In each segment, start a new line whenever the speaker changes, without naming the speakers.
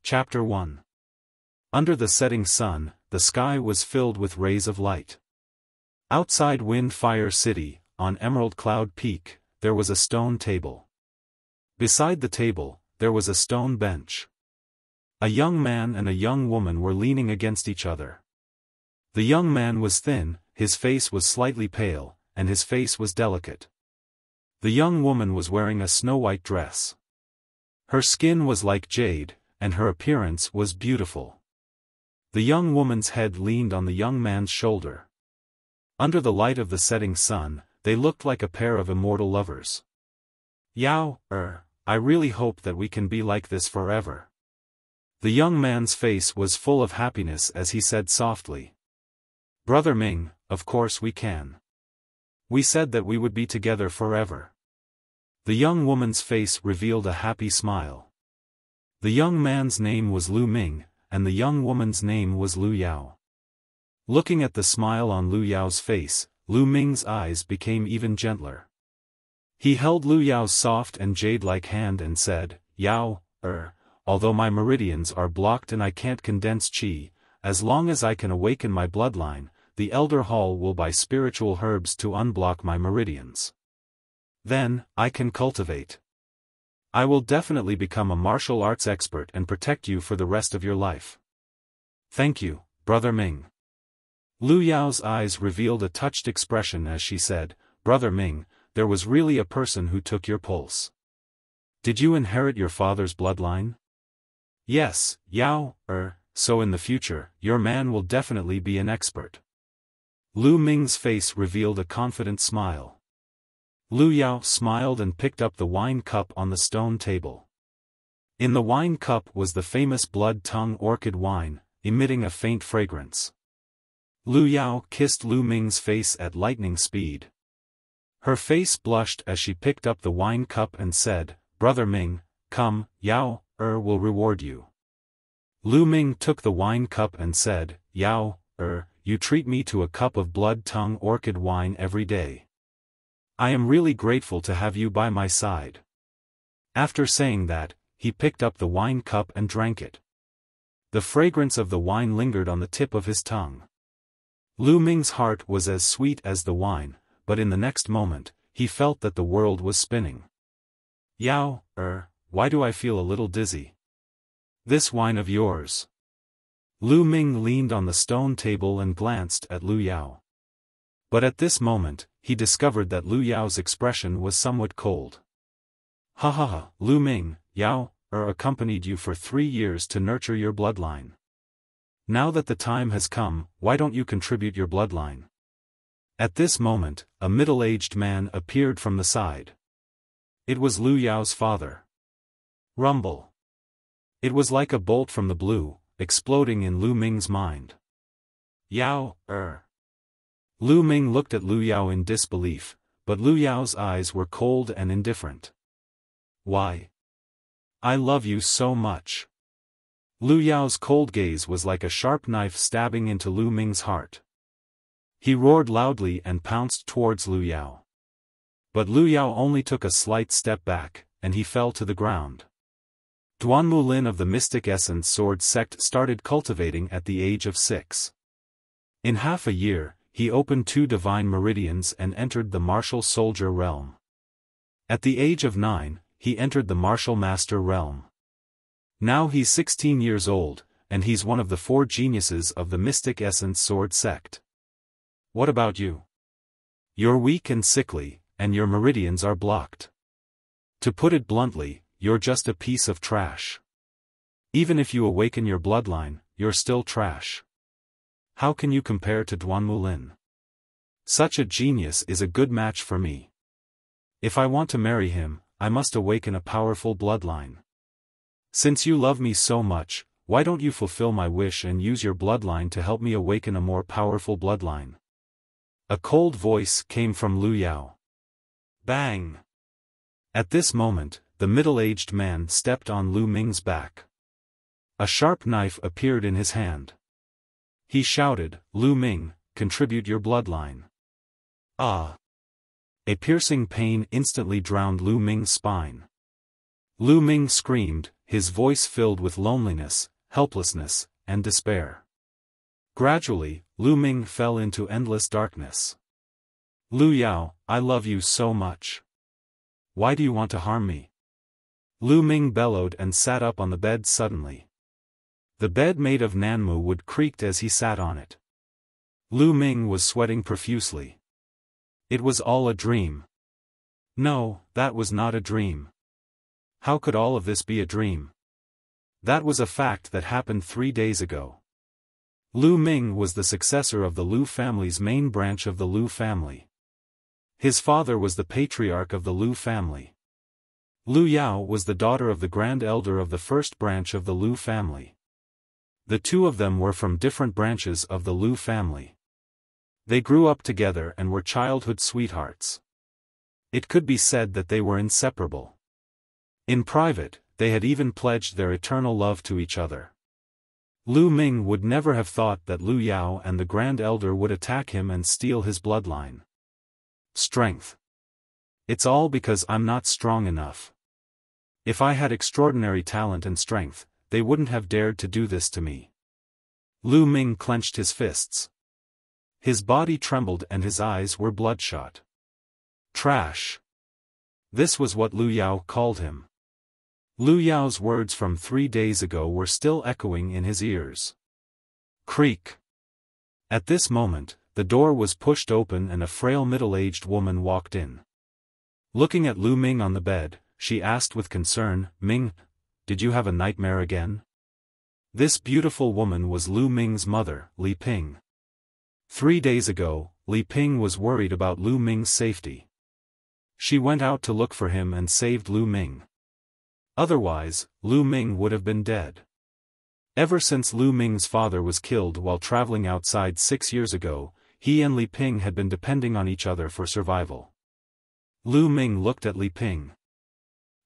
Chapter 1. Under the setting sun, the sky was filled with rays of light. Outside Wind-Fire City, on Emerald Cloud Peak, there was a stone table. Beside the table, there was a stone bench. A young man and a young woman were leaning against each other. The young man was thin, his face was slightly pale, and his face was delicate. The young woman was wearing a snow-white dress. Her skin was like jade, and her appearance was beautiful. The young woman's head leaned on the young man's shoulder. Under the light of the setting sun, they looked like a pair of immortal lovers. Yao, I really hope that we can be like this forever. The young man's face was full of happiness as he said softly. Brother Ming, of course we can. We said that we would be together forever. The young woman's face revealed a happy smile. The young man's name was Lu Ming, and the young woman's name was Lu Yao. Looking at the smile on Lu Yao's face, Lu Ming's eyes became even gentler. He held Lu Yao's soft and jade-like hand and said, Yao, although my meridians are blocked and I can't condense qi, as long as I can awaken my bloodline, the Elder Hall will buy spiritual herbs to unblock my meridians. Then, I can cultivate. I will definitely become a martial arts expert and protect you for the rest of your life. Thank you, Brother Ming. Lu Yao's eyes revealed a touched expression as she said, Brother Ming, there was really a person who took your pulse. Did you inherit your father's bloodline? Yes, Yao, so in the future, your man will definitely be an expert. Lu Ming's face revealed a confident smile. Lu Yao smiled and picked up the wine cup on the stone table. In the wine cup was the famous blood-tongue orchid wine, emitting a faint fragrance. Lu Yao kissed Lu Ming's face at lightning speed. Her face blushed as she picked up the wine cup and said, Brother Ming, come, Yao, will reward you. Lu Ming took the wine cup and said, Yao, you treat me to a cup of blood-tongue orchid wine every day. I am really grateful to have you by my side. After saying that, he picked up the wine cup and drank it. The fragrance of the wine lingered on the tip of his tongue. Lu Ming's heart was as sweet as the wine, but in the next moment, he felt that the world was spinning. Yao, why do I feel a little dizzy? This wine of yours. Lu Ming leaned on the stone table and glanced at Lu Yao. But at this moment, he discovered that Lu Yao's expression was somewhat cold. Ha ha ha, Lu Ming, Yao, accompanied you for 3 years to nurture your bloodline. Now that the time has come, why don't you contribute your bloodline? At this moment, a middle-aged man appeared from the side. It was Lu Yao's father. Rumble. It was like a bolt from the blue, exploding in Lu Ming's mind. Yao, Lu Ming looked at Lu Yao in disbelief, but Lu Yao's eyes were cold and indifferent. Why? I love you so much. Lu Yao's cold gaze was like a sharp knife stabbing into Lu Ming's heart. He roared loudly and pounced towards Lu Yao. But Lu Yao only took a slight step back, and he fell to the ground. Duanmu Lin of the Mystic Essence Sword Sect started cultivating at the age of 6. In half a year, he opened 2 divine meridians and entered the martial soldier realm. At the age of 9, he entered the martial master realm. Now he's 16 years old, and he's one of the 4 geniuses of the Mystic Essence Sword Sect. What about you? You're weak and sickly, and your meridians are blocked. To put it bluntly, you're just a piece of trash. Even if you awaken your bloodline, you're still trash. How can you compare to Duanmu Lin? Such a genius is a good match for me. If I want to marry him, I must awaken a powerful bloodline. Since you love me so much, why don't you fulfill my wish and use your bloodline to help me awaken a more powerful bloodline? A cold voice came from Lu Yao. Bang! At this moment, the middle-aged man stepped on Lu Ming's back. A sharp knife appeared in his hand. He shouted, Lu Ming, contribute your bloodline. Ah! A piercing pain instantly drowned Lu Ming's spine. Lu Ming screamed, his voice filled with loneliness, helplessness, and despair. Gradually, Lu Ming fell into endless darkness. "Lu Yao, I love you so much. Why do you want to harm me?" Lu Ming bellowed and sat up on the bed suddenly. The bed made of nanmu wood creaked as he sat on it. Lu Ming was sweating profusely. It was all a dream. No, that was not a dream. How could all of this be a dream? That was a fact that happened 3 days ago. Lu Ming was the successor of the Lu family's main branch of the Lu family. His father was the patriarch of the Lu family. Lu Yao was the daughter of the grand elder of the first branch of the Lu family. The two of them were from different branches of the Lu family. They grew up together and were childhood sweethearts. It could be said that they were inseparable. In private, they had even pledged their eternal love to each other. Lu Ming would never have thought that Lu Yao and the Grand Elder would attack him and steal his bloodline. Strength. It's all because I'm not strong enough. If I had extraordinary talent and strength, they wouldn't have dared to do this to me. Lu Ming clenched his fists. His body trembled and his eyes were bloodshot. Trash. This was what Lu Yao called him. Lu Yao's words from 3 days ago were still echoing in his ears. Creak. At this moment, the door was pushed open and a frail middle-aged woman walked in. Looking at Lu Ming on the bed, she asked with concern, "Ming, did you have a nightmare again?" This beautiful woman was Lu Ming's mother, Li Ping. 3 days ago, Li Ping was worried about Lu Ming's safety. She went out to look for him and saved Lu Ming. Otherwise, Lu Ming would have been dead. Ever since Lu Ming's father was killed while traveling outside 6 years ago, he and Li Ping had been depending on each other for survival. Lu Ming looked at Li Ping.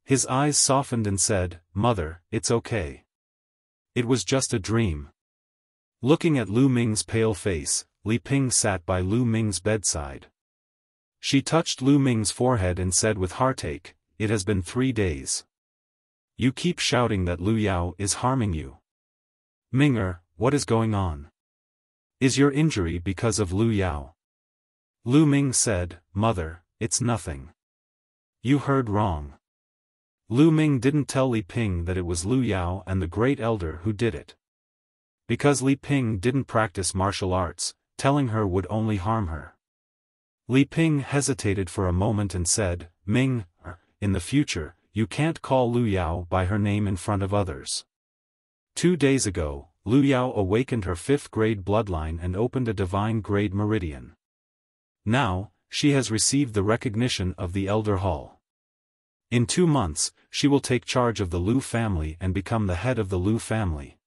His eyes softened and said, "Mother, it's okay. It was just a dream." Looking at Lu Ming's pale face, Li Ping sat by Lu Ming's bedside. She touched Lu Ming's forehead and said with heartache, "It has been 3 days. You keep shouting that Lu Yao is harming you. Ming, what is going on? Is your injury because of Lu Yao?" Lu Ming said, "Mother, it's nothing. You heard wrong." Lu Ming didn't tell Li Ping that it was Lu Yao and the Great Elder who did it. Because Li Ping didn't practice martial arts, telling her would only harm her. Li Ping hesitated for a moment and said, "Ming, in the future, you can't call Lu Yao by her name in front of others." 2 days ago, Lu Yao awakened her 5th grade bloodline and opened a divine grade meridian. Now, she has received the recognition of the Elder Hall. In 2 months, she will take charge of the Lu family and become the head of the Lu family.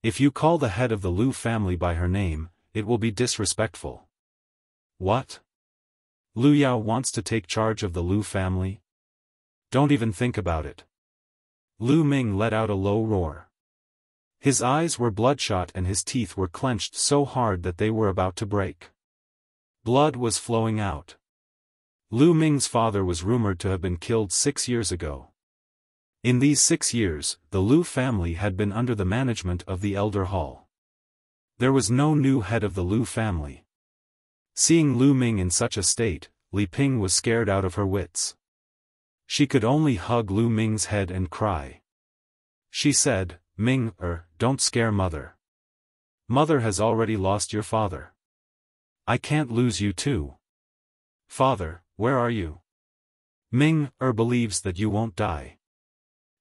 If you call the head of the Lu family by her name, it will be disrespectful. What? Lu Yao wants to take charge of the Lu family? Don't even think about it. Lu Ming let out a low roar. His eyes were bloodshot and his teeth were clenched so hard that they were about to break. Blood was flowing out. Lu Ming's father was rumored to have been killed 6 years ago. In these 6 years, the Lu family had been under the management of the Elder Hall. There was no new head of the Lu family. Seeing Lu Ming in such a state, Li Ping was scared out of her wits. She could only hug Lu Ming's head and cry. She said, "Ming, don't scare Mother. Mother has already lost your father. I can't lose you too. Father, where are you? Ming, believes that you won't die.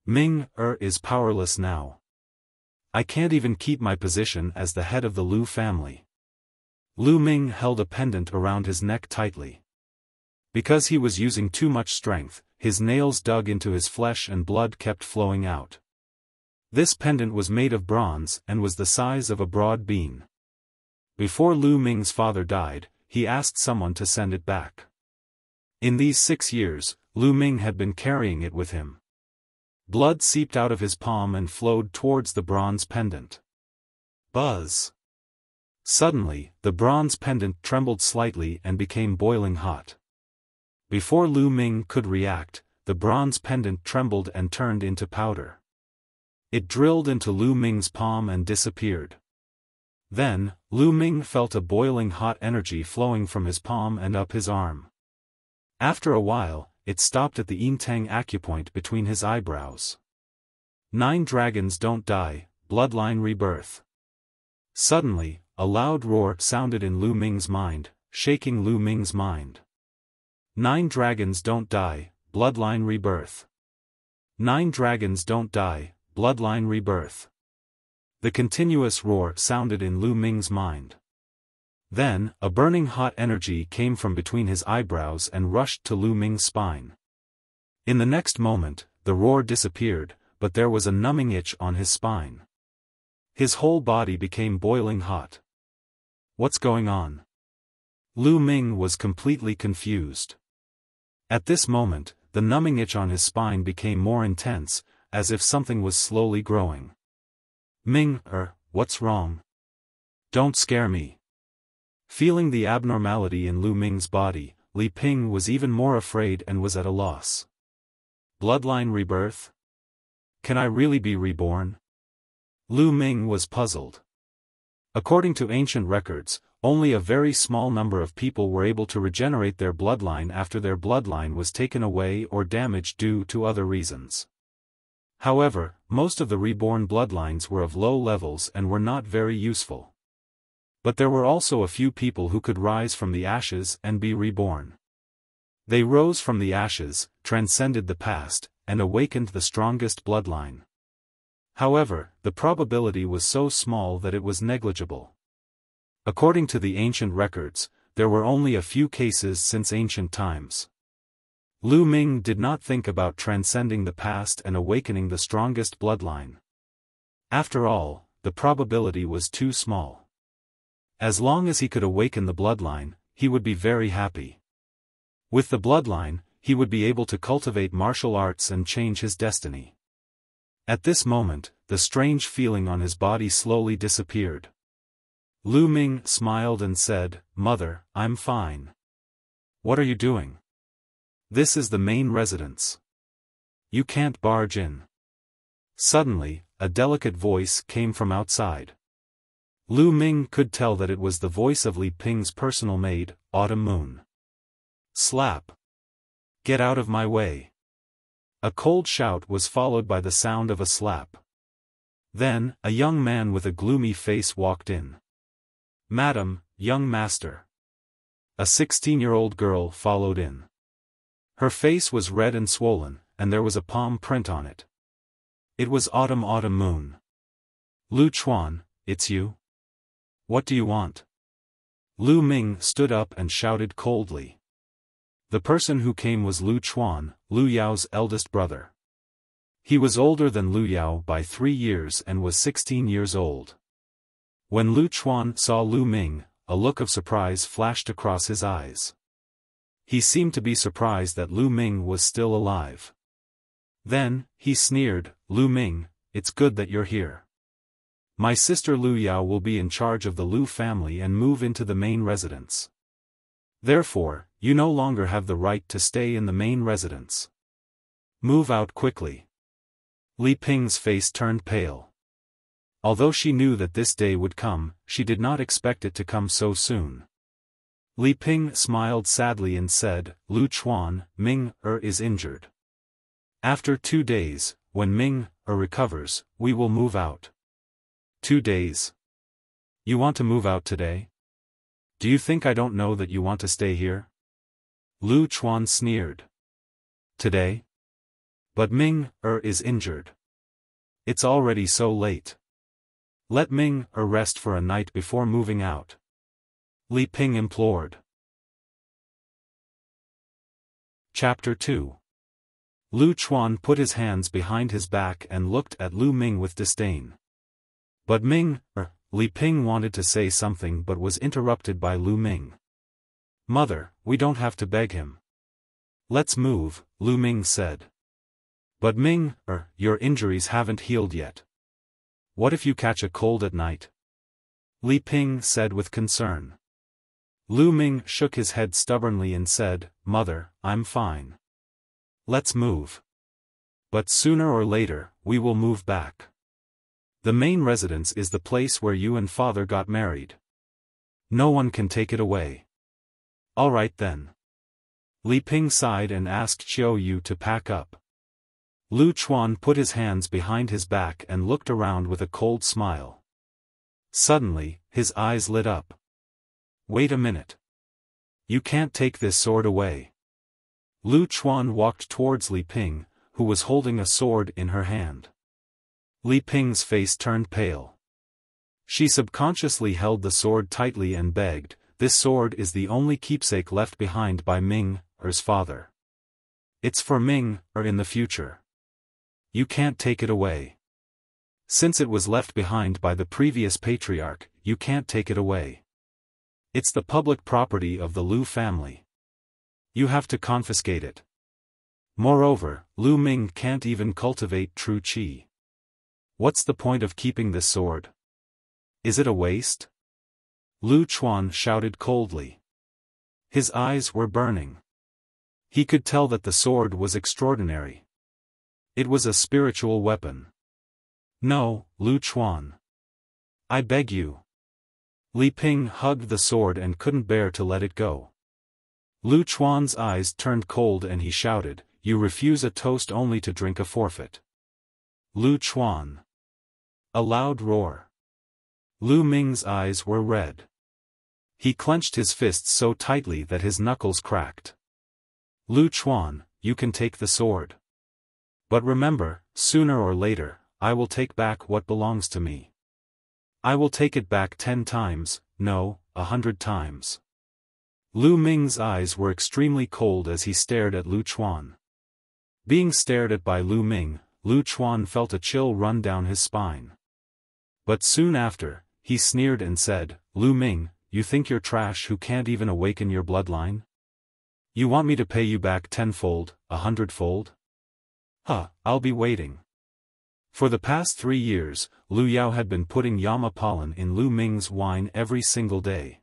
Ming, is powerless now. I can't even keep my position as the head of the Lu family." Lu Ming held a pendant around his neck tightly. Because he was using too much strength, his nails dug into his flesh and blood kept flowing out. This pendant was made of bronze and was the size of a broad bean. Before Lu Ming's father died, he asked someone to send it back. In these 6 years, Lu Ming had been carrying it with him. Blood seeped out of his palm and flowed towards the bronze pendant. Buzz! Suddenly, the bronze pendant trembled slightly and became boiling hot. Before Lu Ming could react, the bronze pendant trembled and turned into powder. It drilled into Lu Ming's palm and disappeared. Then, Lu Ming felt a boiling hot energy flowing from his palm and up his arm. After a while, it stopped at the Yintang acupoint between his eyebrows. 9 dragons don't die, bloodline rebirth. Suddenly, a loud roar sounded in Lu Ming's mind, shaking Lu Ming's mind. 9 dragons don't die, bloodline rebirth. 9 dragons don't die, bloodline rebirth. The continuous roar sounded in Lu Ming's mind. Then, a burning hot energy came from between his eyebrows and rushed to Lu Ming's spine. In the next moment, the roar disappeared, but there was a numbing itch on his spine. His whole body became boiling hot. What's going on? Lu Ming was completely confused. At this moment, the numbing itch on his spine became more intense, as if something was slowly growing. Ming, what's wrong? Don't scare me. Feeling the abnormality in Lu Ming's body, Li Ping was even more afraid and was at a loss. Bloodline rebirth? Can I really be reborn? Lu Ming was puzzled. According to ancient records, only a very small number of people were able to regenerate their bloodline after their bloodline was taken away or damaged due to other reasons. However, most of the reborn bloodlines were of low levels and were not very useful. But there were also a few people who could rise from the ashes and be reborn. They rose from the ashes, transcended the past, and awakened the strongest bloodline. However, the probability was so small that it was negligible. According to the ancient records, there were only a few cases since ancient times. Lu Ming did not think about transcending the past and awakening the strongest bloodline. After all, the probability was too small. As long as he could awaken the bloodline, he would be very happy. With the bloodline, he would be able to cultivate martial arts and change his destiny. At this moment, the strange feeling on his body slowly disappeared. Lu Ming smiled and said, "Mother, I'm fine." "What are you doing?" "This is the main residence. You can't barge in." Suddenly, a delicate voice came from outside. Lu Ming could tell that it was the voice of Li Ping's personal maid, Autumn Moon. Slap. "Get out of my way." A cold shout was followed by the sound of a slap. Then, a young man with a gloomy face walked in. "Madam, young master." A 16-year-old girl followed in. Her face was red and swollen, and there was a palm print on it. It was Autumn Moon. "Lu Chuan, it's you? What do you want?" Lu Ming stood up and shouted coldly. The person who came was Lu Chuan, Lu Yao's eldest brother. He was older than Lu Yao by 3 years and was 16 years old. When Lu Chuan saw Lu Ming, a look of surprise flashed across his eyes. He seemed to be surprised that Lu Ming was still alive. Then, he sneered, "Lu Ming, it's good that you're here. My sister Lu Yao will be in charge of the Lu family and move into the main residence. Therefore, you no longer have the right to stay in the main residence. Move out quickly." Li Ping's face turned pale. Although she knew that this day would come, she did not expect it to come so soon. Li Ping smiled sadly and said, "Lu Chuan, Ming is injured. After 2 days, when Ming recovers, we will move out." 2 days? You want to move out today? Do you think I don't know that you want to stay here? Lu Chuan sneered. Today? But Ming is injured. It's already so late. Let Ming rest for a night before moving out. Li Ping implored. Chapter 2. Lu Chuan put his hands behind his back and looked at Lu Ming with disdain. But Ming, Li Ping wanted to say something but was interrupted by Lu Ming. "Mother, we don't have to beg him. Let's move," Lu Ming said. "But Ming, your injuries haven't healed yet. What if you catch a cold at night?" Li Ping said with concern. Lu Ming shook his head stubbornly and said, "Mother, I'm fine. Let's move. But sooner or later, we will move back." The main residence is the place where you and father got married. No one can take it away. All right then. Li Ping sighed and asked Qiu Yu to pack up. Lu Chuan put his hands behind his back and looked around with a cold smile. Suddenly, his eyes lit up. Wait a minute. You can't take this sword away. Lu Chuan walked towards Li Ping, who was holding a sword in her hand. Li Ping's face turned pale. She subconsciously held the sword tightly and begged, "This sword is the only keepsake left behind by Ming, er's father. It's for Ming, in the future. You can't take it away. Since it was left behind by the previous patriarch, you can't take it away. It's the public property of the Lu family. You have to confiscate it. Moreover, Lu Ming can't even cultivate true qi. What's the point of keeping this sword? Is it a waste?" Lu Chuan shouted coldly. His eyes were burning. He could tell that the sword was extraordinary. It was a spiritual weapon. "No, Lu Chuan. I beg you." Li Ping hugged the sword and couldn't bear to let it go. Lu Chuan's eyes turned cold and he shouted, "You refuse a toast only to drink a forfeit." Lu Chuan. A loud roar. Lu Ming's eyes were red. He clenched his fists so tightly that his knuckles cracked. "Lu Chuan, you can take the sword. But remember, sooner or later, I will take back what belongs to me. I will take it back 10 times, no, 100 times. Lu Ming's eyes were extremely cold as he stared at Lu Chuan. Being stared at by Lu Ming, Lu Chuan felt a chill run down his spine. But soon after, he sneered and said, "Lu Ming, you think you're trash who can't even awaken your bloodline? You want me to pay you back 10-fold, 100-fold? I'll be waiting." For the past 3 years, Lu Yao had been putting Yama pollen in Lu Ming's wine every single day.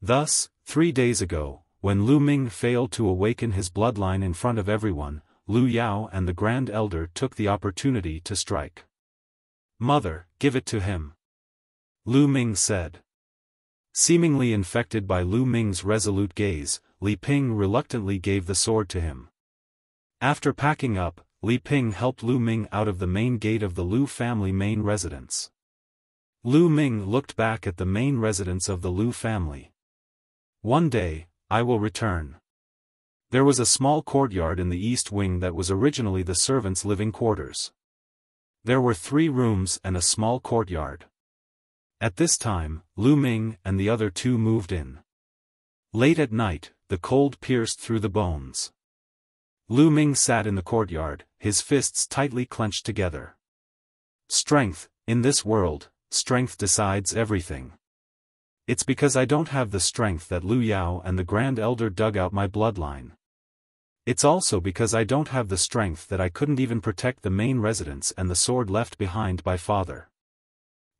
Thus, 3 days ago, when Lu Ming failed to awaken his bloodline in front of everyone, Lu Yao and the Grand Elder took the opportunity to strike. "Mother, give it to him," Lu Ming said. Seemingly infected by Lu Ming's resolute gaze, Li Ping reluctantly gave the sword to him. After packing up, Li Ping helped Lu Ming out of the main gate of the Lu family main residence. Lu Ming looked back at the main residence of the Lu family. "One day, I will return." There was a small courtyard in the east wing that was originally the servants' living quarters. There were 3 rooms and a small courtyard. At this time, Lu Ming and the other 2 moved in. Late at night, the cold pierced through the bones. Lu Ming sat in the courtyard, his fists tightly clenched together. "Strength, in this world, strength decides everything. It's because I don't have the strength that Lu Yao and the Grand Elder dug out my bloodline. It's also because I don't have the strength that I couldn't even protect the main residence and the sword left behind by father.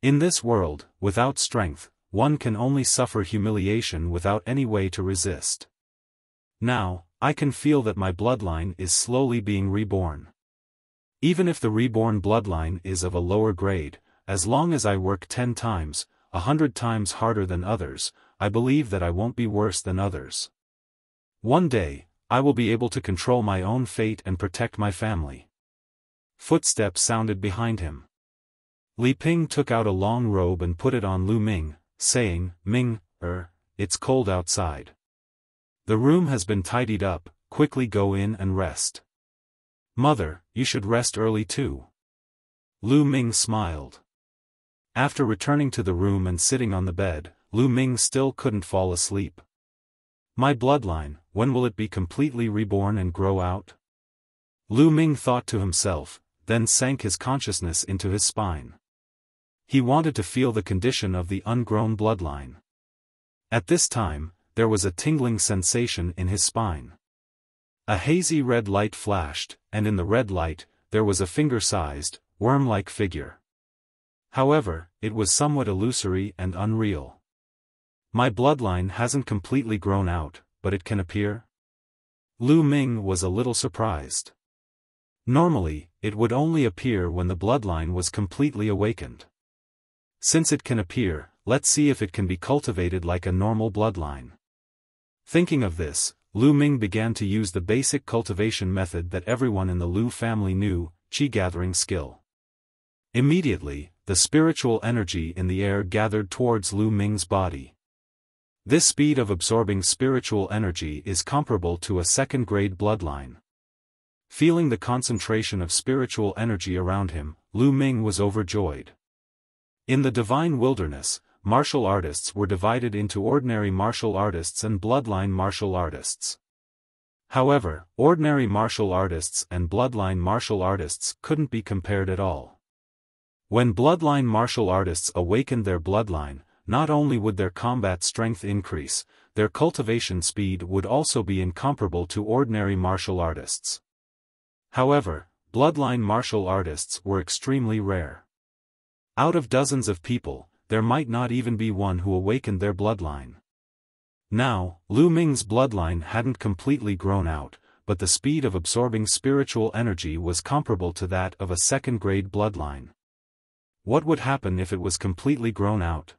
In this world, without strength, one can only suffer humiliation without any way to resist. Now, I can feel that my bloodline is slowly being reborn. Even if the reborn bloodline is of a lower grade, as long as I work 10 times, 100 times harder than others, I believe that I won't be worse than others. One day, I will be able to control my own fate and protect my family." Footsteps sounded behind him. Li Ping took out a long robe and put it on Lu Ming, saying, "Ming, it's cold outside. The room has been tidied up, quickly go in and rest." "Mother, you should rest early too." Lu Ming smiled. After returning to the room and sitting on the bed, Lu Ming still couldn't fall asleep. "My bloodline, when will it be completely reborn and grow out?" Lu Ming thought to himself, then sank his consciousness into his spine. He wanted to feel the condition of the ungrown bloodline. At this time, there was a tingling sensation in his spine. A hazy red light flashed, and in the red light, there was a finger-sized, worm-like figure. However, it was somewhat illusory and unreal. "My bloodline hasn't completely grown out, but it can appear?" Lu Ming was a little surprised. Normally, it would only appear when the bloodline was completely awakened. Since it can appear, let's see if it can be cultivated like a normal bloodline. Thinking of this, Lu Ming began to use the basic cultivation method that everyone in the Lu family knew, qi gathering skill. Immediately, the spiritual energy in the air gathered towards Lu Ming's body. This speed of absorbing spiritual energy is comparable to a second-grade bloodline. Feeling the concentration of spiritual energy around him, Lu Ming was overjoyed. In the divine wilderness, martial artists were divided into ordinary martial artists and bloodline martial artists. However, ordinary martial artists and bloodline martial artists couldn't be compared at all. When bloodline martial artists awakened their bloodline, not only would their combat strength increase, their cultivation speed would also be incomparable to ordinary martial artists. However, bloodline martial artists were extremely rare. Out of dozens of people, there might not even be one who awakened their bloodline. Now, Lu Ming's bloodline hadn't completely grown out, but the speed of absorbing spiritual energy was comparable to that of a second-grade bloodline. What would happen if it was completely grown out?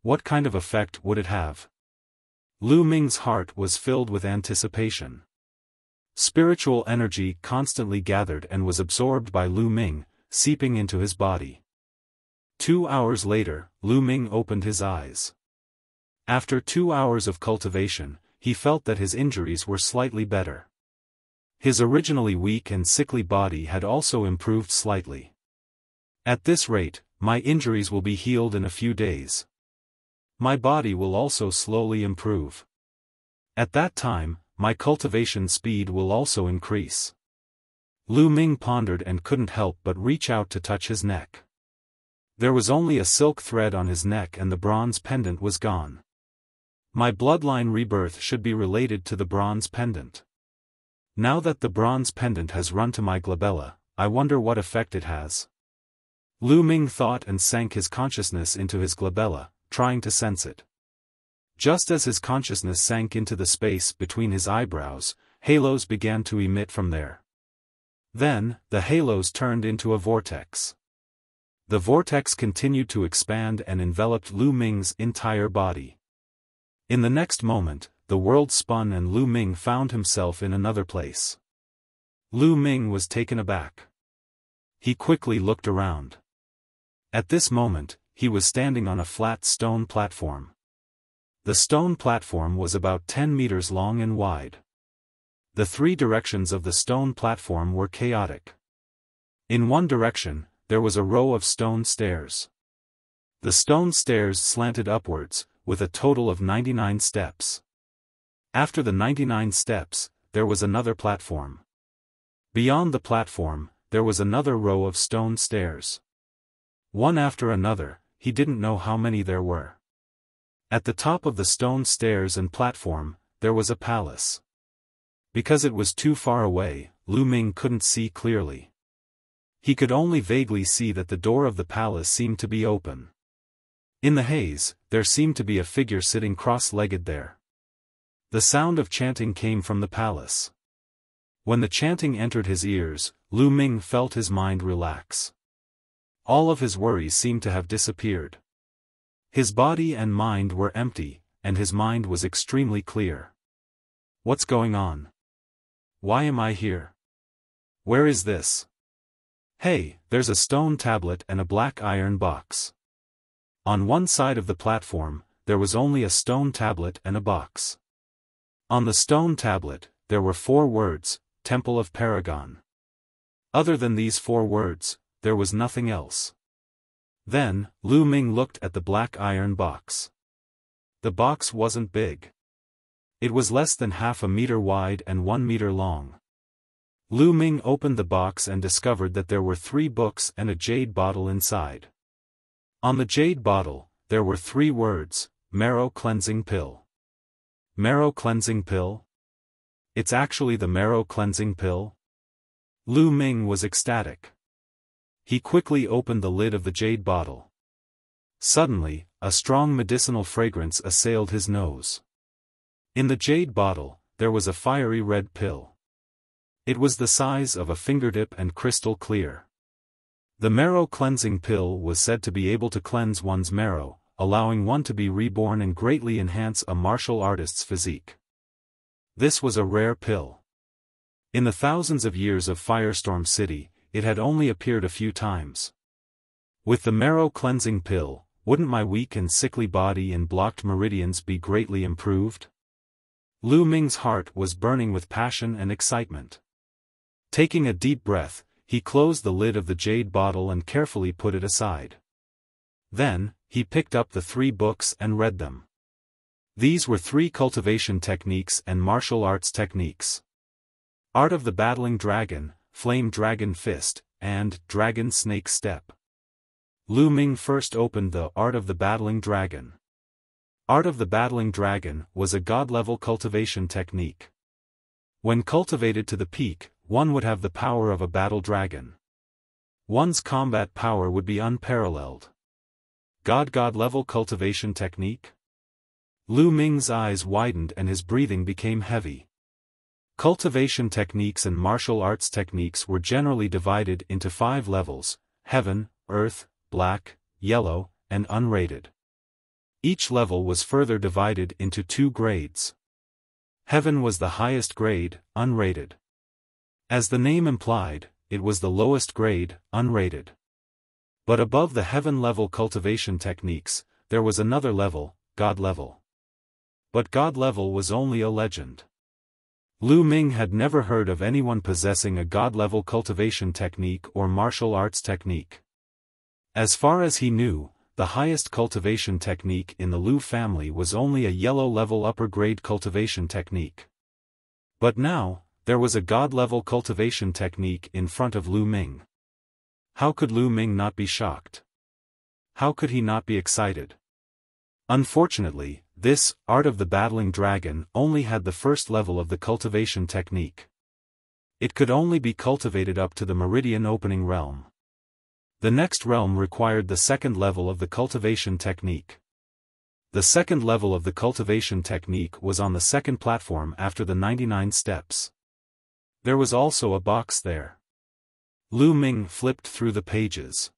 What kind of effect would it have? Lu Ming's heart was filled with anticipation. Spiritual energy constantly gathered and was absorbed by Lu Ming, seeping into his body. 2 hours later, Lu Ming opened his eyes. After 2 hours of cultivation, he felt that his injuries were slightly better. His originally weak and sickly body had also improved slightly. At this rate, my injuries will be healed in a few days. My body will also slowly improve. At that time, my cultivation speed will also increase. Lu Ming pondered and couldn't help but reach out to touch his neck. There was only a silk thread on his neck and the bronze pendant was gone. My bloodline rebirth should be related to the bronze pendant. Now that the bronze pendant has run to my glabella, I wonder what effect it has. Lu Ming thought and sank his consciousness into his glabella, trying to sense it. Just as his consciousness sank into the space between his eyebrows, halos began to emit from there. Then, the halos turned into a vortex. The vortex continued to expand and enveloped Lu Ming's entire body. In the next moment, the world spun and Lu Ming found himself in another place. Lu Ming was taken aback. He quickly looked around. At this moment, he was standing on a flat stone platform. The stone platform was about 10 meters long and wide. The 3 directions of the stone platform were chaotic. In one direction, there was a row of stone stairs. The stone stairs slanted upwards, with a total of 99 steps. After the 99 steps, there was another platform. Beyond the platform, there was another row of stone stairs. One after another, he didn't know how many there were. At the top of the stone stairs and platform, there was a palace. Because it was too far away, Lu Ming couldn't see clearly. He could only vaguely see that the door of the palace seemed to be open. In the haze, there seemed to be a figure sitting cross-legged there. The sound of chanting came from the palace. When the chanting entered his ears, Lu Ming felt his mind relax. All of his worries seemed to have disappeared. His body and mind were empty, and his mind was extremely clear. What's going on? Why am I here? Where is this? Hey, there's a stone tablet and a black iron box. On one side of the platform, there was only a stone tablet and a box. On the stone tablet, there were 4 words, Temple of Paragon. Other than these 4 words, there was nothing else. Then, Lu Ming looked at the black iron box. The box wasn't big. It was less than half a meter wide and 1 meter long. Lu Ming opened the box and discovered that there were 3 books and a jade bottle inside. On the jade bottle, there were 3 words, Marrow Cleansing Pill. Marrow Cleansing Pill? It's actually the Marrow Cleansing Pill? Lu Ming was ecstatic. He quickly opened the lid of the jade bottle. Suddenly, a strong medicinal fragrance assailed his nose. In the jade bottle, there was a fiery red pill. It was the size of a fingertip and crystal clear. The marrow cleansing pill was said to be able to cleanse one's marrow, allowing one to be reborn and greatly enhance a martial artist's physique. This was a rare pill. In the thousands of years of Firestorm City, it had only appeared a few times. With the marrow cleansing pill, wouldn't my weak and sickly body and blocked meridians be greatly improved? Lu Ming's heart was burning with passion and excitement. Taking a deep breath, he closed the lid of the jade bottle and carefully put it aside. Then, he picked up the 3 books and read them. These were 3 cultivation techniques and martial arts techniques. Art of the Battling Dragon, Flame Dragon Fist, and Dragon Snake Step. Lu Ming first opened the Art of the Battling Dragon. Art of the Battling Dragon was a god-level cultivation technique. When cultivated to the peak, one would have the power of a battle dragon. One's combat power would be unparalleled. God-level cultivation technique? Lu Ming's eyes widened and his breathing became heavy. Cultivation techniques and martial arts techniques were generally divided into 5 levels: heaven, earth, black, yellow, and unrated. Each level was further divided into 2 grades. Heaven was the highest grade, unrated. As the name implied, it was the lowest grade, unrated. But above the heaven-level cultivation techniques, there was another level, God level. But God level was only a legend. Lu Ming had never heard of anyone possessing a God-level cultivation technique or martial arts technique. As far as he knew, the highest cultivation technique in the Lu family was only a yellow-level upper-grade cultivation technique. But now, there was a God-level cultivation technique in front of Lu Ming. How could Lu Ming not be shocked? How could he not be excited? Unfortunately, this Art of the Battling Dragon only had the first level of the cultivation technique. It could only be cultivated up to the meridian opening realm. The next realm required the second level of the cultivation technique. The second level of the cultivation technique was on the second platform after the 99 steps. There was also a box there. Lu Ming flipped through the pages.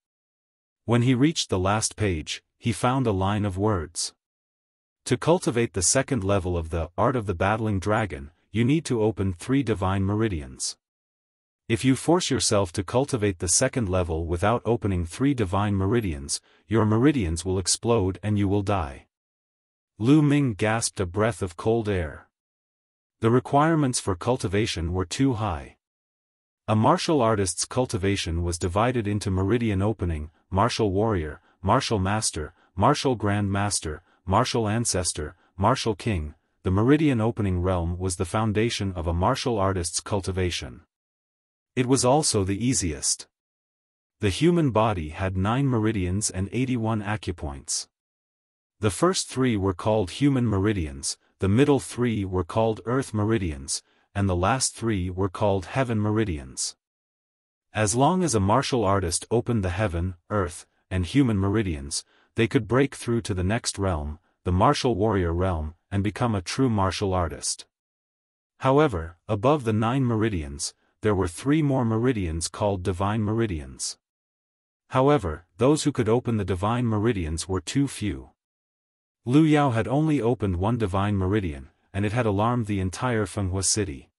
When he reached the last page, he found a line of words. To cultivate the second level of the Art of the Battling Dragon, you need to open 3 divine meridians. If you force yourself to cultivate the second level without opening 3 divine meridians, your meridians will explode and you will die. Lu Ming gasped a breath of cold air. The requirements for cultivation were too high. A martial artist's cultivation was divided into meridian opening, martial warrior, martial master, martial grand master, martial ancestor, martial king. The meridian opening realm was the foundation of a martial artist's cultivation. It was also the easiest. The human body had 9 meridians and 81 acupoints. The first 3 were called human meridians, the middle 3 were called earth meridians, and the last 3 were called heaven meridians. As long as a martial artist opened the heaven, earth, and human meridians, they could break through to the next realm, the martial warrior realm, and become a true martial artist. However, above the 9 meridians, there were 3 more meridians called divine meridians. However, those who could open the divine meridians were too few. Lu Yao had only opened 1 divine meridian, and it had alarmed the entire Fenghua city.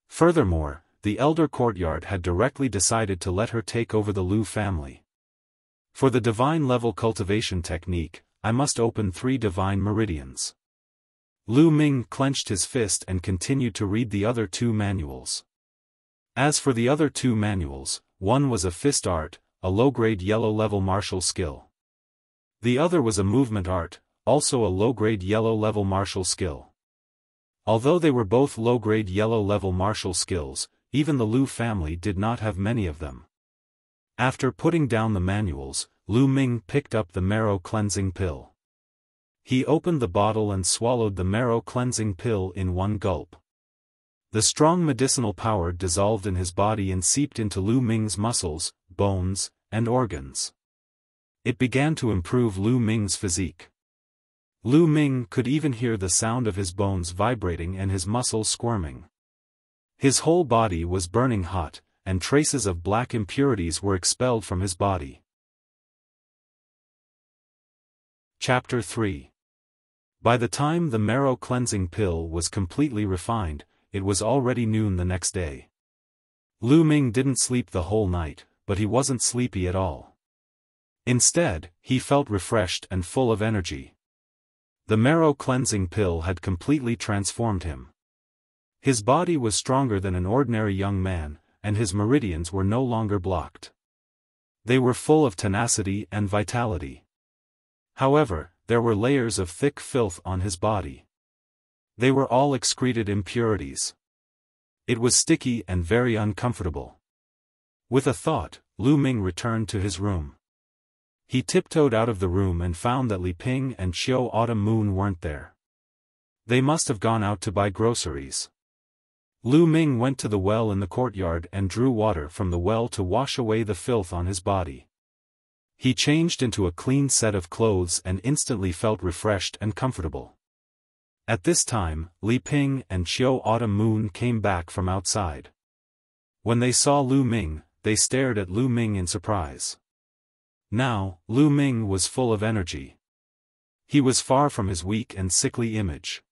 Furthermore, the elder courtyard had directly decided to let her take over the Lu family. For the divine level cultivation technique, I must open 3 divine meridians. Lu Ming clenched his fist and continued to read the other 2 manuals. As for the other 2 manuals, one was a fist art, a low-grade yellow-level martial skill. The other was a movement art, also a low-grade yellow-level martial skill. Although they were both low-grade yellow-level martial skills, even the Lu family did not have many of them. After putting down the manuals, Lu Ming picked up the marrow cleansing pill. He opened the bottle and swallowed the marrow cleansing pill in one gulp. The strong medicinal power dissolved in his body and seeped into Lu Ming's muscles, bones, and organs. It began to improve Lu Ming's physique. Lu Ming could even hear the sound of his bones vibrating and his muscles squirming. His whole body was burning hot, and traces of black impurities were expelled from his body. Chapter 3. By the time the marrow cleansing pill was completely refined, it was already noon the next day. Lu Ming didn't sleep the whole night, but he wasn't sleepy at all. Instead, he felt refreshed and full of energy. The marrow cleansing pill had completely transformed him. His body was stronger than an ordinary young man, and his meridians were no longer blocked. They were full of tenacity and vitality. However, there were layers of thick filth on his body. They were all excreted impurities. It was sticky and very uncomfortable. With a thought, Lu Ming returned to his room. He tiptoed out of the room and found that Li Ping and Xiao Autumn Moon weren't there. They must have gone out to buy groceries. Lu Ming went to the well in the courtyard and drew water from the well to wash away the filth on his body. He changed into a clean set of clothes and instantly felt refreshed and comfortable. At this time, Li Ping and Xiao Autumn Moon came back from outside. When they saw Lu Ming, they stared at Lu Ming in surprise. Now, Lu Ming was full of energy. He was far from his weak and sickly image.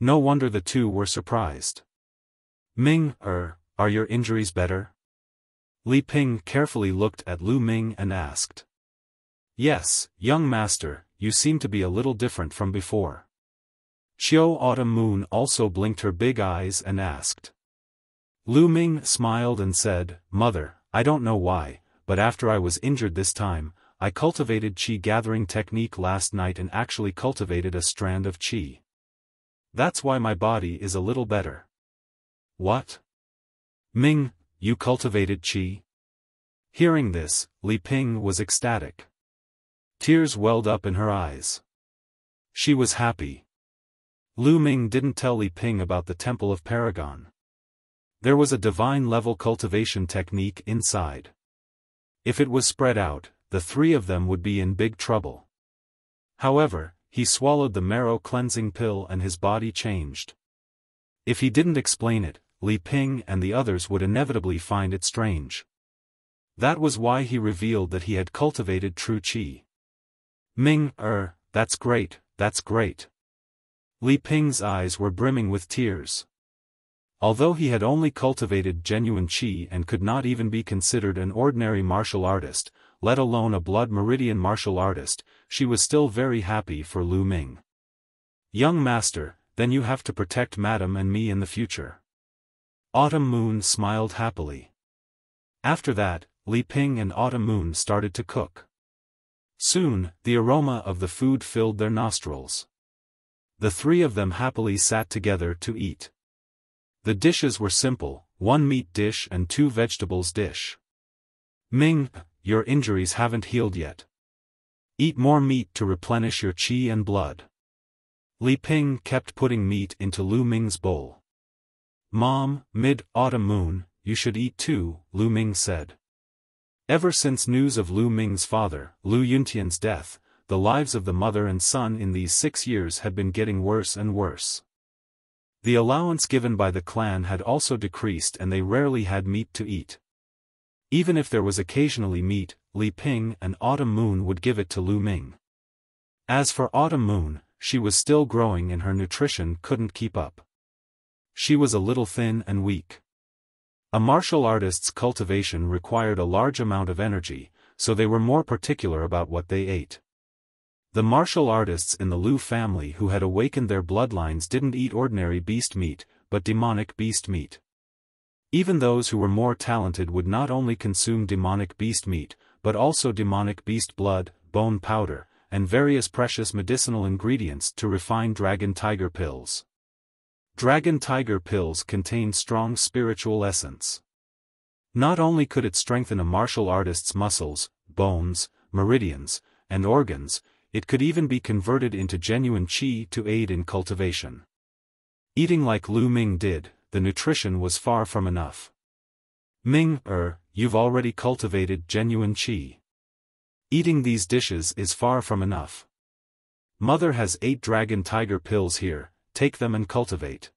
No wonder the two were surprised. Ming, are your injuries better? Li Ping carefully looked at Lu Ming and asked. Yes, young master, you seem to be a little different from before. Xiao Autumn Moon also blinked her big eyes and asked. Lu Ming smiled and said, Mother, I don't know why, but after I was injured this time, I cultivated qi gathering technique last night and actually cultivated a strand of qi. That's why my body is a little better. What? Ming, you cultivated qi? Hearing this, Li Ping was ecstatic. Tears welled up in her eyes. She was happy. Lu Ming didn't tell Li Ping about the Temple of Paragon. There was a divine-level cultivation technique inside. If it was spread out, the three of them would be in big trouble. However, he swallowed the marrow cleansing pill and his body changed. If he didn't explain it, Li Ping and the others would inevitably find it strange. That was why he revealed that he had cultivated true qi. Ming, that's great, that's great. Li Ping's eyes were brimming with tears. Although he had only cultivated genuine qi and could not even be considered an ordinary martial artist, let alone a blood meridian martial artist, she was still very happy for Lu Ming. Young master, then you have to protect Madam and me in the future. Autumn Moon smiled happily. After that, Li Ping and Autumn Moon started to cook. Soon, the aroma of the food filled their nostrils. The three of them happily sat together to eat. The dishes were simple, 1 meat dish and 2 vegetables dish. Ming, your injuries haven't healed yet. Eat more meat to replenish your qi and blood. Li Ping kept putting meat into Lu Ming's bowl. Mom, Mid-Autumn Moon, you should eat too, Lu Ming said. Ever since news of Lu Ming's father, Lu Yuntian's death, the lives of the mother and son in these 6 years had been getting worse and worse. The allowance given by the clan had also decreased and they rarely had meat to eat. Even if there was occasionally meat, Li Ping and Autumn Moon would give it to Lu Ming. As for Autumn Moon, she was still growing and her nutrition couldn't keep up. She was a little thin and weak. A martial artist's cultivation required a large amount of energy, so they were more particular about what they ate. The martial artists in the Lu family who had awakened their bloodlines didn't eat ordinary beast meat, but demonic beast meat. Even those who were more talented would not only consume demonic beast meat, but also demonic beast blood, bone powder, and various precious medicinal ingredients to refine dragon tiger pills. Dragon tiger pills contained strong spiritual essence. Not only could it strengthen a martial artist's muscles, bones, meridians, and organs, it could even be converted into genuine qi to aid in cultivation. Eating like Lu Ming did, the nutrition was far from enough. Ming, you've already cultivated genuine qi. Eating these dishes is far from enough. Mother has 8 dragon tiger pills here, take them and cultivate.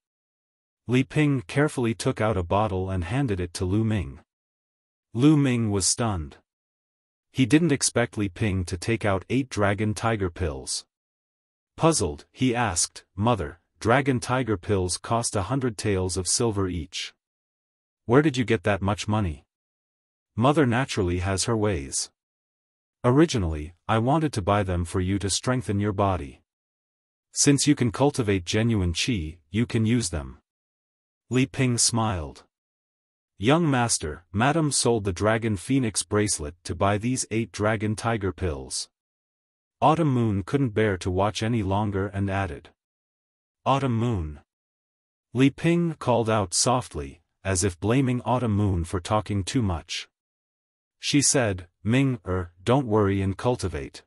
Li Ping carefully took out a bottle and handed it to Lu Ming. Lu Ming was stunned. He didn't expect Li Ping to take out 8 dragon tiger pills. Puzzled, he asked, "Mother, dragon tiger pills cost 100 taels of silver each. Where did you get that much money?" Mother naturally has her ways. Originally, I wanted to buy them for you to strengthen your body. Since you can cultivate genuine qi, you can use them. Li Ping smiled. Young master, Madam sold the Dragon Phoenix bracelet to buy these 8 dragon tiger pills. Autumn Moon couldn't bear to watch any longer and added. Autumn Moon. Li Ping called out softly, as if blaming Autumn Moon for talking too much. She said, Ming, don't worry and cultivate.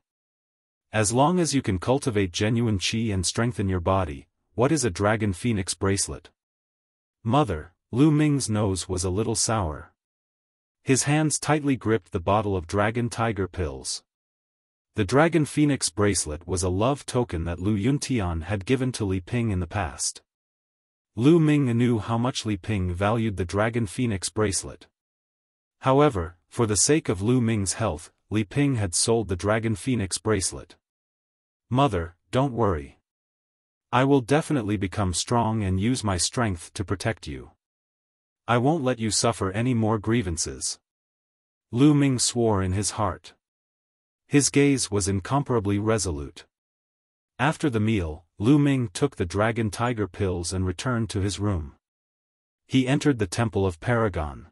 As long as you can cultivate genuine qi and strengthen your body, what is a Dragon Phoenix bracelet? Mother, Lu Ming's nose was a little sour. His hands tightly gripped the bottle of Dragon Tiger pills. The Dragon Phoenix bracelet was a love token that Lu Yuntian had given to Li Ping in the past. Lu Ming knew how much Li Ping valued the Dragon Phoenix bracelet. However, for the sake of Lu Ming's health, Li Ping had sold the Dragon Phoenix bracelet. Mother, don't worry. I will definitely become strong and use my strength to protect you. I won't let you suffer any more grievances. Lu Ming swore in his heart. His gaze was incomparably resolute. After the meal, Lu Ming took the Dragon Tiger pills and returned to his room. He entered the Temple of Paragon.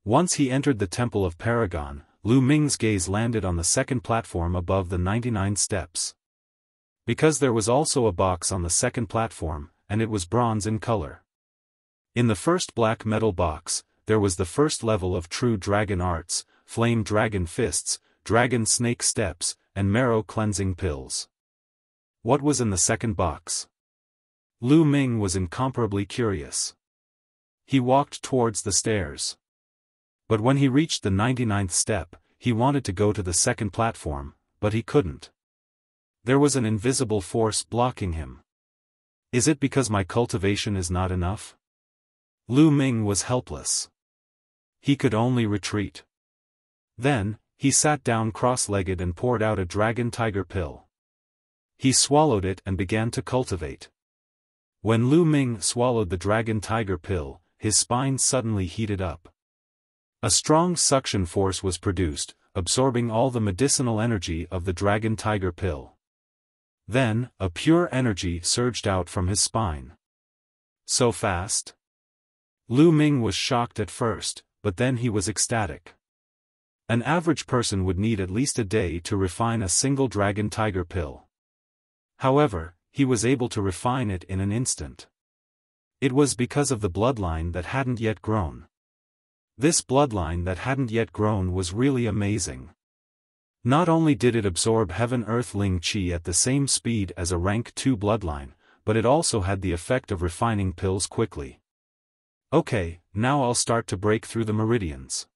Once he entered the Temple of Paragon, Lu Ming's gaze landed on the second platform above the 99 steps. Because there was also a box on the second platform, and it was bronze in color. In the first black metal box, there was the first level of true dragon arts, flame dragon fists, dragon snake steps, and marrow cleansing pills. What was in the second box? Lu Ming was incomparably curious. He walked towards the stairs. But when he reached the 99th step, he wanted to go to the second platform, but he couldn't. There was an invisible force blocking him. Is it because my cultivation is not enough? Lu Ming was helpless. He could only retreat. Then, he sat down cross-legged and poured out a Dragon Tiger pill. He swallowed it and began to cultivate. When Lu Ming swallowed the Dragon Tiger pill, his spine suddenly heated up. A strong suction force was produced, absorbing all the medicinal energy of the Dragon Tiger pill. Then, a pure energy surged out from his spine. So fast? Lu Ming was shocked at first, but then he was ecstatic. An average person would need at least a day to refine a single Dragon Tiger pill. However, he was able to refine it in an instant. It was because of the bloodline that hadn't yet grown. This bloodline that hadn't yet grown was really amazing. Not only did it absorb Heaven-Earth Ling Qi at the same speed as a rank 2 bloodline, but it also had the effect of refining pills quickly. Okay, now I'll start to break through the meridians.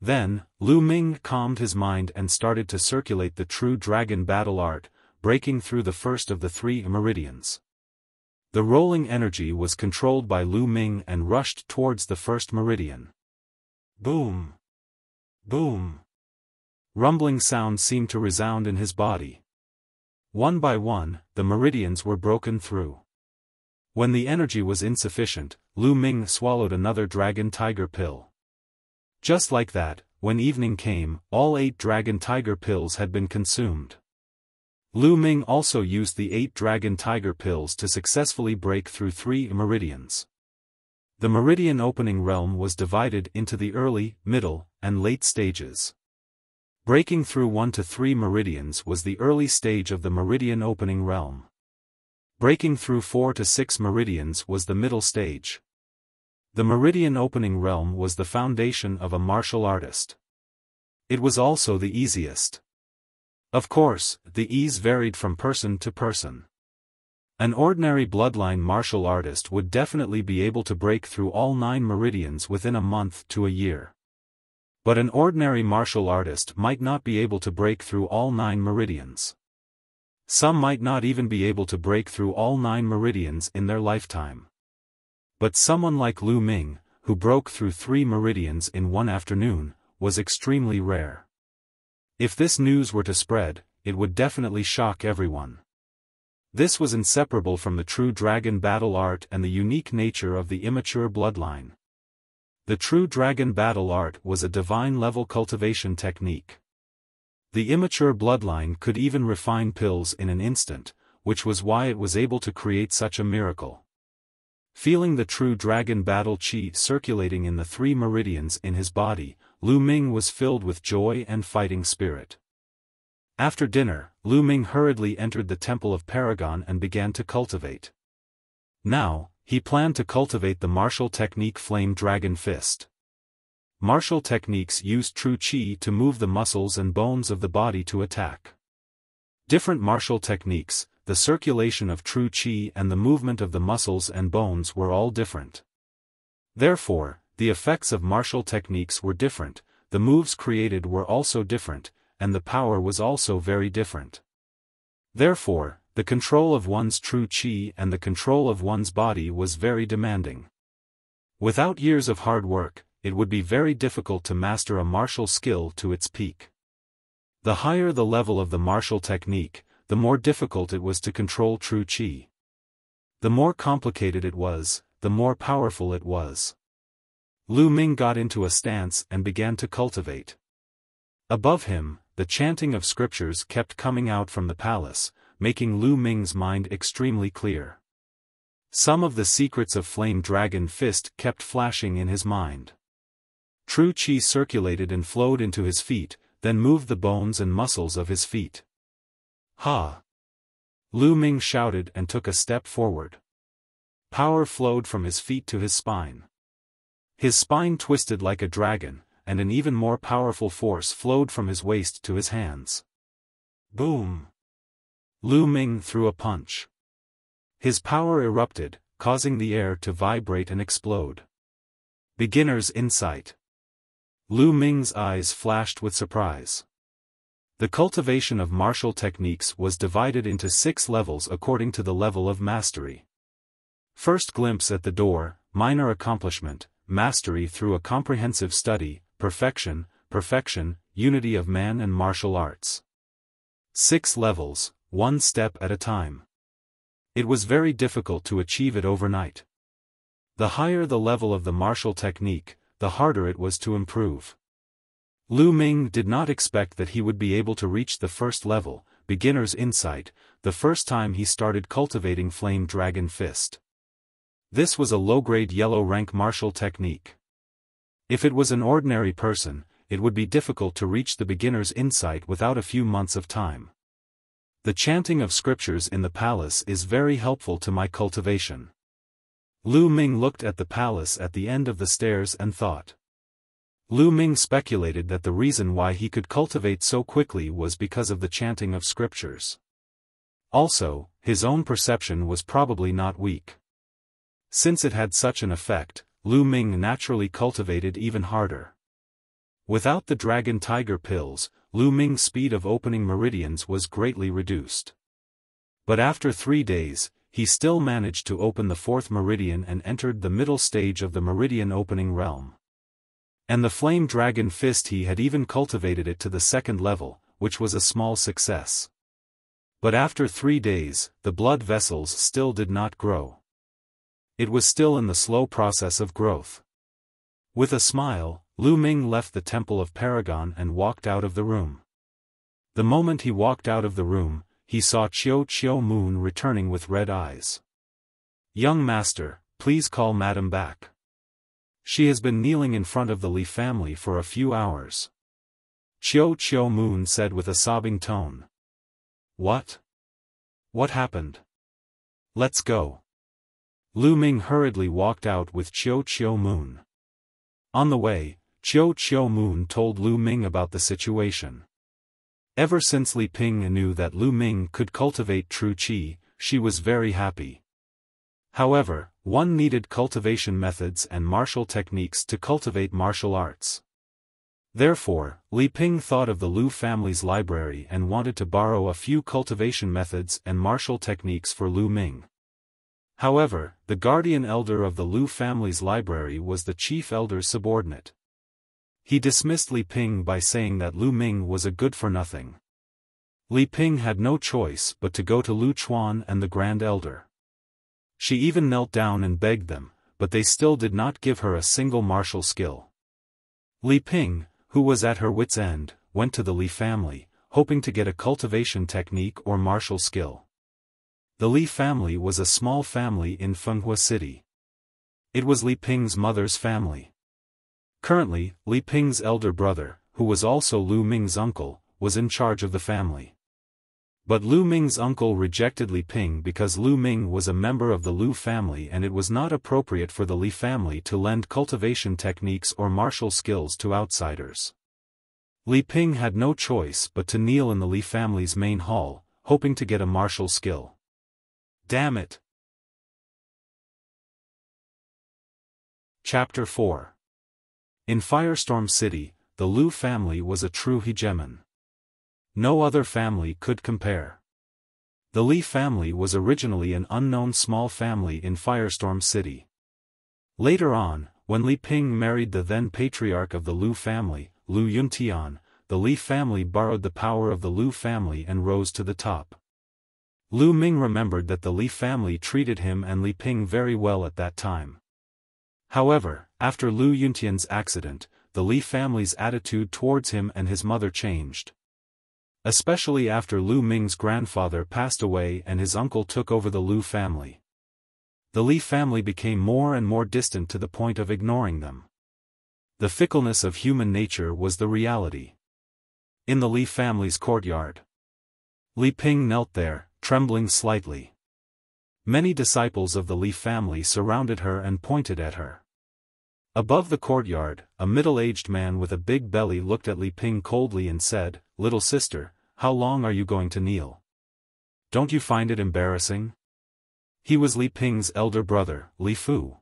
Then, Lu Ming calmed his mind and started to circulate the true dragon battle art, breaking through the first of the 3 meridians. The rolling energy was controlled by Lu Ming and rushed towards the first meridian. Boom! Boom! Rumbling sounds seemed to resound in his body. One by one, the meridians were broken through. When the energy was insufficient, Lu Ming swallowed another Dragon Tiger pill. Just like that, when evening came, all 8 Dragon Tiger pills had been consumed. Lu Ming also used the 8 Dragon Tiger pills to successfully break through 3 meridians. The meridian opening realm was divided into the early, middle, and late stages. Breaking through 1 to 3 meridians was the early stage of the meridian opening realm. Breaking through 4 to 6 meridians was the middle stage. The meridian opening realm was the foundation of a martial artist. It was also the easiest. Of course, the ease varied from person to person. An ordinary bloodline martial artist would definitely be able to break through all 9 meridians within a month to a year. But an ordinary martial artist might not be able to break through all 9 meridians. Some might not even be able to break through all 9 meridians in their lifetime. But someone like Lu Ming, who broke through 3 meridians in one afternoon, was extremely rare. If this news were to spread, it would definitely shock everyone. This was inseparable from the true dragon battle art and the unique nature of the immature bloodline. The true dragon battle art was a divine-level cultivation technique. The immature bloodline could even refine pills in an instant, which was why it was able to create such a miracle. Feeling the true dragon battle chi circulating in the 3 meridians in his body, Lu Ming was filled with joy and fighting spirit. After dinner, Lu Ming hurriedly entered the Temple of Paragon and began to cultivate. Now, he planned to cultivate the martial technique Flame Dragon Fist. Martial techniques use true chi to move the muscles and bones of the body to attack. Different martial techniques, the circulation of true chi and the movement of the muscles and bones were all different. Therefore, the effects of martial techniques were different, the moves created were also different, and the power was also very different. Therefore, the control of one's true chi and the control of one's body was very demanding. Without years of hard work, it would be very difficult to master a martial skill to its peak. The higher the level of the martial technique, the more difficult it was to control true chi. The more complicated it was, the more powerful it was. Lu Ming got into a stance and began to cultivate. Above him, the chanting of scriptures kept coming out from the palace, making Lu Ming's mind extremely clear. Some of the secrets of Flame Dragon Fist kept flashing in his mind. True chi circulated and flowed into his feet, then moved the bones and muscles of his feet. Ha! Lu Ming shouted and took a step forward. Power flowed from his feet to his spine. His spine twisted like a dragon, and an even more powerful force flowed from his waist to his hands. Boom! Lu Ming threw a punch. His power erupted, causing the air to vibrate and explode. Beginner's insight. Lu Ming's eyes flashed with surprise. The cultivation of martial techniques was divided into 6 levels according to the level of mastery. First glimpse at the door, minor accomplishment, mastery through a comprehensive study, perfection, unity of man and martial arts. 6 levels, 1 step at a time. It was very difficult to achieve it overnight. The higher the level of the martial technique, the harder it was to improve. Lu Ming did not expect that he would be able to reach the first level, beginner's insight, the first time he started cultivating Flame Dragon Fist. This was a low-grade yellow-rank martial technique. If it was an ordinary person, it would be difficult to reach the beginner's insight without a few months of time. The chanting of scriptures in the palace is very helpful to my cultivation. Lu Ming looked at the palace at the end of the stairs and thought. Lu Ming speculated that the reason why he could cultivate so quickly was because of the chanting of scriptures. Also, his own perception was probably not weak. Since it had such an effect, Lu Ming naturally cultivated even harder. Without the dragon tiger pills, Lu Ming's speed of opening meridians was greatly reduced. But after 3 days, he still managed to open the 4th meridian and entered the middle stage of the meridian opening realm. And the Flame Dragon Fist, he had even cultivated it to the 2nd level, which was a small success. But after 3 days, the blood vessels still did not grow. It was still in the slow process of growth. With a smile, Lu Ming left the Temple of Paragon and walked out of the room. The moment he walked out of the room, he saw Chiu Moon returning with red eyes. "Young master, please call madam back. She has been kneeling in front of the Li family for a few hours." Chiu Moon said with a sobbing tone. "What? What happened? Let's go." Lu Ming hurriedly walked out with Chiu Moon. On the way, Chiu Moon told Lu Ming about the situation. Ever since Li Ping knew that Lu Ming could cultivate true chi, she was very happy. However, one needed cultivation methods and martial techniques to cultivate martial arts. Therefore, Li Ping thought of the Lu family's library and wanted to borrow a few cultivation methods and martial techniques for Lu Ming. However, the guardian elder of the Lu family's library was the chief elder's subordinate. He dismissed Li Ping by saying that Lu Ming was a good-for-nothing. Li Ping had no choice but to go to Lu Chuan and the Grand Elder. She even knelt down and begged them, but they still did not give her a single martial skill. Li Ping, who was at her wit's end, went to the Li family, hoping to get a cultivation technique or martial skill. The Li family was a small family in Fenghua City. It was Li Ping's mother's family. Currently, Li Ping's elder brother, who was also Lu Ming's uncle, was in charge of the family. But Lu Ming's uncle rejected Li Ping because Lu Ming was a member of the Lu family and it was not appropriate for the Li family to lend cultivation techniques or martial skills to outsiders. Li Ping had no choice but to kneel in the Li family's main hall, hoping to get a martial skill. Damn it! Chapter 4. In Firestorm City, the Lu family was a true hegemon. No other family could compare. The Li family was originally an unknown small family in Firestorm City. Later on, when Li Ping married the then patriarch of the Lu family, Lu Yuntian, the Li family borrowed the power of the Lu family and rose to the top. Lu Ming remembered that the Li family treated him and Li Ping very well at that time. However, after Lu Yuntian's accident, the Li family's attitude towards him and his mother changed. Especially after Lu Ming's grandfather passed away and his uncle took over the Lu family. The Li family became more and more distant to the point of ignoring them. The fickleness of human nature was the reality. In the Li family's courtyard, Li Ping knelt there, trembling slightly. Many disciples of the Li family surrounded her and pointed at her. Above the courtyard, a middle-aged man with a big belly looked at Li Ping coldly and said, "Little sister, how long are you going to kneel? Don't you find it embarrassing?" He was Li Ping's elder brother, Li Fu.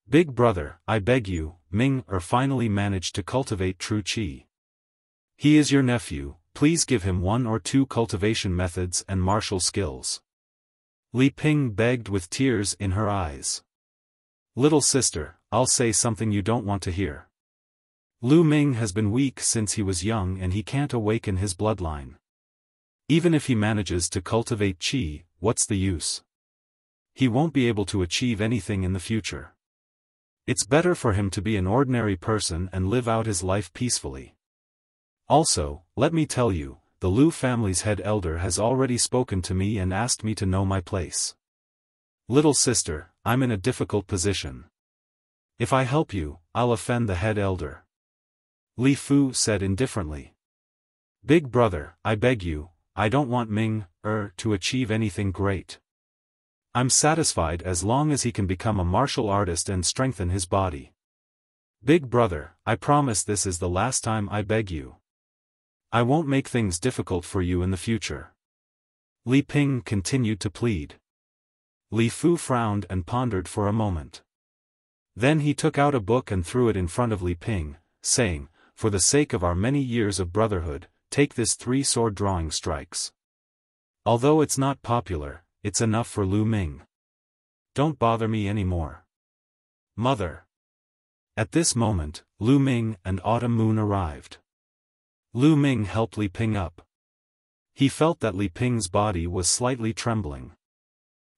"Big brother, I beg you," Ming finally managed to cultivate true qi. "He is your nephew, please give him 1 or 2 cultivation methods and martial skills." Li Ping begged with tears in her eyes. "Little sister, I'll say something you don't want to hear. Lu Ming has been weak since he was young and he can't awaken his bloodline. Even if he manages to cultivate qi, what's the use? He won't be able to achieve anything in the future. It's better for him to be an ordinary person and live out his life peacefully. Also, let me tell you, the Lu family's head elder has already spoken to me and asked me to know my place. Little sister, I'm in a difficult position. If I help you, I'll offend the head elder." Li Fu said indifferently. "Big brother, I beg you, I don't want Ming, to achieve anything great. I'm satisfied as long as he can become a martial artist and strengthen his body. Big brother, I promise this is the last time I beg you. I won't make things difficult for you in the future." Li Ping continued to plead. Li Fu frowned and pondered for a moment. Then he took out a book and threw it in front of Li Ping, saying, "For the sake of our many years of brotherhood, take this 3 sword drawing strikes. Although it's not popular, it's enough for Lu Ming. Don't bother me anymore. Mother." At this moment, Lu Ming and Autumn Moon arrived. Lu Ming helped Li Ping up. He felt that Li Ping's body was slightly trembling.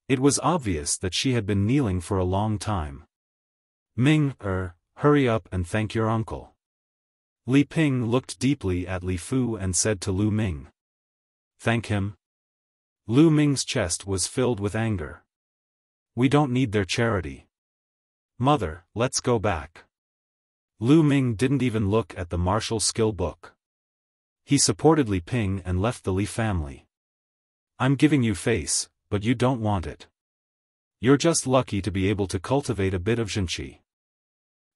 It was obvious that she had been kneeling for a long time. "Ming, hurry up and thank your uncle." Li Ping looked deeply at Li Fu and said to Lu Ming. "Thank him?" Lu Ming's chest was filled with anger. "We don't need their charity. Mother, let's go back." Lu Ming didn't even look at the martial skill book. He supported Li Ping and left the Li family. "I'm giving you face, but you don't want it. You're just lucky to be able to cultivate a bit of zhenqi.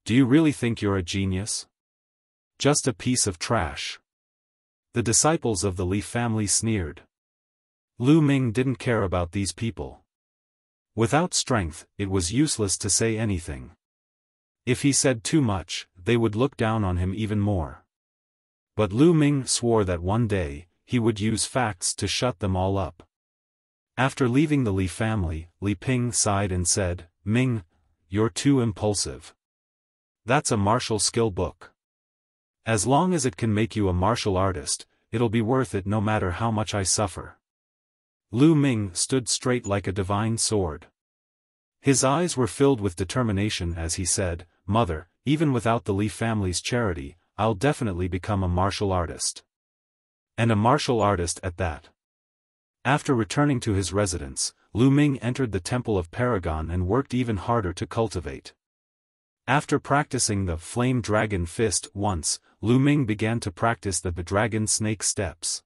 Do you really think you're a genius? Just a piece of trash." The disciples of the Li family sneered. Lu Ming didn't care about these people. Without strength, it was useless to say anything. If he said too much, they would look down on him even more. But Lu Ming swore that one day, he would use facts to shut them all up. After leaving the Li family, Li Ping sighed and said, "Ming, you're too impulsive. That's a martial skill book. As long as it can make you a martial artist, it'll be worth it no matter how much I suffer." Lu Ming stood straight like a divine sword. His eyes were filled with determination as he said, "Mother, even without the Li family's charity, I'll definitely become a martial artist. And a martial artist at that." After returning to his residence, Lu Ming entered the Temple of Paragon and worked even harder to cultivate. After practicing the Flame Dragon Fist once, Lu Ming began to practice the Dragon Snake Steps.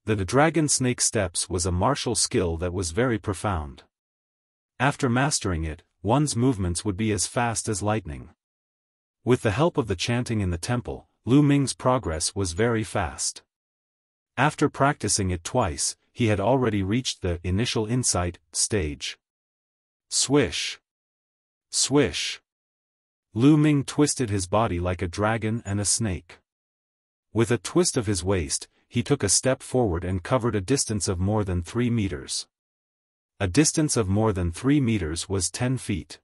The Dragon Snake Steps was a martial skill that was very profound. After mastering it, one's movements would be as fast as lightning. With the help of the chanting in the temple, Lu Ming's progress was very fast. After practicing it twice, he had already reached the initial insight stage. Swish! Swish! Lu Ming twisted his body like a dragon and a snake. With a twist of his waist, he took a step forward and covered a distance of more than 3 meters. A distance of more than 3 meters was 10 feet.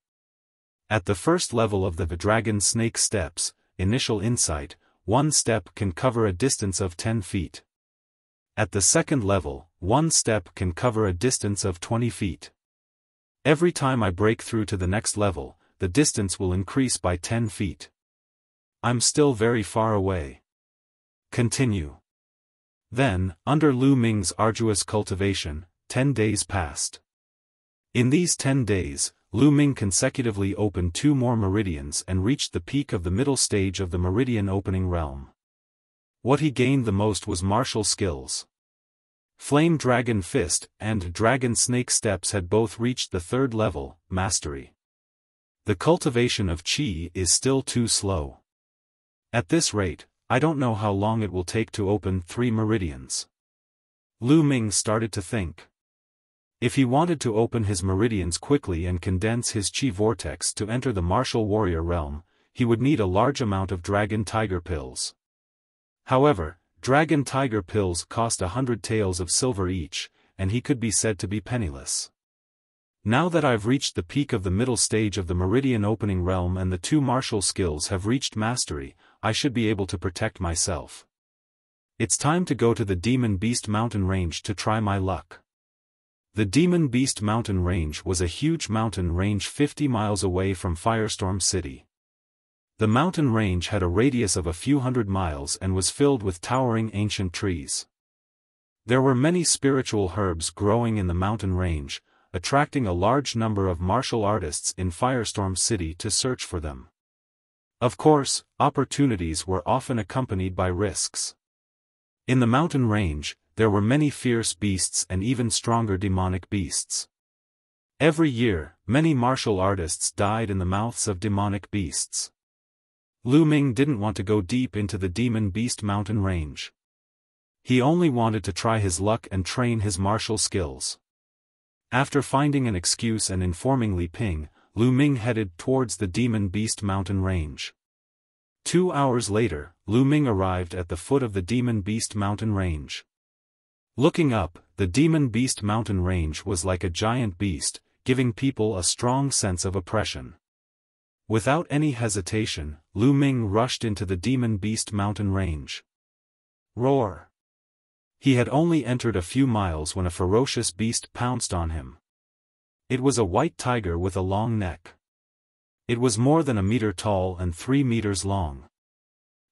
At the first level of the Dragon Snake Steps, initial insight, one step can cover a distance of 10 feet. At the second level, one step can cover a distance of 20 feet. Every time I break through to the next level, the distance will increase by 10 feet. I'm still very far away. Continue. Then, under Lu Ming's arduous cultivation, 10 days passed. In these 10 days, Lu Ming consecutively opened 2 more meridians and reached the peak of the middle stage of the meridian opening realm. What he gained the most was martial skills. Flame Dragon Fist and Dragon Snake Steps had both reached the 3rd level, mastery. The cultivation of Qi is still too slow. At this rate, I don't know how long it will take to open 3 meridians. Lu Ming started to think. If he wanted to open his meridians quickly and condense his Qi vortex to enter the martial warrior realm, he would need a large amount of Dragon Tiger Pills. However, Dragon Tiger Pills cost 100 taels of silver each, and he could be said to be penniless. Now that I've reached the peak of the middle stage of the meridian opening realm and the 2 martial skills have reached mastery, I should be able to protect myself. It's time to go to the Demon Beast Mountain Range to try my luck. The Demon Beast Mountain Range was a huge mountain range 50 miles away from Firestorm City. The mountain range had a radius of a few hundred miles and was filled with towering ancient trees. There were many spiritual herbs growing in the mountain range, attracting a large number of martial artists in Firestorm City to search for them. Of course, opportunities were often accompanied by risks. In the mountain range, there were many fierce beasts and even stronger demonic beasts. Every year, many martial artists died in the mouths of demonic beasts. Lu Ming didn't want to go deep into the Demon Beast Mountain Range. He only wanted to try his luck and train his martial skills. After finding an excuse and informing Li Ping, Lu Ming headed towards the Demon Beast Mountain Range. 2 hours later, Lu Ming arrived at the foot of the Demon Beast Mountain Range. Looking up, the Demon Beast Mountain Range was like a giant beast, giving people a strong sense of oppression. Without any hesitation, Lu Ming rushed into the Demon Beast Mountain Range. Roar! He had only entered a few miles when a ferocious beast pounced on him. It was a white tiger with a long neck. It was more than a meter tall and 3 meters long.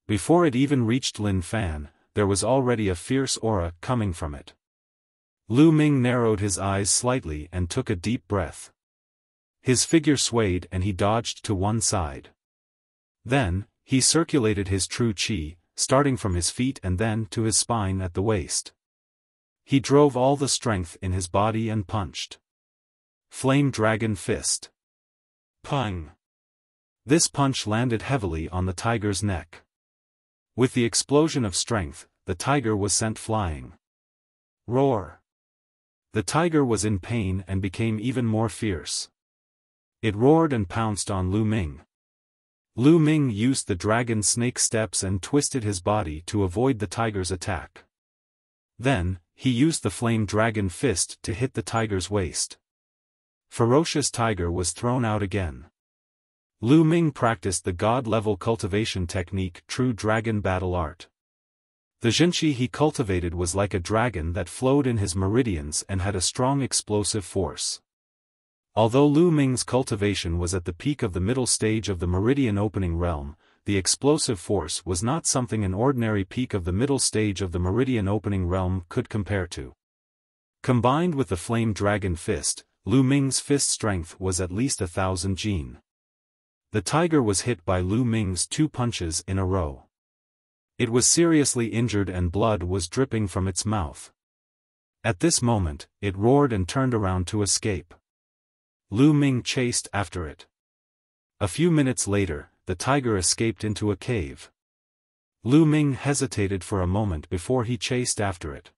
Before it even reached Lin Fan, there was already a fierce aura coming from it. Lu Ming narrowed his eyes slightly and took a deep breath. His figure swayed and he dodged to one side. Then, he circulated his true Qi, starting from his feet and then to his spine at the waist. He drove all the strength in his body and punched. Flame Dragon Fist. Pung! This punch landed heavily on the tiger's neck. With the explosion of strength, the tiger was sent flying. Roar! The tiger was in pain and became even more fierce. It roared and pounced on Lu Ming. Lu Ming used the Dragon Snake Steps and twisted his body to avoid the tiger's attack. Then, he used the flame dragon fist to hit the tiger's waist. Ferocious tiger was thrown out again. Lu Ming practiced the god-level cultivation technique True Dragon Battle Art. The Jinqi he cultivated was like a dragon that flowed in his meridians and had a strong explosive force. Although Lu Ming's cultivation was at the peak of the middle stage of the meridian opening realm, the explosive force was not something an ordinary peak of the middle stage of the meridian opening realm could compare to. Combined with the flame dragon fist, Lu Ming's fist strength was at least 1,000 jin. The tiger was hit by Lu Ming's 2 punches in a row. It was seriously injured and blood was dripping from its mouth. At this moment, it roared and turned around to escape. Lu Ming chased after it. A few minutes later, the tiger escaped into a cave. Lu Ming hesitated for a moment before he chased after it.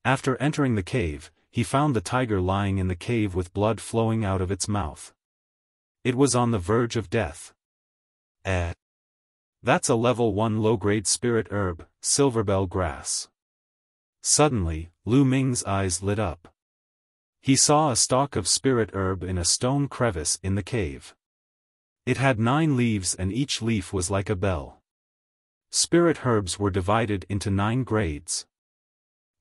After entering the cave, he found the tiger lying in the cave with blood flowing out of its mouth. It was on the verge of death. That's a level 1 low-grade spirit herb, silverbell grass. Suddenly, Lu Ming's eyes lit up. He saw a stalk of spirit herb in a stone crevice in the cave. It had 9 leaves and each leaf was like a bell. Spirit herbs were divided into 9 grades.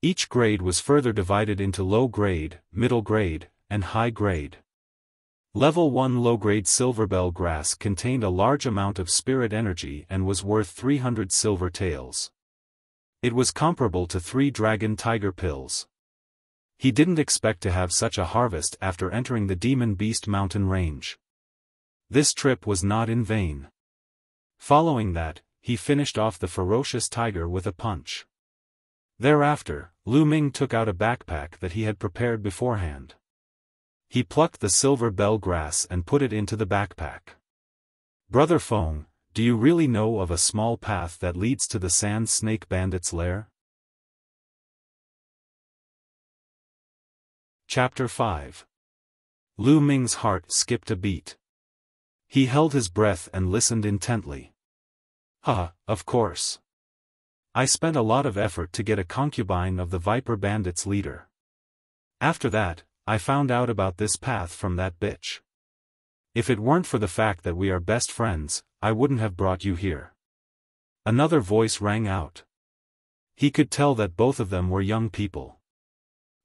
Each grade was further divided into low grade, middle grade, and high grade. Level 1 low-grade silverbell grass contained a large amount of spirit energy and was worth 300 silver taels. It was comparable to 3 dragon tiger pills. He didn't expect to have such a harvest after entering the Demon Beast mountain range. This trip was not in vain. Following that, he finished off the ferocious tiger with a punch. Thereafter, Lu Ming took out a backpack that he had prepared beforehand. He plucked the silver bell grass and put it into the backpack. Brother Feng, do you really know of a small path that leads to the Sand Snake Bandit's lair? Chapter 5. Lu Ming's heart skipped a beat. He held his breath and listened intently. Of course. I spent a lot of effort to get a concubine of the Viper Bandits leader. After that, I found out about this path from that bitch. If it weren't for the fact that we are best friends, I wouldn't have brought you here. Another voice rang out. He could tell that both of them were young people.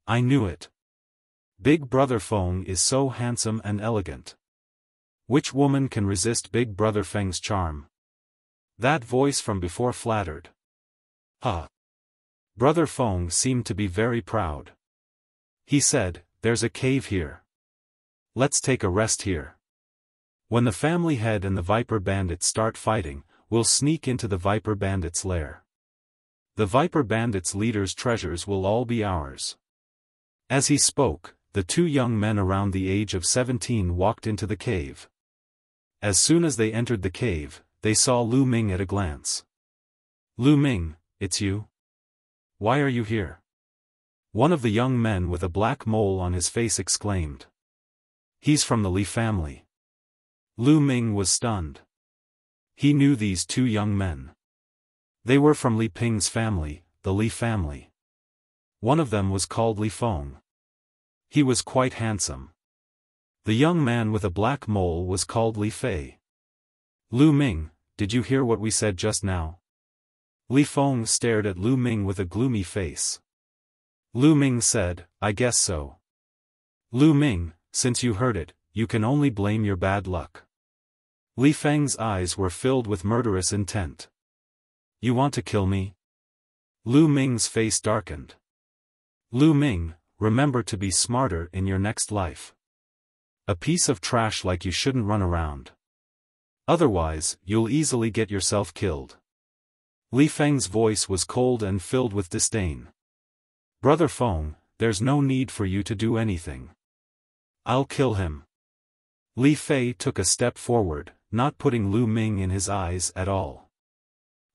I knew it. Big Brother Feng is so handsome and elegant. Which woman can resist Big Brother Feng's charm? That voice from before flattered. Brother Feng seemed to be very proud. He said, "There's a cave here. Let's take a rest here. When the family head and the Viper Bandits start fighting, we'll sneak into the Viper Bandits' lair. The Viper Bandits' leader's treasures will all be ours." As he spoke, the 2 young men around the age of 17 walked into the cave. As soon as they entered the cave, they saw Lu Ming at a glance. "Lu Ming, it's you? Why are you here?" One of the young men with a black mole on his face exclaimed. "He's from the Li family." Lu Ming was stunned. He knew these 2 young men. They were from Li Ping's family, the Li family. One of them was called Li Feng. He was quite handsome. The young man with a black mole was called Li Fei. "Lu Ming, did you hear what we said just now?" Li Feng stared at Lu Ming with a gloomy face. Lu Ming said, "I guess so." "Lu Ming, since you heard it, you can only blame your bad luck." Li Feng's eyes were filled with murderous intent. "You want to kill me?" Lu Ming's face darkened. "Lu Ming, remember to be smarter in your next life. A piece of trash like you shouldn't run around. Otherwise, you'll easily get yourself killed." Li Feng's voice was cold and filled with disdain. "Brother Feng, there's no need for you to do anything. I'll kill him." Li Fei took a step forward, not putting Lu Ming in his eyes at all.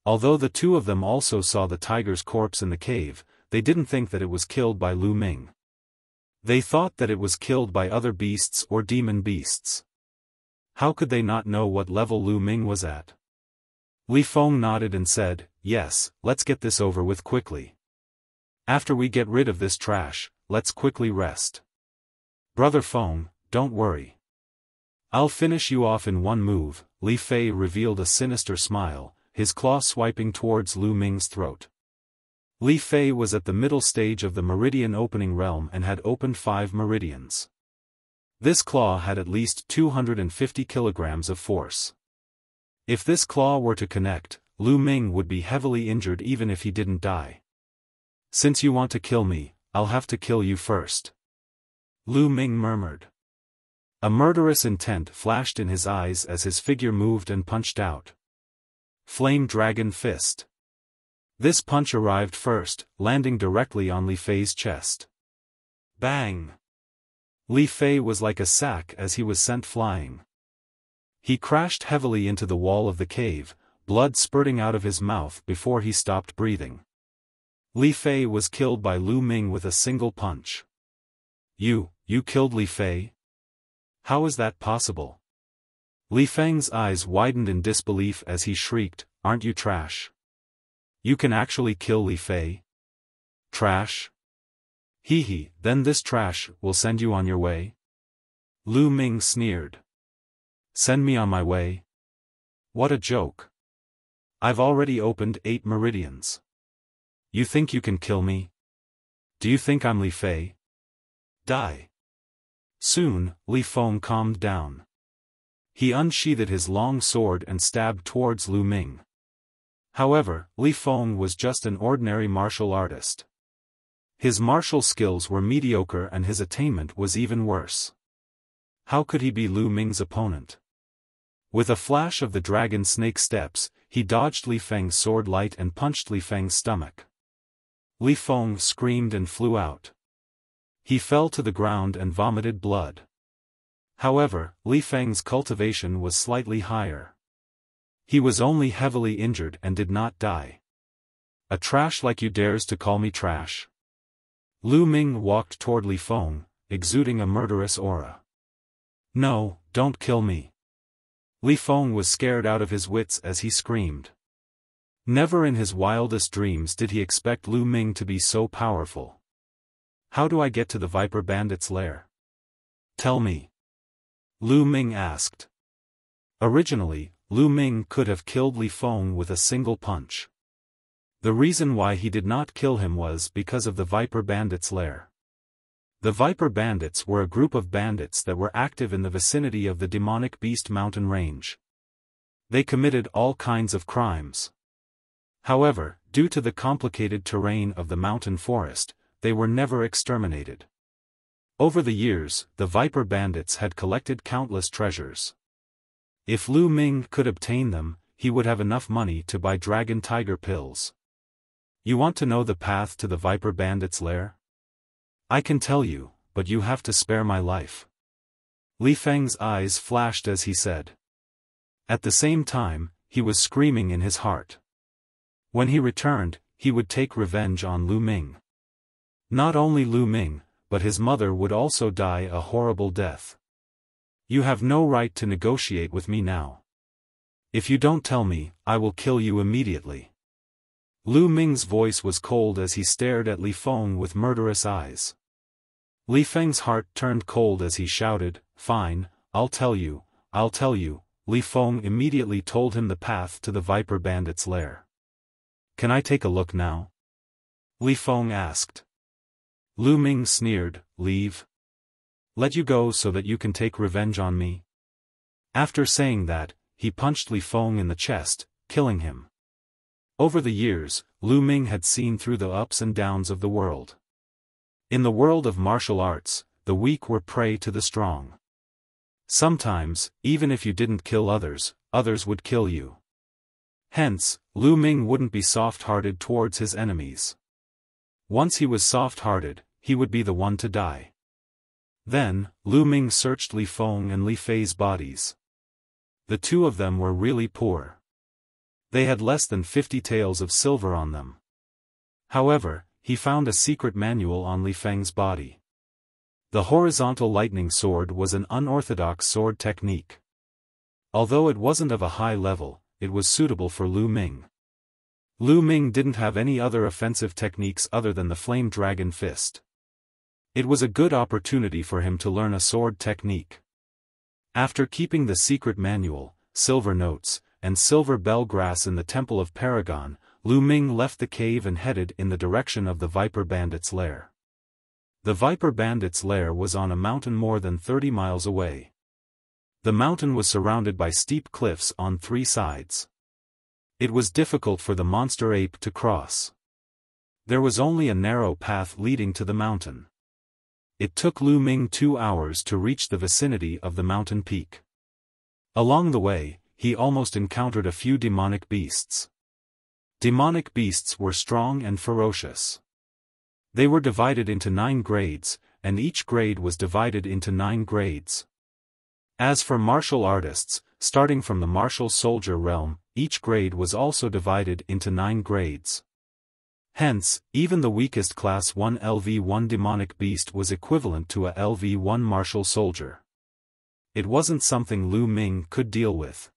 Although the 2 of them also saw the tiger's corpse in the cave, they didn't think that it was killed by Lu Ming. They thought that it was killed by other beasts or demon beasts. How could they not know what level Lu Ming was at? Li Feng nodded and said, "Yes, let's get this over with quickly." After we get rid of this trash, let's quickly rest. Brother Feng, don't worry. I'll finish you off in one move. Li Fei revealed a sinister smile, his claw swiping towards Lu Ming's throat. Li Fei was at the middle stage of the meridian opening realm and had opened 5 meridians. This claw had at least 250 kilograms of force. If this claw were to connect, Lu Ming would be heavily injured even if he didn't die. Since you want to kill me, I'll have to kill you first. Lu Ming murmured. A murderous intent flashed in his eyes as his figure moved and punched out. Flame Dragon Fist. This punch arrived first, landing directly on Li Fei's chest. Bang! Li Fei was like a sack as he was sent flying. He crashed heavily into the wall of the cave, blood spurting out of his mouth before he stopped breathing. Li Fei was killed by Lu Ming with a single punch. You killed Li Fei? How is that possible? Li Feng's eyes widened in disbelief as he shrieked, "Aren't you trash? You can actually kill Li Fei? Trash? Hee, then this trash will send you on your way?" Lu Ming sneered. Send me on my way? What a joke. I've already opened 8 meridians. You think you can kill me? Do you think I'm Li Fei? Die. Soon, Li Feng calmed down. He unsheathed his long sword and stabbed towards Lu Ming. However, Li Feng was just an ordinary martial artist. His martial skills were mediocre and his attainment was even worse. How could he be Lu Ming's opponent? With a flash of the dragon snake steps, he dodged Li Feng's sword light and punched Li Feng's stomach. Li Feng screamed and flew out. He fell to the ground and vomited blood. However, Li Feng's cultivation was slightly higher. He was only heavily injured and did not die. A trash like you dares to call me trash? Lu Ming walked toward Li Feng, exuding a murderous aura. No, don't kill me. Li Feng was scared out of his wits as he screamed. Never in his wildest dreams did he expect Lu Ming to be so powerful. How do I get to the Viper Bandit's lair? Tell me. Lu Ming asked. Originally, Lu Ming could have killed Li Feng with a single punch. The reason why he did not kill him was because of the Viper Bandit's lair. The Viper Bandits were a group of bandits that were active in the vicinity of the demonic Beast Mountain range. They committed all kinds of crimes. However, due to the complicated terrain of the mountain forest, they were never exterminated. Over the years, the Viper Bandits had collected countless treasures. If Lu Ming could obtain them, he would have enough money to buy dragon tiger pills. You want to know the path to the Viper Bandit's lair? I can tell you, but you have to spare my life. Li Feng's eyes flashed as he said. At the same time, he was screaming in his heart. When he returned, he would take revenge on Lu Ming. Not only Lu Ming, but his mother would also die a horrible death. You have no right to negotiate with me now. If you don't tell me, I will kill you immediately. Lu Ming's voice was cold as he stared at Li Feng with murderous eyes. Li Feng's heart turned cold as he shouted, "Fine, I'll tell you, I'll tell you." Li Feng immediately told him the path to the Viper Bandit's lair. Can I take a look now? Li Feng asked. Lu Ming sneered, "Leave? Let you go so that you can take revenge on me?" After saying that, he punched Li Feng in the chest, killing him. Over the years, Lu Ming had seen through the ups and downs of the world. In the world of martial arts, the weak were prey to the strong. Sometimes, even if you didn't kill others, others would kill you. Hence, Lu Ming wouldn't be soft-hearted towards his enemies. Once he was soft-hearted, he would be the one to die. Then, Lu Ming searched Li Feng and Li Fei's bodies. The two of them were really poor. They had less than 50 taels of silver on them. However, he found a secret manual on Li Feng's body. The horizontal lightning sword was an unorthodox sword technique. Although it wasn't of a high level, it was suitable for Lu Ming. Lu Ming didn't have any other offensive techniques other than the Flame Dragon Fist. It was a good opportunity for him to learn a sword technique. After keeping the secret manual, silver notes, and silver bell grass in the Temple of Paragon, Lu Ming left the cave and headed in the direction of the Viper Bandit's lair. The Viper Bandit's lair was on a mountain more than 30 miles away. The mountain was surrounded by steep cliffs on 3 sides. It was difficult for the monster ape to cross. There was only a narrow path leading to the mountain. It took Lu Ming 2 hours to reach the vicinity of the mountain peak. Along the way, he almost encountered a few demonic beasts. Demonic beasts were strong and ferocious. They were divided into 9 grades, and each grade was divided into 9 grades. As for martial artists, starting from the martial soldier realm, each grade was also divided into 9 grades. Hence, even the weakest Class 1 LV1 demonic beast was equivalent to a LV1 martial soldier. It wasn't something Lu Ming could deal with.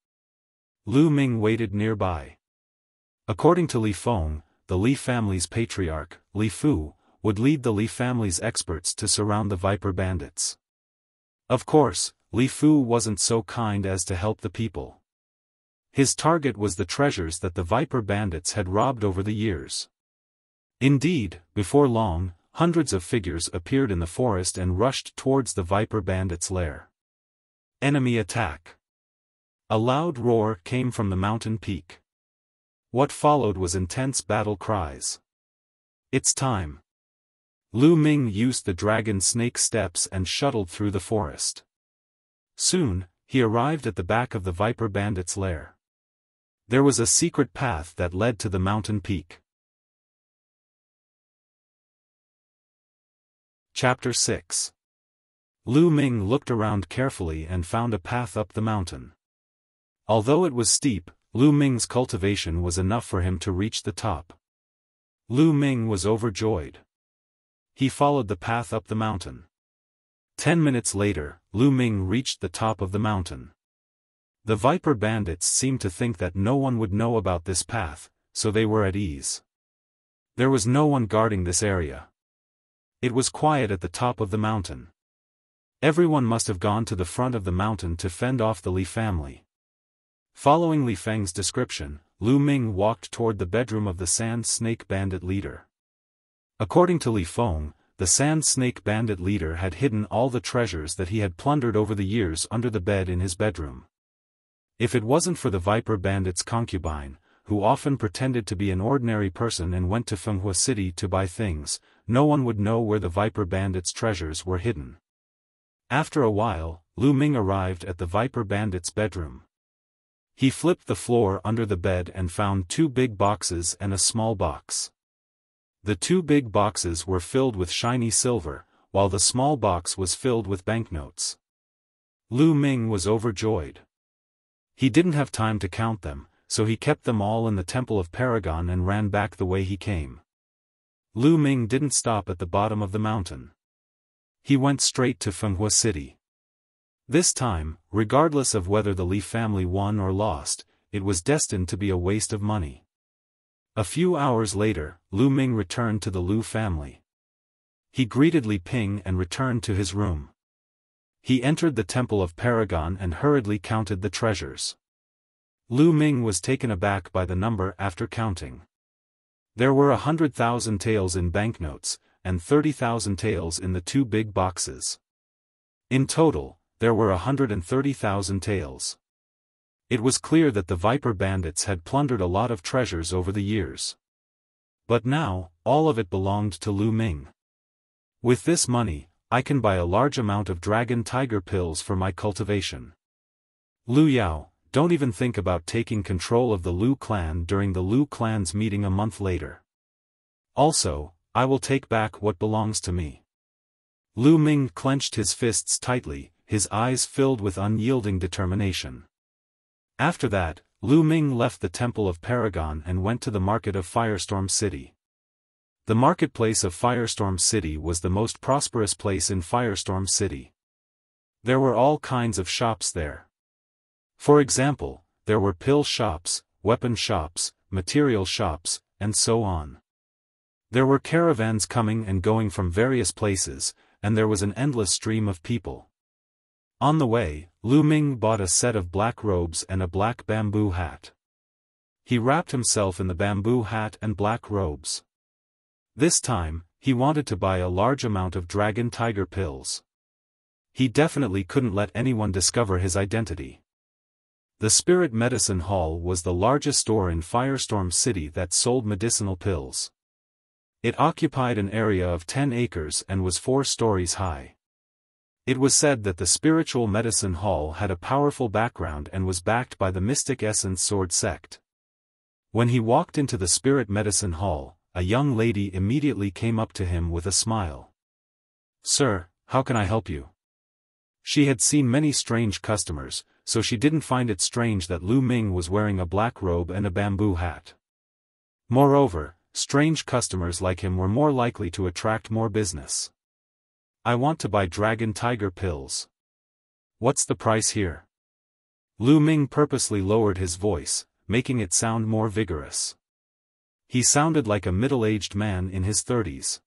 Lu Ming waited nearby. According to Li Feng, the Li family's patriarch, Li Fu, would lead the Li family's experts to surround the Viper Bandits. Of course, Li Fu wasn't so kind as to help the people. His target was the treasures that the Viper Bandits had robbed over the years. Indeed, before long, hundreds of figures appeared in the forest and rushed towards the Viper Bandits' lair. Enemy attack! A loud roar came from the mountain peak. What followed was intense battle cries. It's time! Lu Ming used the dragon snake steps and shuttled through the forest. Soon, he arrived at the back of the Viper Bandits' lair. There was a secret path that led to the mountain peak. Chapter 6. Lu Ming looked around carefully and found a path up the mountain. Although it was steep, Lu Ming's cultivation was enough for him to reach the top. Lu Ming was overjoyed. He followed the path up the mountain. 10 minutes later, Lu Ming reached the top of the mountain. The Viper Bandits seemed to think that no one would know about this path, so they were at ease. There was no one guarding this area. It was quiet at the top of the mountain. Everyone must have gone to the front of the mountain to fend off the Li family. Following Li Feng's description, Lu Ming walked toward the bedroom of the Sand Snake Bandit leader. According to Li Feng, the Sand Snake Bandit leader had hidden all the treasures that he had plundered over the years under the bed in his bedroom. If it wasn't for the Viper Bandit's concubine, who often pretended to be an ordinary person and went to Fenghua City to buy things, no one would know where the Viper Bandit's treasures were hidden. After a while, Lu Ming arrived at the Viper Bandit's bedroom. He flipped the floor under the bed and found 2 big boxes and a small box. The 2 big boxes were filled with shiny silver, while the small box was filled with banknotes. Lu Ming was overjoyed. He didn't have time to count them, so he kept them all in the Temple of Paragon and ran back the way he came. Lu Ming didn't stop at the bottom of the mountain. He went straight to Fenghua City. This time, regardless of whether the Li family won or lost, it was destined to be a waste of money. A few hours later, Lu Ming returned to the Lu family. He greeted Li Ping and returned to his room. He entered the Temple of Paragon and hurriedly counted the treasures. Lu Ming was taken aback by the number after counting. There were 100,000 taels in banknotes, and 30,000 taels in the 2 big boxes. In total, there were 130,000 taels. It was clear that the Viper Bandits had plundered a lot of treasures over the years. But now, all of it belonged to Lu Ming. With this money, I can buy a large amount of dragon tiger pills for my cultivation. Lu Yao, don't even think about taking control of the Lu clan during the Lu clan's meeting a month later. Also, I will take back what belongs to me. Lu Ming clenched his fists tightly, his eyes filled with unyielding determination. After that, Lu Ming left the Temple of Paragon and went to the market of Firestorm City. The marketplace of Firestorm City was the most prosperous place in Firestorm City. There were all kinds of shops there. For example, there were pill shops, weapon shops, material shops, and so on. There were caravans coming and going from various places, and there was an endless stream of people. On the way, Lu Ming bought a set of black robes and a black bamboo hat. He wrapped himself in the bamboo hat and black robes. This time, he wanted to buy a large amount of dragon tiger pills. He definitely couldn't let anyone discover his identity. The Spirit Medicine Hall was the largest store in Firestorm City that sold medicinal pills. It occupied an area of 10 acres and was 4 stories high. It was said that the Spiritual Medicine Hall had a powerful background and was backed by the Mystic Essence Sword sect. When he walked into the Spirit Medicine Hall, a young lady immediately came up to him with a smile. "Sir, how can I help you?" She had seen many strange customers, so she didn't find it strange that Lu Ming was wearing a black robe and a bamboo hat. Moreover, strange customers like him were more likely to attract more business. "I want to buy dragon tiger pills. What's the price here?" Lu Ming purposely lowered his voice, making it sound more vigorous. He sounded like a middle-aged man in his 30s.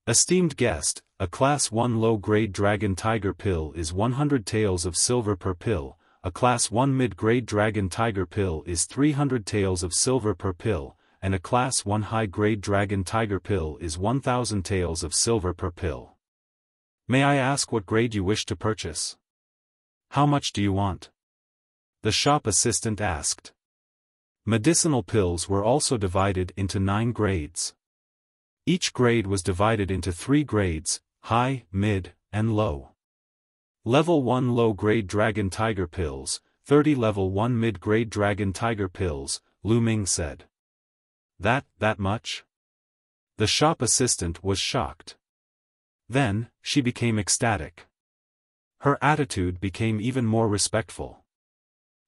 "Esteemed guest, a Class 1 low-grade dragon tiger pill is 100 taels of silver per pill, a Class 1 mid-grade dragon tiger pill is 300 taels of silver per pill, and a Class 1 high-grade dragon tiger pill is 1,000 taels of silver per pill. May I ask what grade you wish to purchase? How much do you want?" the shop assistant asked. Medicinal pills were also divided into 9 grades. Each grade was divided into 3 grades, high, mid, and low. Level 1 low-grade dragon tiger pills, 30 level 1 mid-grade dragon tiger pills, Lu Ming said. That much?" The shop assistant was shocked. Then, she became ecstatic. Her attitude became even more respectful.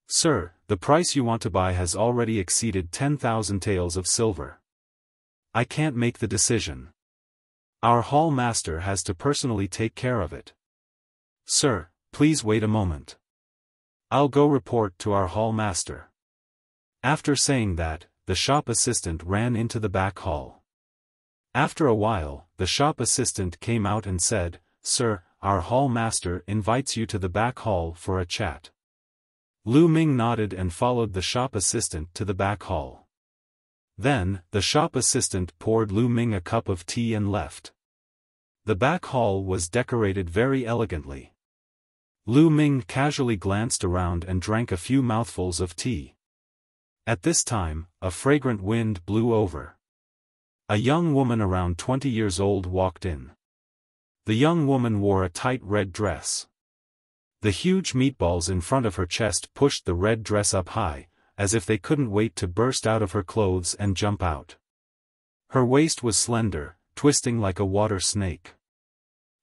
"Sir, the price you want to buy has already exceeded 10,000 taels of silver. I can't make the decision. Our hall master has to personally take care of it. Sir, please wait a moment. I'll go report to our hall master." After saying that, the shop assistant ran into the back hall. After a while, the shop assistant came out and said, "Sir, our hall master invites you to the back hall for a chat." Lu Ming nodded and followed the shop assistant to the back hall. Then, the shop assistant poured Lu Ming a cup of tea and left. The back hall was decorated very elegantly. Lu Ming casually glanced around and drank a few mouthfuls of tea. At this time, a fragrant wind blew over. A young woman around 20 years old walked in. The young woman wore a tight red dress. The huge meatballs in front of her chest pushed the red dress up high, as if they couldn't wait to burst out of her clothes and jump out. Her waist was slender, twisting like a water snake.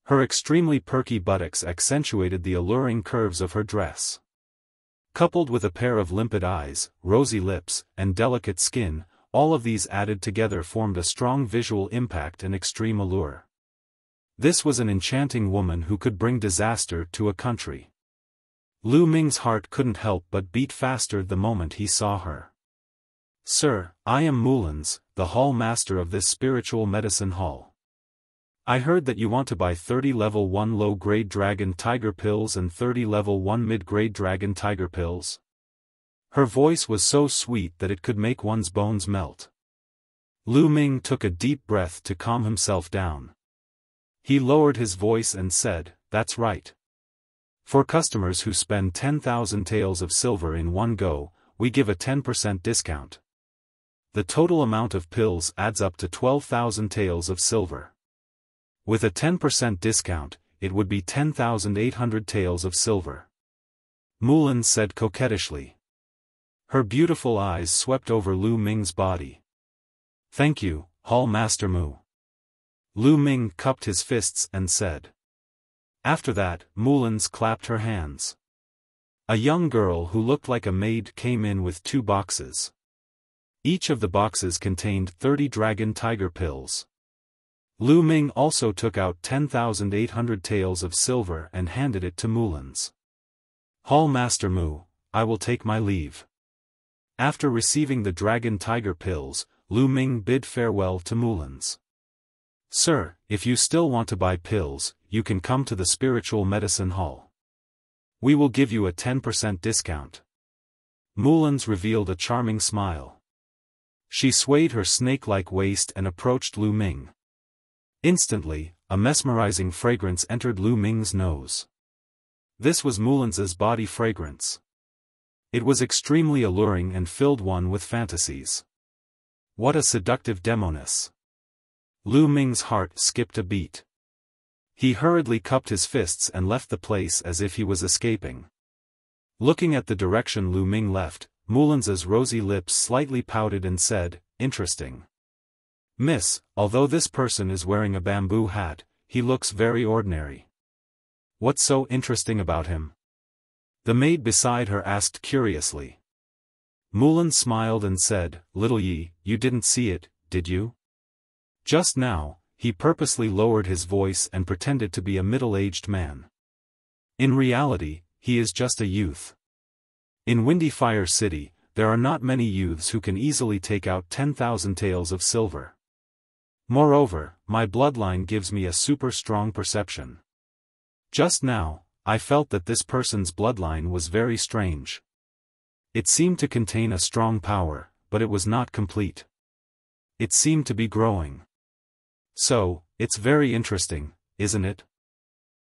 Her extremely perky buttocks accentuated the alluring curves of her dress. Coupled with a pair of limpid eyes, rosy lips, and delicate skin, all of these added together formed a strong visual impact and extreme allure. This was an enchanting woman who could bring disaster to a country. Lu Ming's heart couldn't help but beat faster the moment he saw her. "Sir, I am Mullins, the hall master of this spiritual medicine hall. I heard that you want to buy 30 level 1 low-grade dragon tiger pills and 30 level 1 mid-grade dragon tiger pills." Her voice was so sweet that it could make one's bones melt. Lu Ming took a deep breath to calm himself down. He lowered his voice and said, "That's right. For customers who spend 10,000 taels of silver in one go, we give a 10% discount. The total amount of pills adds up to 12,000 taels of silver. With a 10% discount, it would be 10,800 taels of silver." Mulan said coquettishly. Her beautiful eyes swept over Lu Ming's body. "Thank you, Hall Master Mu." Lu Ming cupped his fists and said. After that, Mullins clapped her hands. A young girl who looked like a maid came in with 2 boxes. Each of the boxes contained 30 dragon tiger pills. Lu Ming also took out 10,800 taels of silver and handed it to Mullins. "Hall Master Mu, I will take my leave. After receiving the Dragon Tiger pills, Lu Ming bid farewell to Mulan's. "Sir, if you still want to buy pills, you can come to the Spiritual Medicine Hall. We will give you a 10% discount." Mulan's revealed a charming smile. She swayed her snake-like waist and approached Lu Ming. Instantly, a mesmerizing fragrance entered Lu Ming's nose. This was Mulan's body fragrance. It was extremely alluring and filled one with fantasies. What a seductive demoness! Lu Ming's heart skipped a beat. He hurriedly cupped his fists and left the place as if he was escaping. Looking at the direction Lu Ming left, Mulan's rosy lips slightly pouted and said, "Interesting. Miss, although this person is wearing a bamboo hat, he looks very ordinary. What's so interesting about him?" The maid beside her asked curiously. Mulan smiled and said, "Little Yi, you didn't see it, did you?" Just now, he purposely lowered his voice and pretended to be a middle-aged man. In reality, he is just a youth. In Windy Fire City, there are not many youths who can easily take out 10,000 taels of silver. Moreover, my bloodline gives me a super strong perception. Just now, I felt that this person's bloodline was very strange. It seemed to contain a strong power, but it was not complete. It seemed to be growing. So, it's very interesting, isn't it?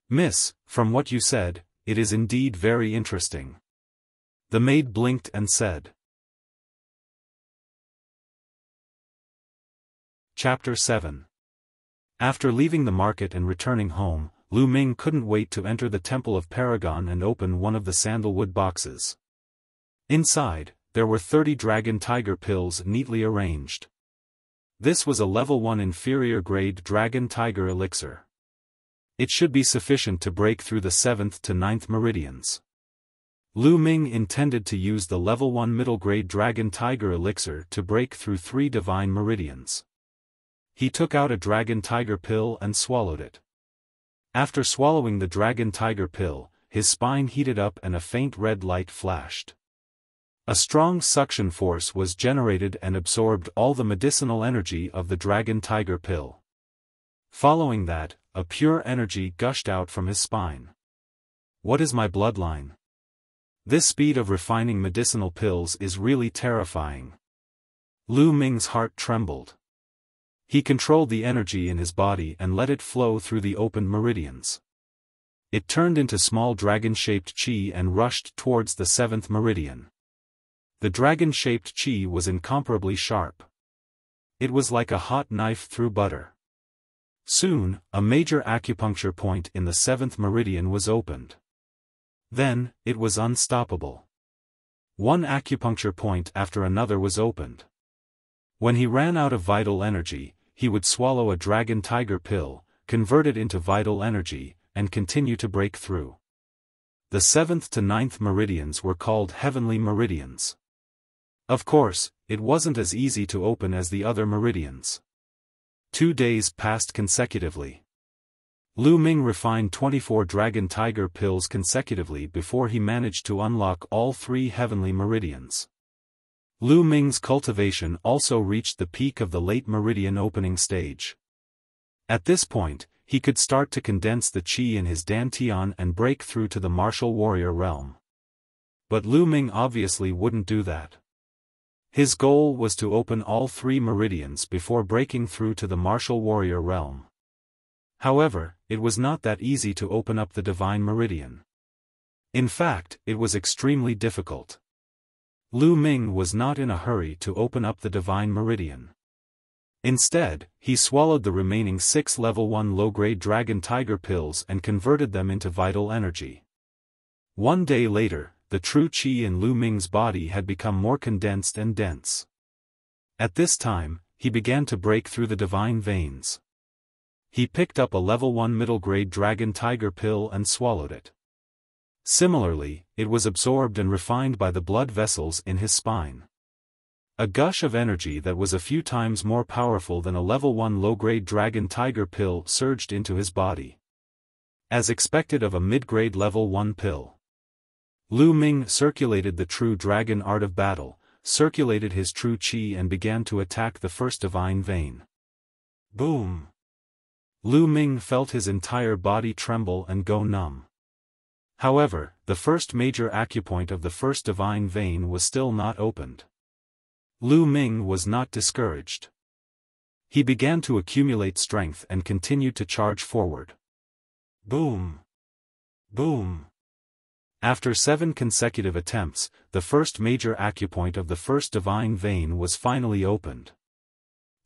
Miss, from what you said, it is indeed very interesting. The maid blinked and said. Chapter 7. After leaving the market and returning home, Lu Ming couldn't wait to enter the Temple of Paragon and open one of the sandalwood boxes. Inside, there were 30 Dragon Tiger pills neatly arranged. This was a level 1 inferior grade Dragon Tiger elixir. It should be sufficient to break through the 7th to 9th meridians. Lu Ming intended to use the level 1 middle grade Dragon Tiger elixir to break through 3 divine meridians. He took out a Dragon Tiger pill and swallowed it. After swallowing the Dragon Tiger pill, his spine heated up and a faint red light flashed. A strong suction force was generated and absorbed all the medicinal energy of the Dragon Tiger pill. Following that, a pure energy gushed out from his spine. What is my bloodline? This speed of refining medicinal pills is really terrifying. Lu Ming's heart trembled. He controlled the energy in his body and let it flow through the opened meridians. It turned into small dragon-shaped qi and rushed towards the 7th meridian. The dragon-shaped qi was incomparably sharp. It was like a hot knife through butter. Soon, a major acupuncture point in the 7th meridian was opened. Then, it was unstoppable. One acupuncture point after another was opened. When he ran out of vital energy, he would swallow a Dragon Tiger pill, convert it into vital energy, and continue to break through. The 7th to 9th meridians were called heavenly meridians. Of course, it wasn't as easy to open as the other meridians. 2 days passed consecutively. Lu Ming refined 24 Dragon Tiger pills consecutively before he managed to unlock all 3 heavenly meridians. Lu Ming's cultivation also reached the peak of the late meridian opening stage. At this point, he could start to condense the qi in his dantian and break through to the martial warrior realm. But Lu Ming obviously wouldn't do that. His goal was to open all 3 meridians before breaking through to the martial warrior realm. However, it was not that easy to open up the divine meridian. In fact, it was extremely difficult. Lu Ming was not in a hurry to open up the divine meridian. Instead, he swallowed the remaining 6 level 1 low-grade Dragon Tiger pills and converted them into vital energy. 1 day later, the true qi in Lu Ming's body had become more condensed and dense. At this time, he began to break through the divine veins. He picked up a level 1 middle-grade Dragon Tiger pill and swallowed it. Similarly, it was absorbed and refined by the blood vessels in his spine. A gush of energy that was a few times more powerful than a level 1 low-grade Dragon Tiger pill surged into his body. As expected of a mid-grade level 1 pill. Lu Ming circulated the true dragon art of battle, circulated his true qi and began to attack the first divine vein. Boom! Lu Ming felt his entire body tremble and go numb. However, the first major acupoint of the first divine vein was still not opened. Lu Ming was not discouraged. He began to accumulate strength and continued to charge forward. Boom! Boom! After 7 consecutive attempts, the first major acupoint of the first divine vein was finally opened.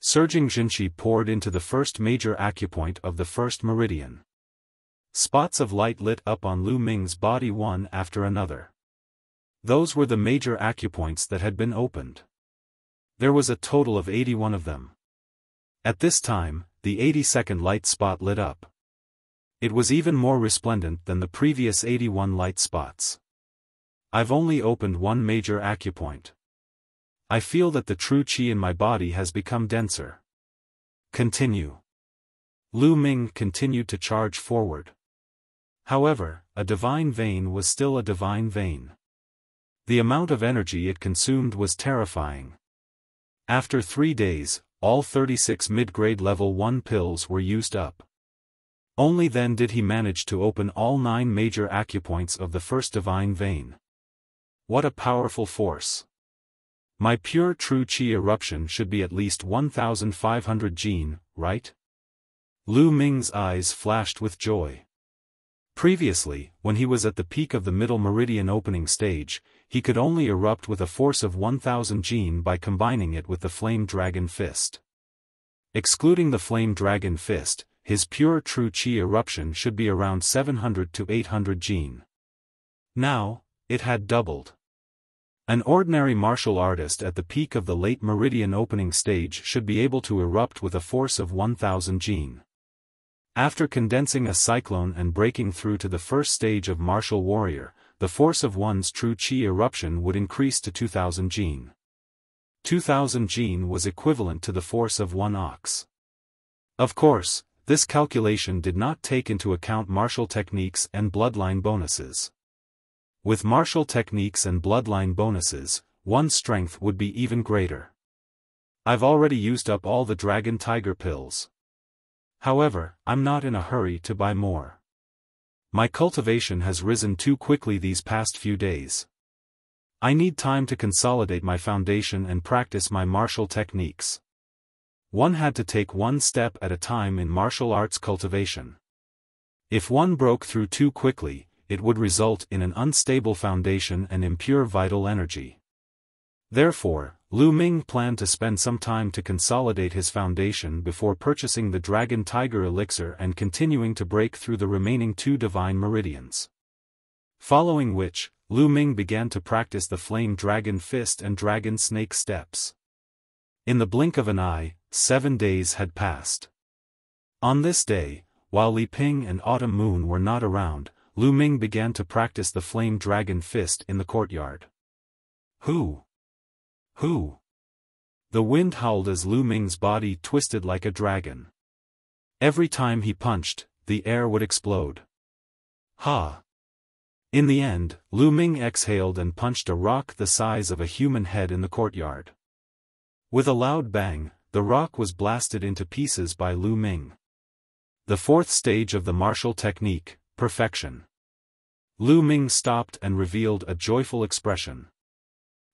Surging Jinqi poured into the first major acupoint of the first meridian. Spots of light lit up on Lu Ming's body one after another. Those were the major acupoints that had been opened. There was a total of 81 of them. At this time, the 82nd light spot lit up. It was even more resplendent than the previous 81 light spots. I've only opened one major acupoint. I feel that the true qi in my body has become denser. Continue. Lu Ming continued to charge forward. However, a divine vein was still a divine vein. The amount of energy it consumed was terrifying. After 3 days, all 36 mid-grade level 1 pills were used up. Only then did he manage to open all 9 major acupoints of the first divine vein. What a powerful force! My pure true qi eruption should be at least 1,500 jin, right? Lu Ming's eyes flashed with joy. Previously, when he was at the peak of the middle meridian opening stage, he could only erupt with a force of 1,000 jin by combining it with the Flame Dragon Fist. Excluding the Flame Dragon Fist, his pure true qi eruption should be around 700 to 800 jin. Now, it had doubled. An ordinary martial artist at the peak of the late meridian opening stage should be able to erupt with a force of 1,000 jin. After condensing a cyclone and breaking through to the first stage of martial warrior, the force of one's true qi eruption would increase to 2,000 jin. 2,000 jin was equivalent to the force of 1 ox. Of course, this calculation did not take into account martial techniques and bloodline bonuses. With martial techniques and bloodline bonuses, one's strength would be even greater. I've already used up all the Dragon Tiger pills. However, I'm not in a hurry to buy more. My cultivation has risen too quickly these past few days. I need time to consolidate my foundation and practice my martial techniques. One had to take one step at a time in martial arts cultivation. If one broke through too quickly, it would result in an unstable foundation and impure vital energy. Therefore, Lu Ming planned to spend some time to consolidate his foundation before purchasing the Dragon Tiger Elixir and continuing to break through the remaining 2 divine meridians. Following which, Lu Ming began to practice the Flame Dragon Fist and Dragon Snake Steps. In the blink of an eye, 7 days had passed. On this day, while Li Ping and Autumn Moon were not around, Lu Ming began to practice the Flame Dragon Fist in the courtyard. Who? The wind howled as Lu Ming's body twisted like a dragon. Every time he punched, the air would explode. Ha! In the end, Lu Ming exhaled and punched a rock the size of a human head in the courtyard. With a loud bang, the rock was blasted into pieces by Lu Ming. The 4th stage of the martial technique, perfection. Lu Ming stopped and revealed a joyful expression.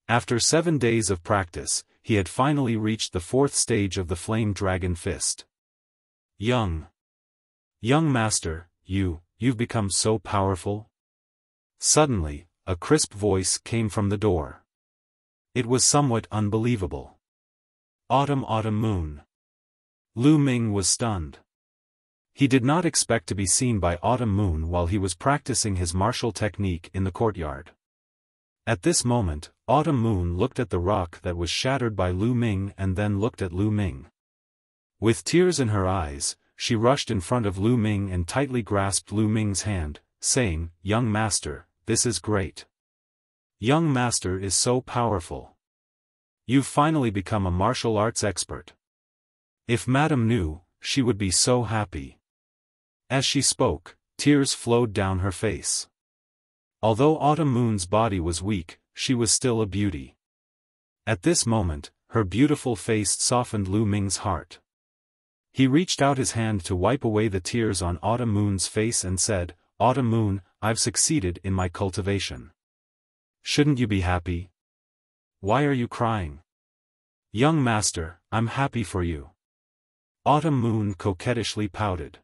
After 7 days of practice, he had finally reached the 4th stage of the Flame Dragon Fist. Young master, you've become so powerful? Suddenly, a crisp voice came from the door. It was somewhat unbelievable. Autumn Moon. Lu Ming was stunned. He did not expect to be seen by Autumn Moon while he was practicing his martial technique in the courtyard. At this moment, Autumn Moon looked at the rock that was shattered by Lu Ming and then looked at Lu Ming. With tears in her eyes, she rushed in front of Lu Ming and tightly grasped Lu Ming's hand, saying, "Young master, this is great. Young master is so powerful. You've finally become a martial arts expert. If Madam knew, she would be so happy." As she spoke, tears flowed down her face. Although Autumn Moon's body was weak, she was still a beauty. At this moment, her beautiful face softened Lu Ming's heart. He reached out his hand to wipe away the tears on Autumn Moon's face and said, "Autumn Moon, I've succeeded in my cultivation. Shouldn't you be happy? Why are you crying?" "Young master, I'm happy for you." Autumn Moon coquettishly pouted.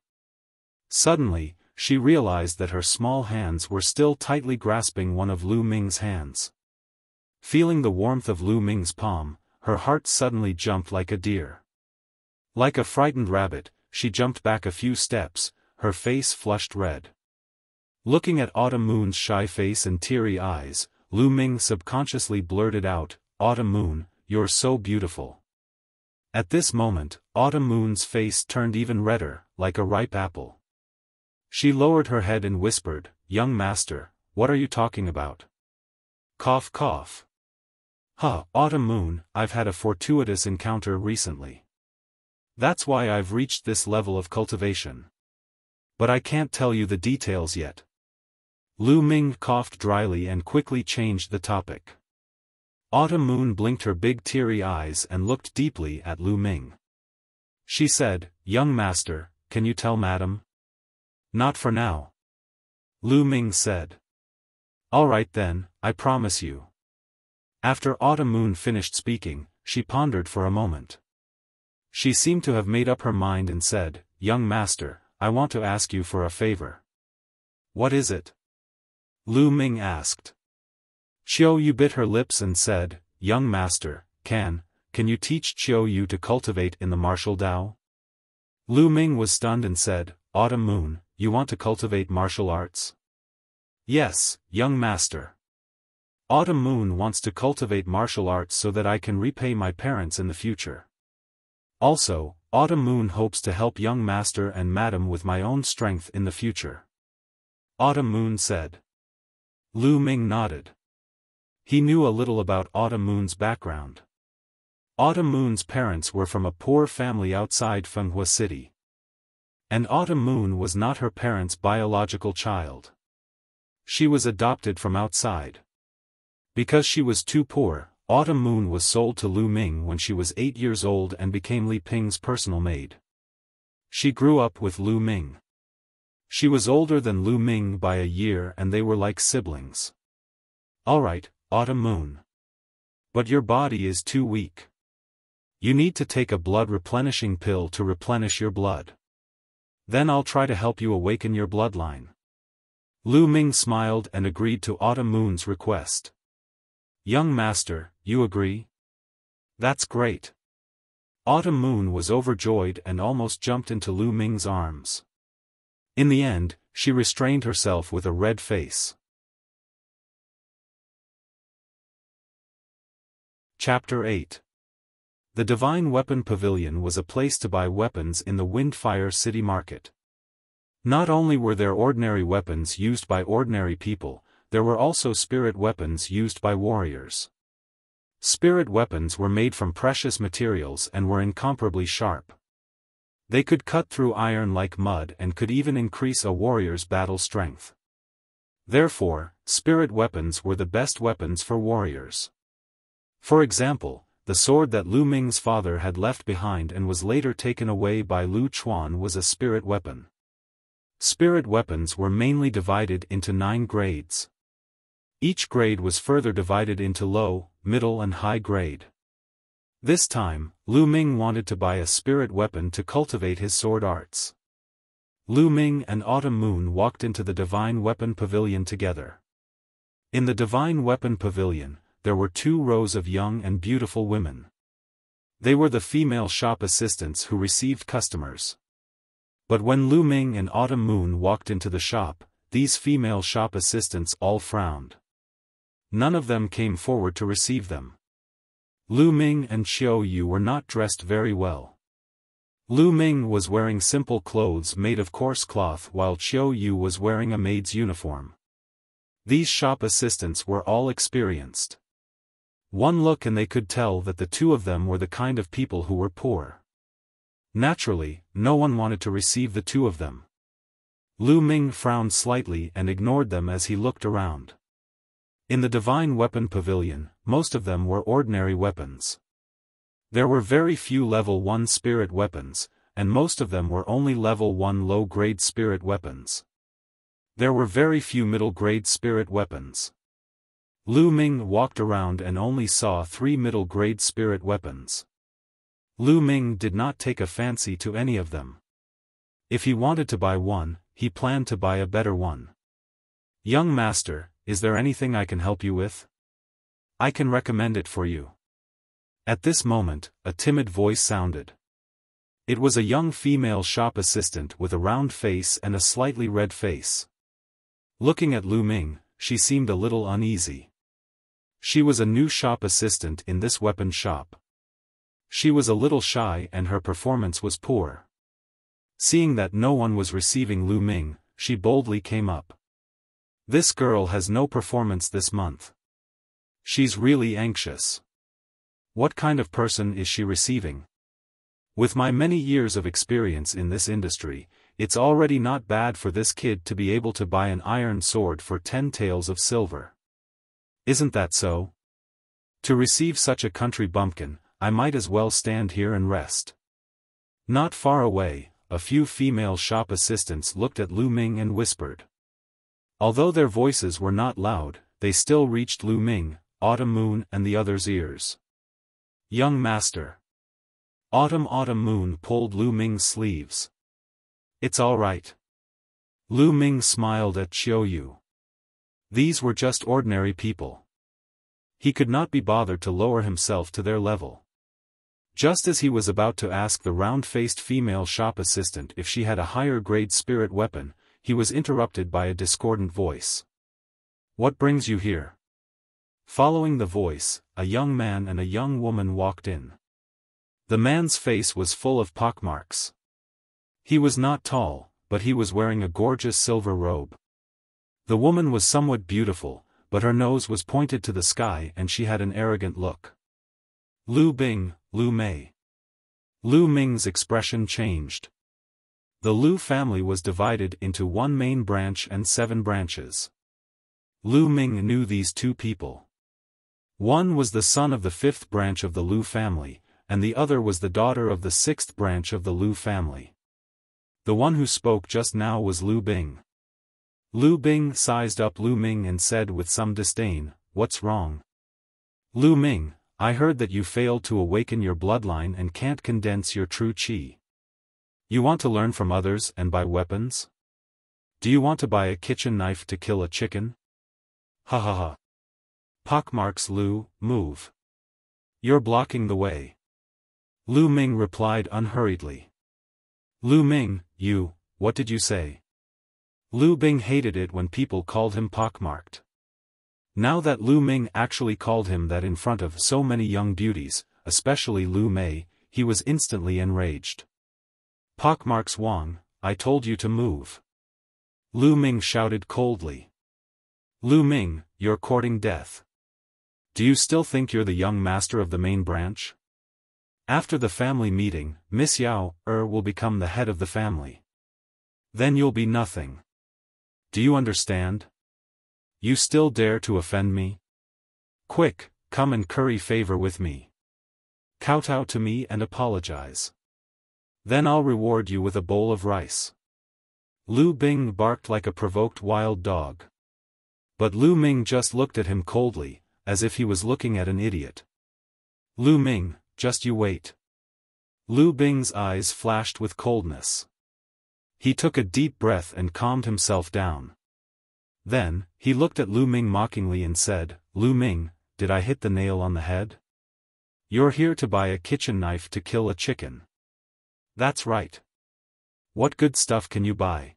Suddenly, she realized that her small hands were still tightly grasping one of Lu Ming's hands. Feeling the warmth of Lu Ming's palm, her heart suddenly jumped like a deer. Like a frightened rabbit, she jumped back a few steps, her face flushed red. Looking at Autumn Moon's shy face and teary eyes, Lu Ming subconsciously blurted out, "Autumn Moon, you're so beautiful." At this moment, Autumn Moon's face turned even redder, like a ripe apple. She lowered her head and whispered, "Young master, what are you talking about?" Cough cough. Autumn Moon, I've had a fortuitous encounter recently. That's why I've reached this level of cultivation. But I can't tell you the details yet. Lu Ming coughed dryly and quickly changed the topic. Autumn Moon blinked her big teary eyes and looked deeply at Lu Ming. She said, "Young master, can you tell madam?" "Not for now." Lu Ming said. "All right then, I promise you." After Autumn Moon finished speaking, she pondered for a moment. She seemed to have made up her mind and said, "Young master, I want to ask you for a favor." "What is it?" Lu Ming asked. Xiao Yu bit her lips and said, "Young master, can you teach Xiao Yu to cultivate in the martial Tao?" Lu Ming was stunned and said, "Autumn Moon, you want to cultivate martial arts?" "Yes, young master. Autumn Moon wants to cultivate martial arts so that I can repay my parents in the future. Also, Autumn Moon hopes to help young master and madam with my own strength in the future." Autumn Moon said. Lu Ming nodded. He knew a little about Autumn Moon's background. Autumn Moon's parents were from a poor family outside Fenghua City. And Autumn Moon was not her parents' biological child. She was adopted from outside. Because she was too poor, Autumn Moon was sold to Lu Ming when she was 8 years old and became Li Ping's personal maid. She grew up with Lu Ming. She was older than Lu Ming by a year and they were like siblings. "Alright, Autumn Moon. But your body is too weak. You need to take a blood replenishing pill to replenish your blood. Then I'll try to help you awaken your bloodline." Lu Ming smiled and agreed to Autumn Moon's request. "Young master, you agree?" "That's great." Autumn Moon was overjoyed and almost jumped into Lu Ming's arms. In the end, she restrained herself with a red face. Chapter 8. The Divine Weapon Pavilion was a place to buy weapons in the Windfire City Market. Not only were there ordinary weapons used by ordinary people, there were also spirit weapons used by warriors. Spirit weapons were made from precious materials and were incomparably sharp. They could cut through iron like mud and could even increase a warrior's battle strength. Therefore, spirit weapons were the best weapons for warriors. For example, the sword that Lu Ming's father had left behind and was later taken away by Lu Chuan was a spirit weapon. Spirit weapons were mainly divided into 9 grades. Each grade was further divided into low, middle and high grade. This time, Lu Ming wanted to buy a spirit weapon to cultivate his sword arts. Lu Ming and Autumn Moon walked into the Divine Weapon Pavilion together. In the Divine Weapon Pavilion, there were 2 rows of young and beautiful women. They were the female shop assistants who received customers. But when Lu Ming and Autumn Moon walked into the shop, these female shop assistants all frowned. None of them came forward to receive them. Lu Ming and Xiao Yu were not dressed very well. Lu Ming was wearing simple clothes made of coarse cloth while Xiao Yu was wearing a maid's uniform. These shop assistants were all experienced. One look and they could tell that the 2 of them were the kind of people who were poor. Naturally, no one wanted to receive the 2 of them. Lu Ming frowned slightly and ignored them as he looked around. In the Divine Weapon Pavilion, most of them were ordinary weapons. There were very few level 1 spirit weapons, and most of them were only level 1 low-grade spirit weapons. There were very few middle-grade spirit weapons. Lu Ming walked around and only saw 3 middle-grade spirit weapons. Lu Ming did not take a fancy to any of them. If he wanted to buy one, he planned to buy a better one. "Young master, is there anything I can help you with? I can recommend it for you." At this moment, a timid voice sounded. It was a young female shop assistant with a round face and a slightly red face. Looking at Lu Ming, she seemed a little uneasy. She was a new shop assistant in this weapon shop. She was a little shy and her performance was poor. Seeing that no one was receiving Lu Ming, she boldly came up. "This girl has no performance this month. She's really anxious. What kind of person is she receiving? With my many years of experience in this industry, it's already not bad for this kid to be able to buy an iron sword for 10 taels of silver. Isn't that so? To receive such a country bumpkin, I might as well stand here and rest." Not far away, a few female shop assistants looked at Lu Ming and whispered. Although their voices were not loud, they still reached Lu Ming, Autumn Moon and the others' ears. "Young master." Autumn Moon pulled Lu Ming's sleeves. "It's all right." Lu Ming smiled at Xiao Yu. These were just ordinary people. He could not be bothered to lower himself to their level. Just as he was about to ask the round-faced female shop assistant if she had a higher-grade spirit weapon, he was interrupted by a discordant voice. "What brings you here?" Following the voice, a young man and a young woman walked in. The man's face was full of pockmarks. He was not tall, but he was wearing a gorgeous silver robe. The woman was somewhat beautiful, but her nose was pointed to the sky and she had an arrogant look. "Lu Bing, Lu Mei." Lu Ming's expression changed. The Lu family was divided into one main branch and 7 branches. Lu Ming knew these 2 people. One was the son of the 5th branch of the Lu family, and the other was the daughter of the 6th branch of the Lu family. The one who spoke just now was Lu Bing. Lu Bing sized up Lu Ming and said with some disdain, "What's wrong? Lu Ming, I heard that you failed to awaken your bloodline and can't condense your true qi. You want to learn from others and buy weapons? Do you want to buy a kitchen knife to kill a chicken? Ha ha ha. Pockmarks Lu, move. You're blocking the way." Lu Ming replied unhurriedly. "Lu Ming, what did you say?" Lu Bing hated it when people called him pockmarked. Now that Lu Ming actually called him that in front of so many young beauties, especially Lu Mei, he was instantly enraged. "Pockmarks Wang, I told you to move." Lu Ming shouted coldly. "Lu Ming, you're courting death. Do you still think you're the young master of the main branch? After the family meeting, Miss Yao will become the head of the family. Then you'll be nothing. Do you understand? You still dare to offend me? Quick, come and curry favor with me. Kowtow to me and apologize. Then I'll reward you with a bowl of rice." Lu Bing barked like a provoked wild dog. But Lu Ming just looked at him coldly, as if he was looking at an idiot. "Lu Ming, just you wait." Lu Bing's eyes flashed with coldness. He took a deep breath and calmed himself down. Then, he looked at Lu Ming mockingly and said, "Lu Ming, did I hit the nail on the head? You're here to buy a kitchen knife to kill a chicken. That's right. What good stuff can you buy?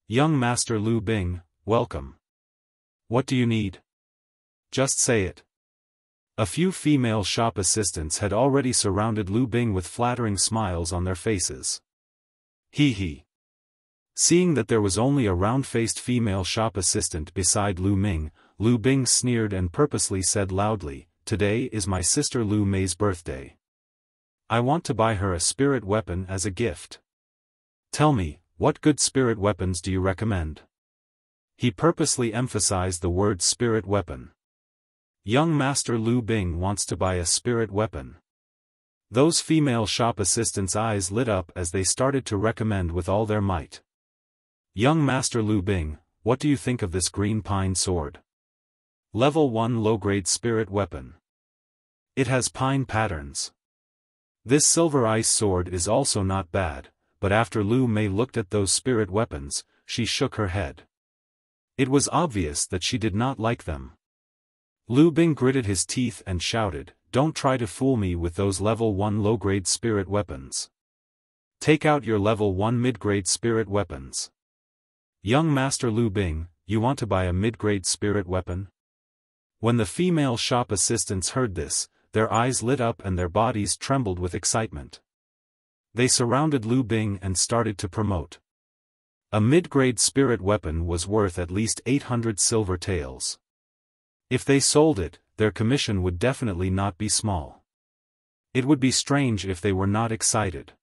Young Master Lu Bing, welcome. What do you need? Just say it." A few female shop assistants had already surrounded Lu Bing with flattering smiles on their faces. Hee hee. Seeing that there was only a round-faced female shop assistant beside Lu Ming, Lu Bing sneered and purposely said loudly, "Today is my sister Lu Mei's birthday. I want to buy her a spirit weapon as a gift. Tell me, what good spirit weapons do you recommend?" He purposely emphasized the word spirit weapon. Young Master Lu Bing wants to buy a spirit weapon. Those female shop assistants' eyes lit up as they started to recommend with all their might. Young Master Lu Bing, what do you think of this green pine sword? Level 1 low-grade spirit weapon. It has pine patterns. This silver ice sword is also not bad, but after Lu Mei looked at those spirit weapons, she shook her head. It was obvious that she did not like them. Lu Bing gritted his teeth and shouted, "Don't try to fool me with those level 1 low-grade spirit weapons. Take out your level 1 mid-grade spirit weapons." Young Master Lu Bing, you want to buy a mid-grade spirit weapon? When the female shop assistants heard this, their eyes lit up and their bodies trembled with excitement. They surrounded Lu Bing and started to promote. A mid-grade spirit weapon was worth at least 800 silver taels. If they sold it, their commission would definitely not be small. It would be strange if they were not excited.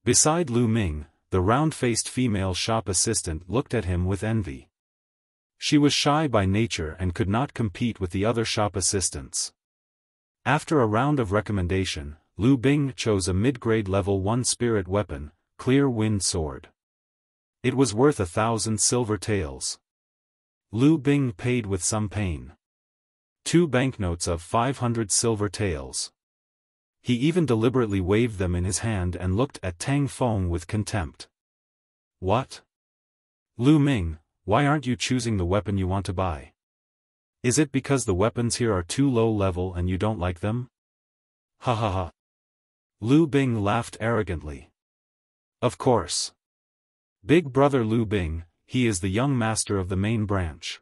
Beside Lu Ming, the round-faced female shop assistant looked at him with envy. She was shy by nature and could not compete with the other shop assistants. After a round of recommendation, Lu Bing chose a mid-grade level 1 spirit weapon, Clear Wind Sword. It was worth 1,000 silver taels. Lu Bing paid with some pain. 2 banknotes of 500 silver taels. He even deliberately waved them in his hand and looked at Tang Feng with contempt. What? Lu Ming, why aren't you choosing the weapon you want to buy? Is it because the weapons here are too low level and you don't like them? Ha ha ha. Lu Bing laughed arrogantly. Of course. Big brother Lu Bing, he is the young master of the main branch.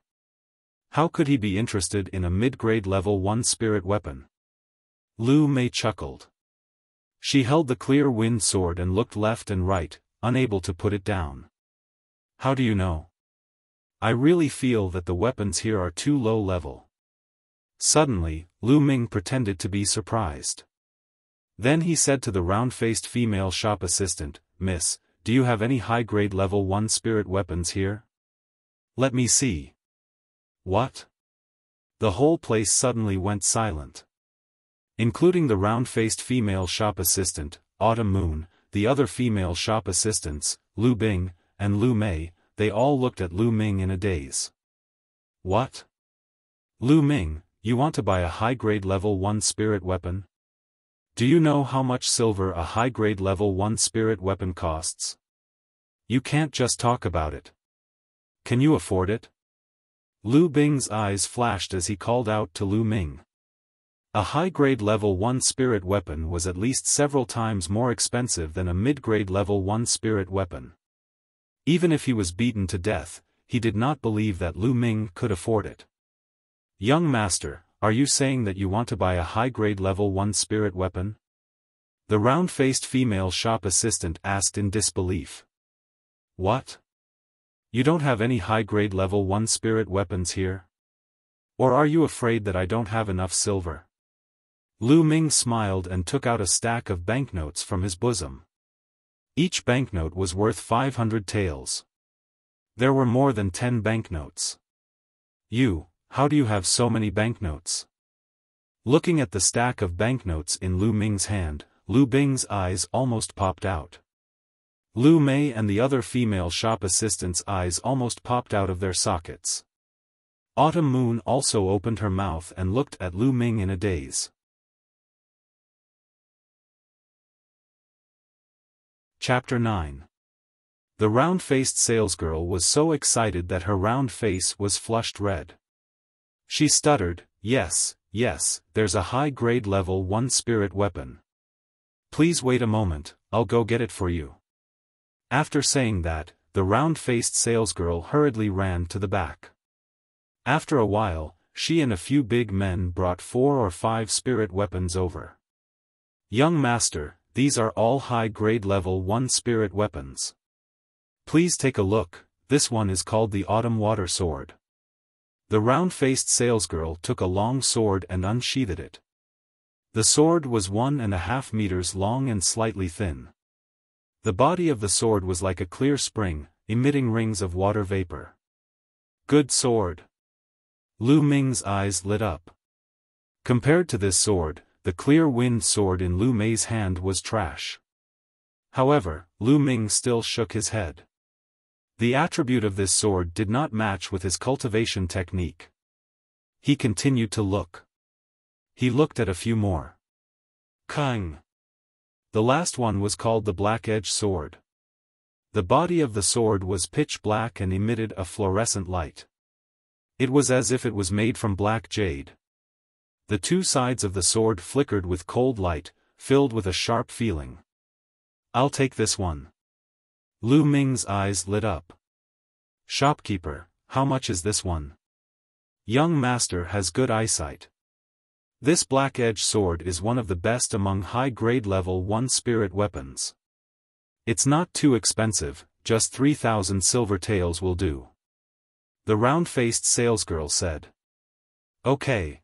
How could he be interested in a mid-grade level 1 spirit weapon? Lu Mei chuckled. She held the clear wind sword and looked left and right, unable to put it down. How do you know? I really feel that the weapons here are too low level. Suddenly, Lu Ming pretended to be surprised. Then he said to the round-faced female shop assistant, "Miss, do you have any high-grade level 1 spirit weapons here? Let me see." What? The whole place suddenly went silent. Including the round-faced female shop assistant, Autumn Moon, the other female shop assistants, Lu Bing, and Lu Mei, they all looked at Lu Ming in a daze. What? Lu Ming, you want to buy a high-grade level 1 spirit weapon? Do you know how much silver a high-grade level 1 spirit weapon costs? You can't just talk about it. Can you afford it? Lu Bing's eyes flashed as he called out to Lu Ming. A high-grade level 1 spirit weapon was at least several times more expensive than a mid-grade level 1 spirit weapon. Even if he was beaten to death, he did not believe that Lu Ming could afford it. Young master, are you saying that you want to buy a high-grade level 1 spirit weapon? The round-faced female shop assistant asked in disbelief. What? You don't have any high-grade level 1 spirit weapons here? Or are you afraid that I don't have enough silver? Lu Ming smiled and took out a stack of banknotes from his bosom. Each banknote was worth 500 taels. There were more than 10 banknotes. How do you have so many banknotes? Looking at the stack of banknotes in Lu Ming's hand, Lu Bing's eyes almost popped out. Lu Mei and the other female shop assistants' eyes almost popped out of their sockets. Autumn Moon also opened her mouth and looked at Lu Ming in a daze. Chapter 9. The round-faced salesgirl was so excited that her round face was flushed red. She stuttered, yes, there's a high-grade level 1 spirit weapon. Please wait a moment, I'll go get it for you. After saying that, the round-faced salesgirl hurriedly ran to the back. After a while, she and a few big men brought 4 or 5 spirit weapons over. Young master, these are all high-grade level 1 spirit weapons. Please take a look, this one is called the Autumn Water Sword. The round-faced salesgirl took a long sword and unsheathed it. The sword was 1.5 meters long and slightly thin. The body of the sword was like a clear spring, emitting rings of water vapor. Good sword. Lu Ming's eyes lit up. Compared to this sword, the clear wind sword in Lu Mei's hand was trash. However, Lu Ming still shook his head. The attribute of this sword did not match with his cultivation technique. He continued to look. He looked at a few more. Kang. The last one was called the Black Edge Sword. The body of the sword was pitch black and emitted a fluorescent light. It was as if it was made from black jade. The two sides of the sword flickered with cold light, filled with a sharp feeling. I'll take this one. Lu Ming's eyes lit up. Shopkeeper, how much is this one? Young master has good eyesight. This black edge sword is one of the best among high-grade level 1 spirit weapons. It's not too expensive, just 3,000 silver taels will do. The round-faced salesgirl said. Okay.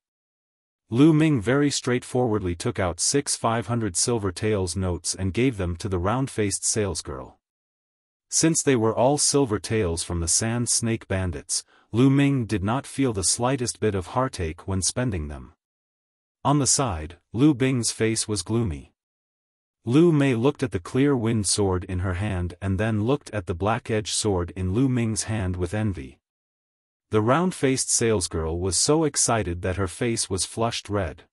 Lu Ming very straightforwardly took out 6 500 silver taels notes and gave them to the round-faced salesgirl. Since they were all silver taels from the Sand Snake Bandits, Lu Ming did not feel the slightest bit of heartache when spending them. On the side, Lu Bing's face was gloomy. Lu Mei looked at the clear wind sword in her hand and then looked at the black edge sword in Lu Ming's hand with envy. The round-faced salesgirl was so excited that her face was flushed red.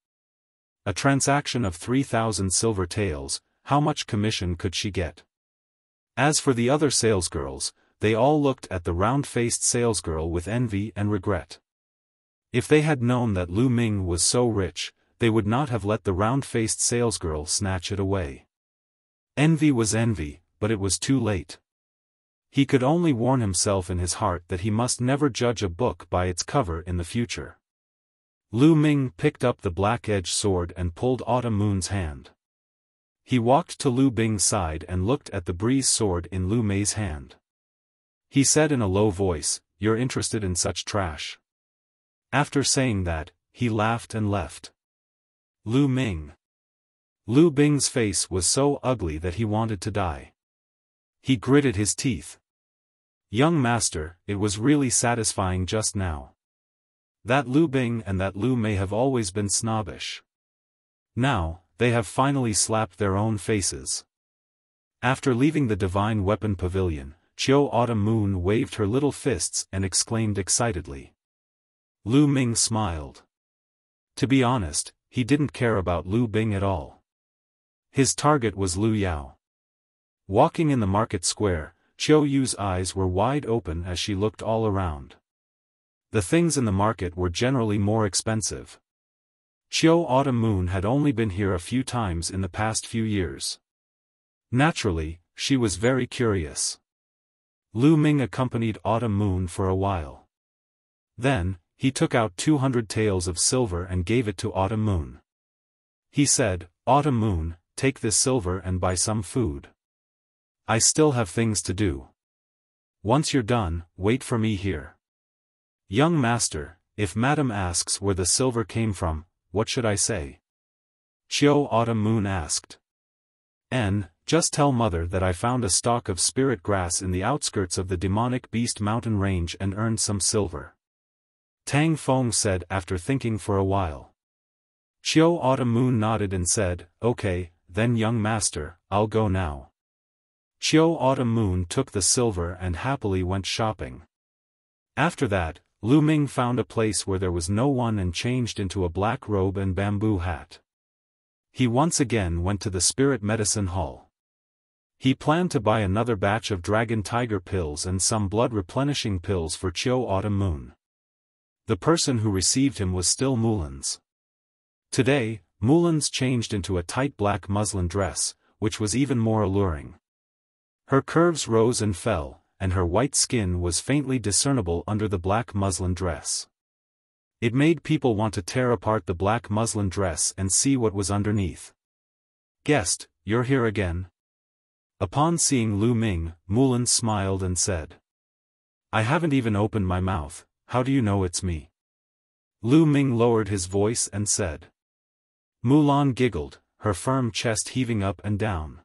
A transaction of 3,000 silver taels, how much commission could she get? As for the other salesgirls, they all looked at the round-faced salesgirl with envy and regret. If they had known that Lu Ming was so rich, they would not have let the round-faced salesgirl snatch it away. Envy was envy, but it was too late. He could only warn himself in his heart that he must never judge a book by its cover in the future. Lu Ming picked up the black-edged sword and pulled Autumn Moon's hand. He walked to Lu Bing's side and looked at the breeze sword in Lu Mei's hand. He said in a low voice, "You're interested in such trash." After saying that, he laughed and left. Lu Ming. Lu Bing's face was so ugly that he wanted to die. He gritted his teeth. Young master, it was really satisfying just now. That Lu Bing and that Lu Mei have always been snobbish. Now, they have finally slapped their own faces. After leaving the Divine Weapon Pavilion, Chiu Autumn Moon waved her little fists and exclaimed excitedly. Lu Ming smiled. To be honest, he didn't care about Lu Bing at all. His target was Lu Yao. Walking in the market square, Chiu Yu's eyes were wide open as she looked all around. The things in the market were generally more expensive. Chiu Autumn Moon had only been here a few times in the past few years. Naturally, she was very curious. Lu Ming accompanied Autumn Moon for a while. Then, he took out 200 taels of silver and gave it to Autumn Moon. He said, "Autumn Moon, take this silver and buy some food. I still have things to do. Once you're done, wait for me here." "Young master, if madam asks where the silver came from, what should I say?" Chiu Autumn Moon asked. Just tell mother that I found a stalk of spirit grass in the outskirts of the demonic beast mountain range and earned some silver. Tang Feng said after thinking for a while. Chiu Autumn Moon nodded and said, "Okay, then young master, I'll go now." Chiu Autumn Moon took the silver and happily went shopping. After that, Lu Ming found a place where there was no one and changed into a black robe and bamboo hat. He once again went to the spirit medicine hall. He planned to buy another batch of dragon tiger pills and some blood replenishing pills for Chiu Autumn Moon. The person who received him was still Mulan's. Today, Mulan's changed into a tight black muslin dress, which was even more alluring. Her curves rose and fell, and her white skin was faintly discernible under the black muslin dress. It made people want to tear apart the black muslin dress and see what was underneath. "Guest, you're here again?" Upon seeing Lu Ming, Mulan smiled and said. "I haven't even opened my mouth, how do you know it's me?" Lu Ming lowered his voice and said. Mulan giggled, her firm chest heaving up and down.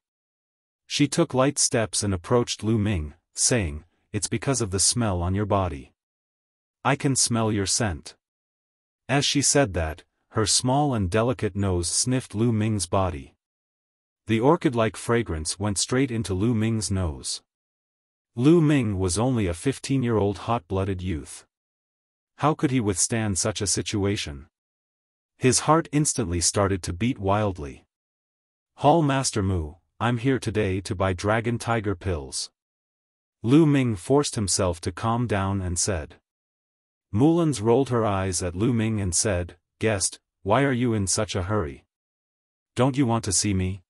She took light steps and approached Lu Ming, saying, "It's because of the smell on your body." I can smell your scent. As she said that, her small and delicate nose sniffed Lu Ming's body. The orchid-like fragrance went straight into Lu Ming's nose. Lu Ming was only a 15-year-old hot-blooded youth. How could he withstand such a situation? His heart instantly started to beat wildly. Hall Master Mu, I'm here today to buy dragon tiger pills. Lu Ming forced himself to calm down and said. Mulan's rolled her eyes at Lu Ming and said, Guest, why are you in such a hurry? Don't you want to see me?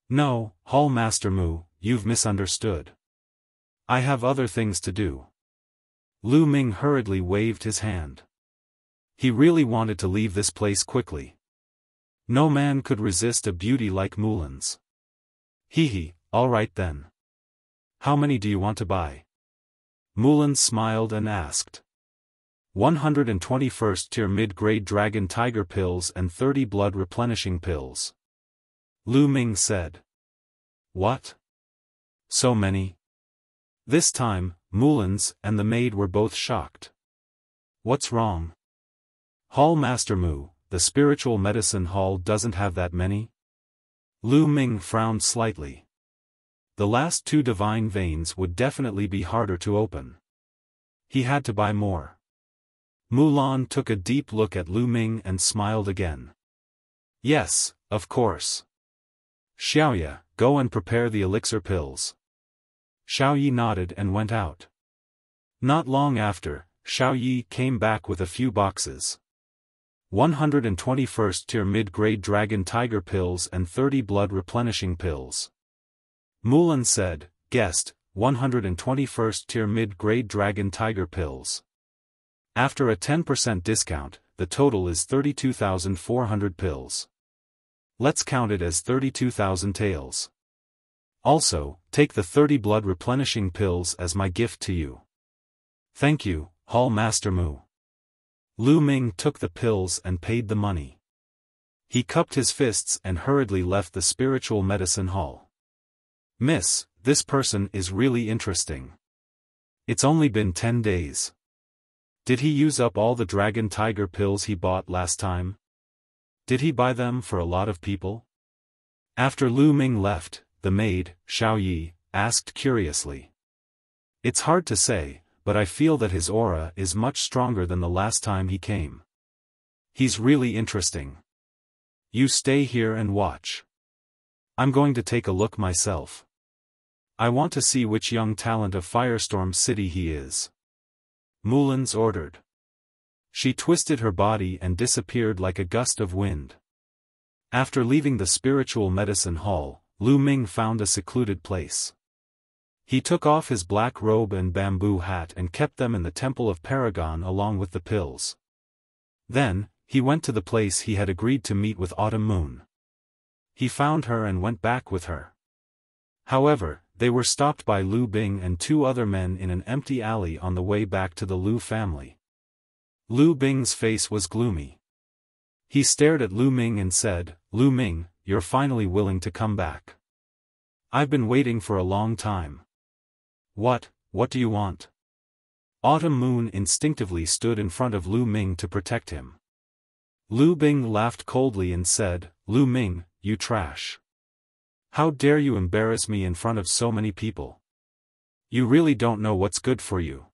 No, Hall Master Mu, you've misunderstood. I have other things to do. Lu Ming hurriedly waved his hand. He really wanted to leave this place quickly. No man could resist a beauty like Mulan's. Hee, all right then. How many do you want to buy? Mulan smiled and asked. 121st tier mid-grade dragon tiger pills and 30 blood replenishing pills. Lu Ming said. What? So many? This time, Mulan's and the maid were both shocked. What's wrong? Hall Master Mu, the spiritual medicine hall doesn't have that many? Lu Ming frowned slightly. The last 2 divine veins would definitely be harder to open. He had to buy more. Mulan took a deep look at Lu Ming and smiled again. Yes, of course. Xiaoya, go and prepare the elixir pills. Xiaoyi nodded and went out. Not long after, Xiaoyi came back with a few boxes. 121st tier mid-grade dragon tiger pills and 30 blood replenishing pills. Mulan said, Guest, 121st tier mid-grade dragon tiger pills. After a 10% discount, the total is 32,400 pills. Let's count it as 32,000 taels. Also, take the 30 blood replenishing pills as my gift to you. Thank you, Hall Master Mu. Lu Ming took the pills and paid the money. He cupped his fists and hurriedly left the spiritual medicine hall. Miss, this person is really interesting. It's only been 10 days. Did he use up all the dragon tiger pills he bought last time? Did he buy them for a lot of people? After Lu Ming left, the maid, Xiaoyi, asked curiously. It's hard to say, but I feel that his aura is much stronger than the last time he came. He's really interesting. You stay here and watch. I'm going to take a look myself. I want to see which young talent of Firestorm City he is. Mulan's ordered. She twisted her body and disappeared like a gust of wind. After leaving the spiritual medicine hall, Lu Ming found a secluded place. He took off his black robe and bamboo hat and kept them in the Temple of Paragon along with the pills. Then, he went to the place he had agreed to meet with Autumn Moon. He found her and went back with her. However, they were stopped by Lu Bing and 2 other men in an empty alley on the way back to the Lu family. Lu Bing's face was gloomy. He stared at Lu Ming and said, Lu Ming, you're finally willing to come back. I've been waiting for a long time. What do you want? Autumn Moon instinctively stood in front of Lu Ming to protect him. Lu Bing laughed coldly and said, Lu Ming, you trash. How dare you embarrass me in front of so many people? You really don't know what's good for you.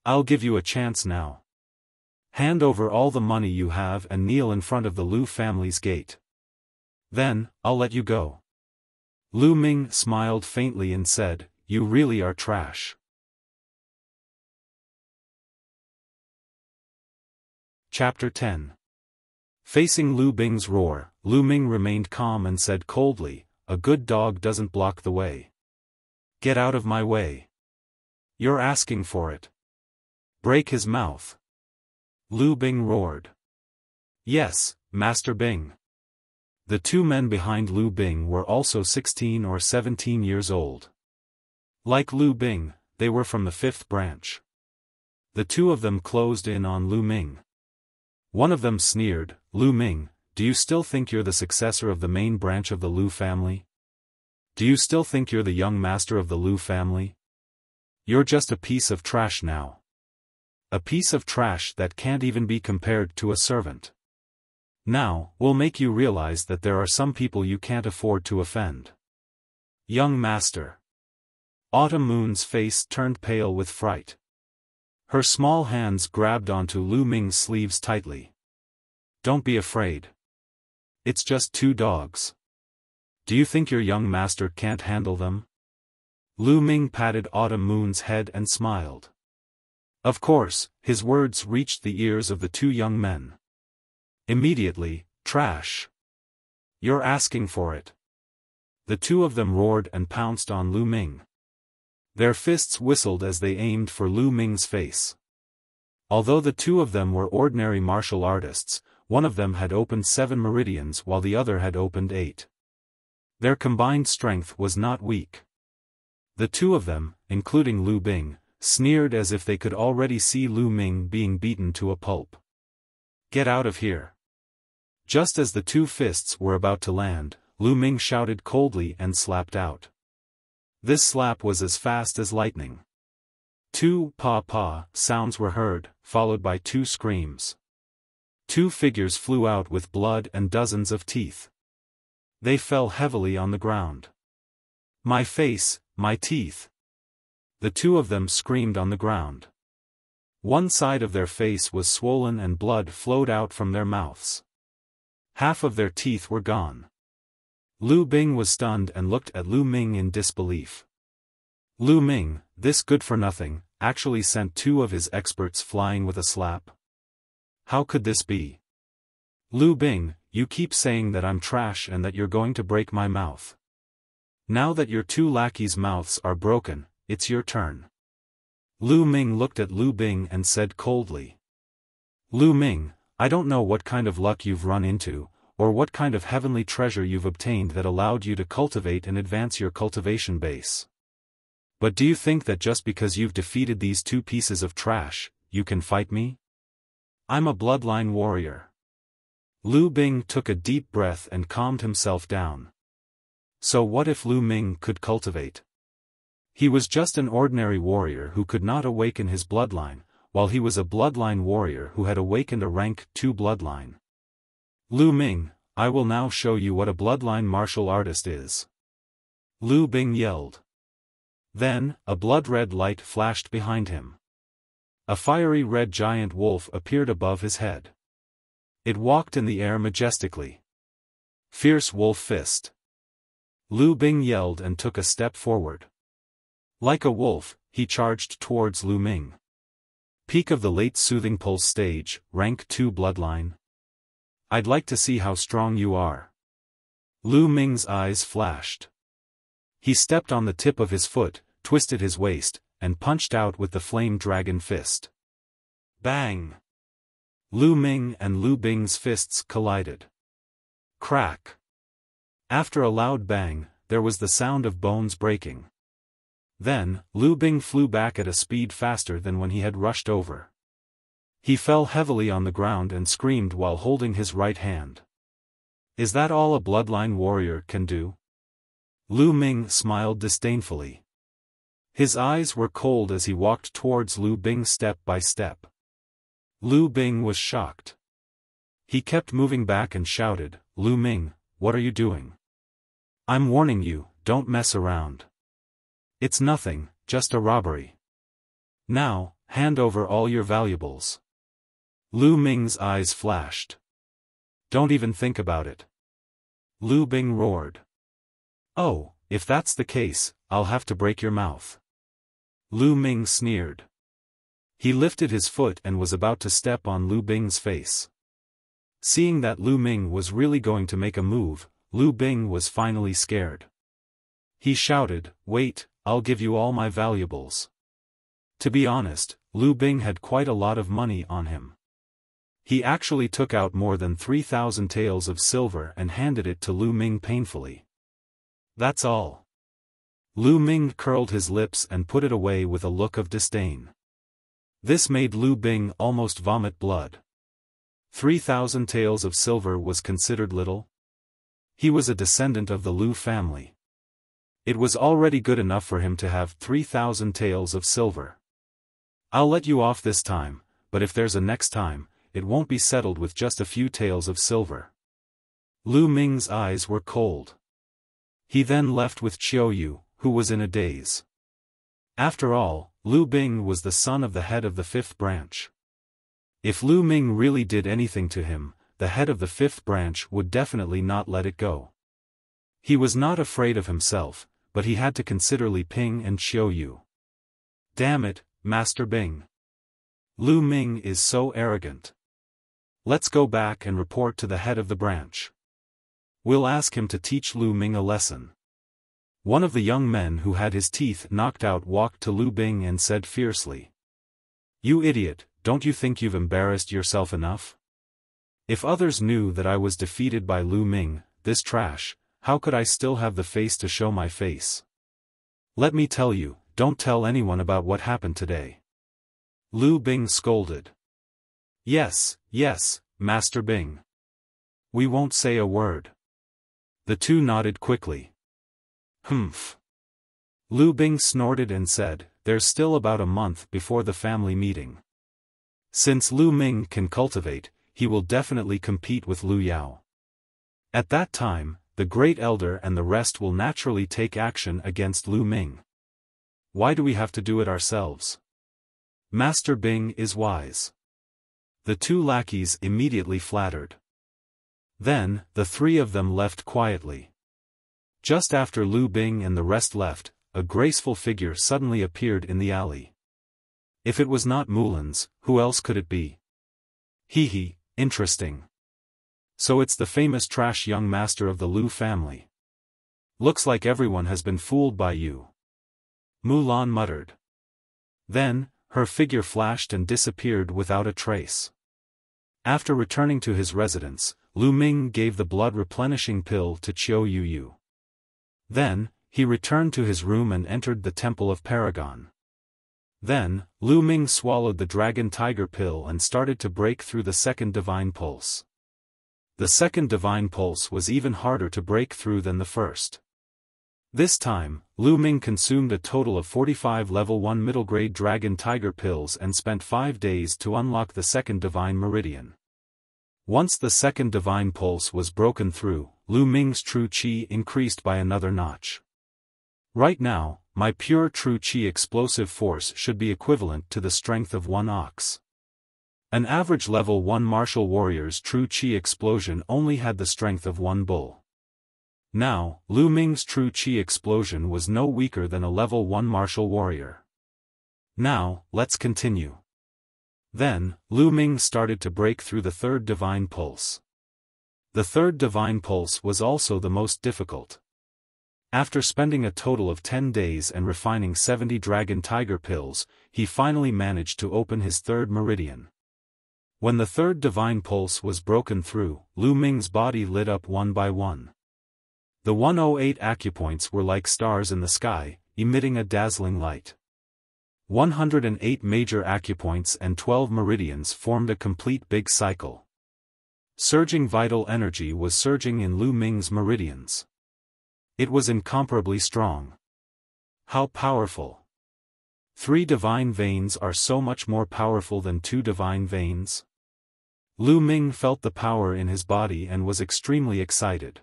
I'll give you a chance now. Hand over all the money you have and kneel in front of the Lu family's gate. Then, I'll let you go. Lu Ming smiled faintly and said, You really are trash. Chapter 10. Facing Lu Bing's roar, Lu Ming remained calm and said coldly, A good dog doesn't block the way. Get out of my way. You're asking for it. Break his mouth. Lu Bing roared. Yes, Master Bing. The 2 men behind Lu Bing were also 16 or 17 years old. Like Lu Bing, they were from the 5th branch. The 2 of them closed in on Lu Ming. One of them sneered, Lu Ming, do you still think you're the successor of the main branch of the Lu family? Do you still think you're the young master of the Lu family? You're just a piece of trash now. A piece of trash that can't even be compared to a servant. Now, we'll make you realize that there are some people you can't afford to offend. Young master. Autumn Moon's face turned pale with fright. Her small hands grabbed onto Lu Ming's sleeves tightly. Don't be afraid. It's just 2 dogs. Do you think your young master can't handle them? Lu Ming patted Autumn Moon's head and smiled. Of course, his words reached the ears of the 2 young men. Immediately, trash. You're asking for it. The 2 of them roared and pounced on Lu Ming. Their fists whistled as they aimed for Lu Ming's face. Although the 2 of them were ordinary martial artists, one of them had opened 7 meridians while the other had opened 8. Their combined strength was not weak. The 2 of them, including Lu Bing, sneered as if they could already see Lu Ming being beaten to a pulp. Get out of here. Just as the 2 fists were about to land, Lu Ming shouted coldly and slapped out. This slap was as fast as lightning. 2 pa-pa sounds were heard, followed by 2 screams. 2 figures flew out with blood and dozens of teeth. They fell heavily on the ground. My face, my teeth. The 2 of them screamed on the ground. One side of their face was swollen and blood flowed out from their mouths. Half of their teeth were gone. Lu Bing was stunned and looked at Lu Ming in disbelief. Lu Ming, this good-for-nothing, actually sent 2 of his experts flying with a slap? How could this be? Lu Bing, you keep saying that I'm trash and that you're going to break my mouth. Now that your 2 lackeys' mouths are broken, it's your turn. Lu Ming looked at Lu Bing and said coldly. Lu Ming, I don't know what kind of luck you've run into, or what kind of heavenly treasure you've obtained that allowed you to cultivate and advance your cultivation base. But do you think that just because you've defeated these 2 pieces of trash, you can fight me? I'm a bloodline warrior. Lu Bing took a deep breath and calmed himself down. So what if Lu Ming could cultivate? He was just an ordinary warrior who could not awaken his bloodline, while he was a bloodline warrior who had awakened a rank 2 bloodline. Lu Ming, I will now show you what a bloodline martial artist is. Lu Bing yelled. Then, a blood-red light flashed behind him. A fiery red giant wolf appeared above his head. It walked in the air majestically. Fierce wolf fist. Lu Bing yelled and took a step forward. Like a wolf, he charged towards Lu Ming. Peak of the late Soothing Pulse stage, rank 2 bloodline. I'd like to see how strong you are. Lu Ming's eyes flashed. He stepped on the tip of his foot, twisted his waist, and punched out with the flame dragon fist. Bang! Lu Ming and Lu Bing's fists collided. Crack! After a loud bang, there was the sound of bones breaking. Then, Lu Bing flew back at a speed faster than when he had rushed over. He fell heavily on the ground and screamed while holding his right hand. Is that all a bloodline warrior can do? Lu Ming smiled disdainfully. His eyes were cold as he walked towards Lu Bing step by step. Lu Bing was shocked. He kept moving back and shouted, Lu Ming, what are you doing? I'm warning you, don't mess around. It's nothing, just a robbery. Now, hand over all your valuables. Lu Ming's eyes flashed. Don't even think about it. Lu Bing roared. Oh, if that's the case, I'll have to break your mouth. Lu Ming sneered. He lifted his foot and was about to step on Lu Bing's face. Seeing that Lu Ming was really going to make a move, Lu Bing was finally scared. He shouted, wait, I'll give you all my valuables. To be honest, Lu Bing had quite a lot of money on him. He actually took out more than 3,000 taels of silver and handed it to Lu Ming painfully. That's all. Lu Ming curled his lips and put it away with a look of disdain. This made Lu Bing almost vomit blood. 3,000 taels of silver was considered little. He was a descendant of the Lu family. It was already good enough for him to have 3,000 taels of silver. I'll let you off this time, but if there's a next time, it won't be settled with just a few taels of silver. Lu Ming's eyes were cold. He then left with Qiuyu, who was in a daze. After all, Lu Bing was the son of the head of the fifth branch. If Lu Ming really did anything to him, the head of the fifth branch would definitely not let it go. He was not afraid of himself, but he had to consider Li Ping and Qiuyu. Damn it, Master Bing. Lu Ming is so arrogant. Let's go back and report to the head of the branch. We'll ask him to teach Lu Ming a lesson. One of the young men who had his teeth knocked out walked to Lu Bing and said fiercely. You idiot, don't you think you've embarrassed yourself enough? If others knew that I was defeated by Lu Ming, this trash, how could I still have the face to show my face? Let me tell you, don't tell anyone about what happened today. Lu Bing scolded. Yes, Master Bing. We won't say a word. The two nodded quickly. Humph. Lu Bing snorted and said, there's still about a month before the family meeting. Since Lu Ming can cultivate, he will definitely compete with Lu Yao. At that time, the Great Elder and the rest will naturally take action against Lu Ming. Why do we have to do it ourselves? Master Bing is wise. The two lackeys immediately flattered. Then, the three of them left quietly. Just after Lu Bing and the rest left, a graceful figure suddenly appeared in the alley. If it was not Mulan's, who else could it be? Hee, interesting. So it's the famous trash young master of the Lu family. Looks like everyone has been fooled by you. Mulan muttered. Then, her figure flashed and disappeared without a trace. After returning to his residence, Lu Ming gave the blood-replenishing pill to Qiuyu. Then, he returned to his room and entered the Temple of Paragon. Then, Lu Ming swallowed the Dragon Tiger pill and started to break through the second divine pulse. The second divine pulse was even harder to break through than the first. This time, Lu Ming consumed a total of 45 level 1 middle-grade Dragon Tiger pills and spent 5 days to unlock the second divine meridian. Once the second divine pulse was broken through, Lu Ming's true qi increased by another notch. Right now, my pure true qi explosive force should be equivalent to the strength of 1 ox. An average level 1 martial warrior's true qi explosion only had the strength of 1 bull. Now, Lu Ming's true qi explosion was no weaker than a level 1 martial warrior. Now, let's continue. Then, Lu Ming started to break through the third divine pulse. The third divine pulse was also the most difficult. After spending a total of 10 days and refining 70 Dragon Tiger pills, he finally managed to open his third meridian. When the third divine pulse was broken through, Lu Ming's body lit up one by one. The 108 acupoints were like stars in the sky, emitting a dazzling light. 108 major acupoints and 12 meridians formed a complete big cycle. Surging vital energy was surging in Lu Ming's meridians. It was incomparably strong. How powerful! 3 divine veins are so much more powerful than 2 divine veins. Lu Ming felt the power in his body and was extremely excited.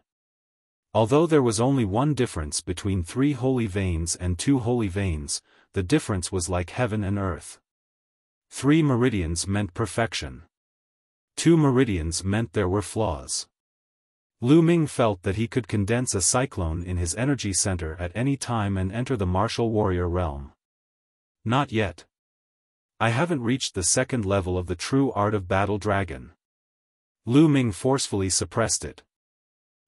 Although there was only one difference between 3 holy veins and 2 holy veins, the difference was like heaven and earth. 3 meridians meant perfection. 2 meridians meant there were flaws. Lu Ming felt that he could condense a cyclone in his energy center at any time and enter the martial warrior realm. Not yet. I haven't reached the second level of the true art of battle dragon. Lu Ming forcefully suppressed it.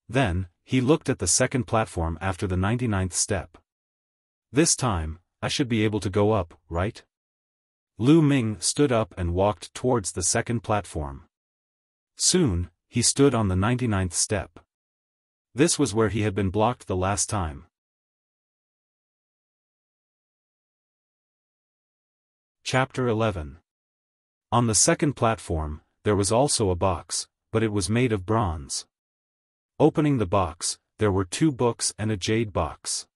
Then, he looked at the second platform after the 99th step. This time, I should be able to go up, right? Lu Ming stood up and walked towards the second platform. Soon, he stood on the 99th step. This was where he had been blocked the last time. Chapter 11. On the second platform, there was also a box, but it was made of bronze. Opening the box, there were 2 books and a jade box.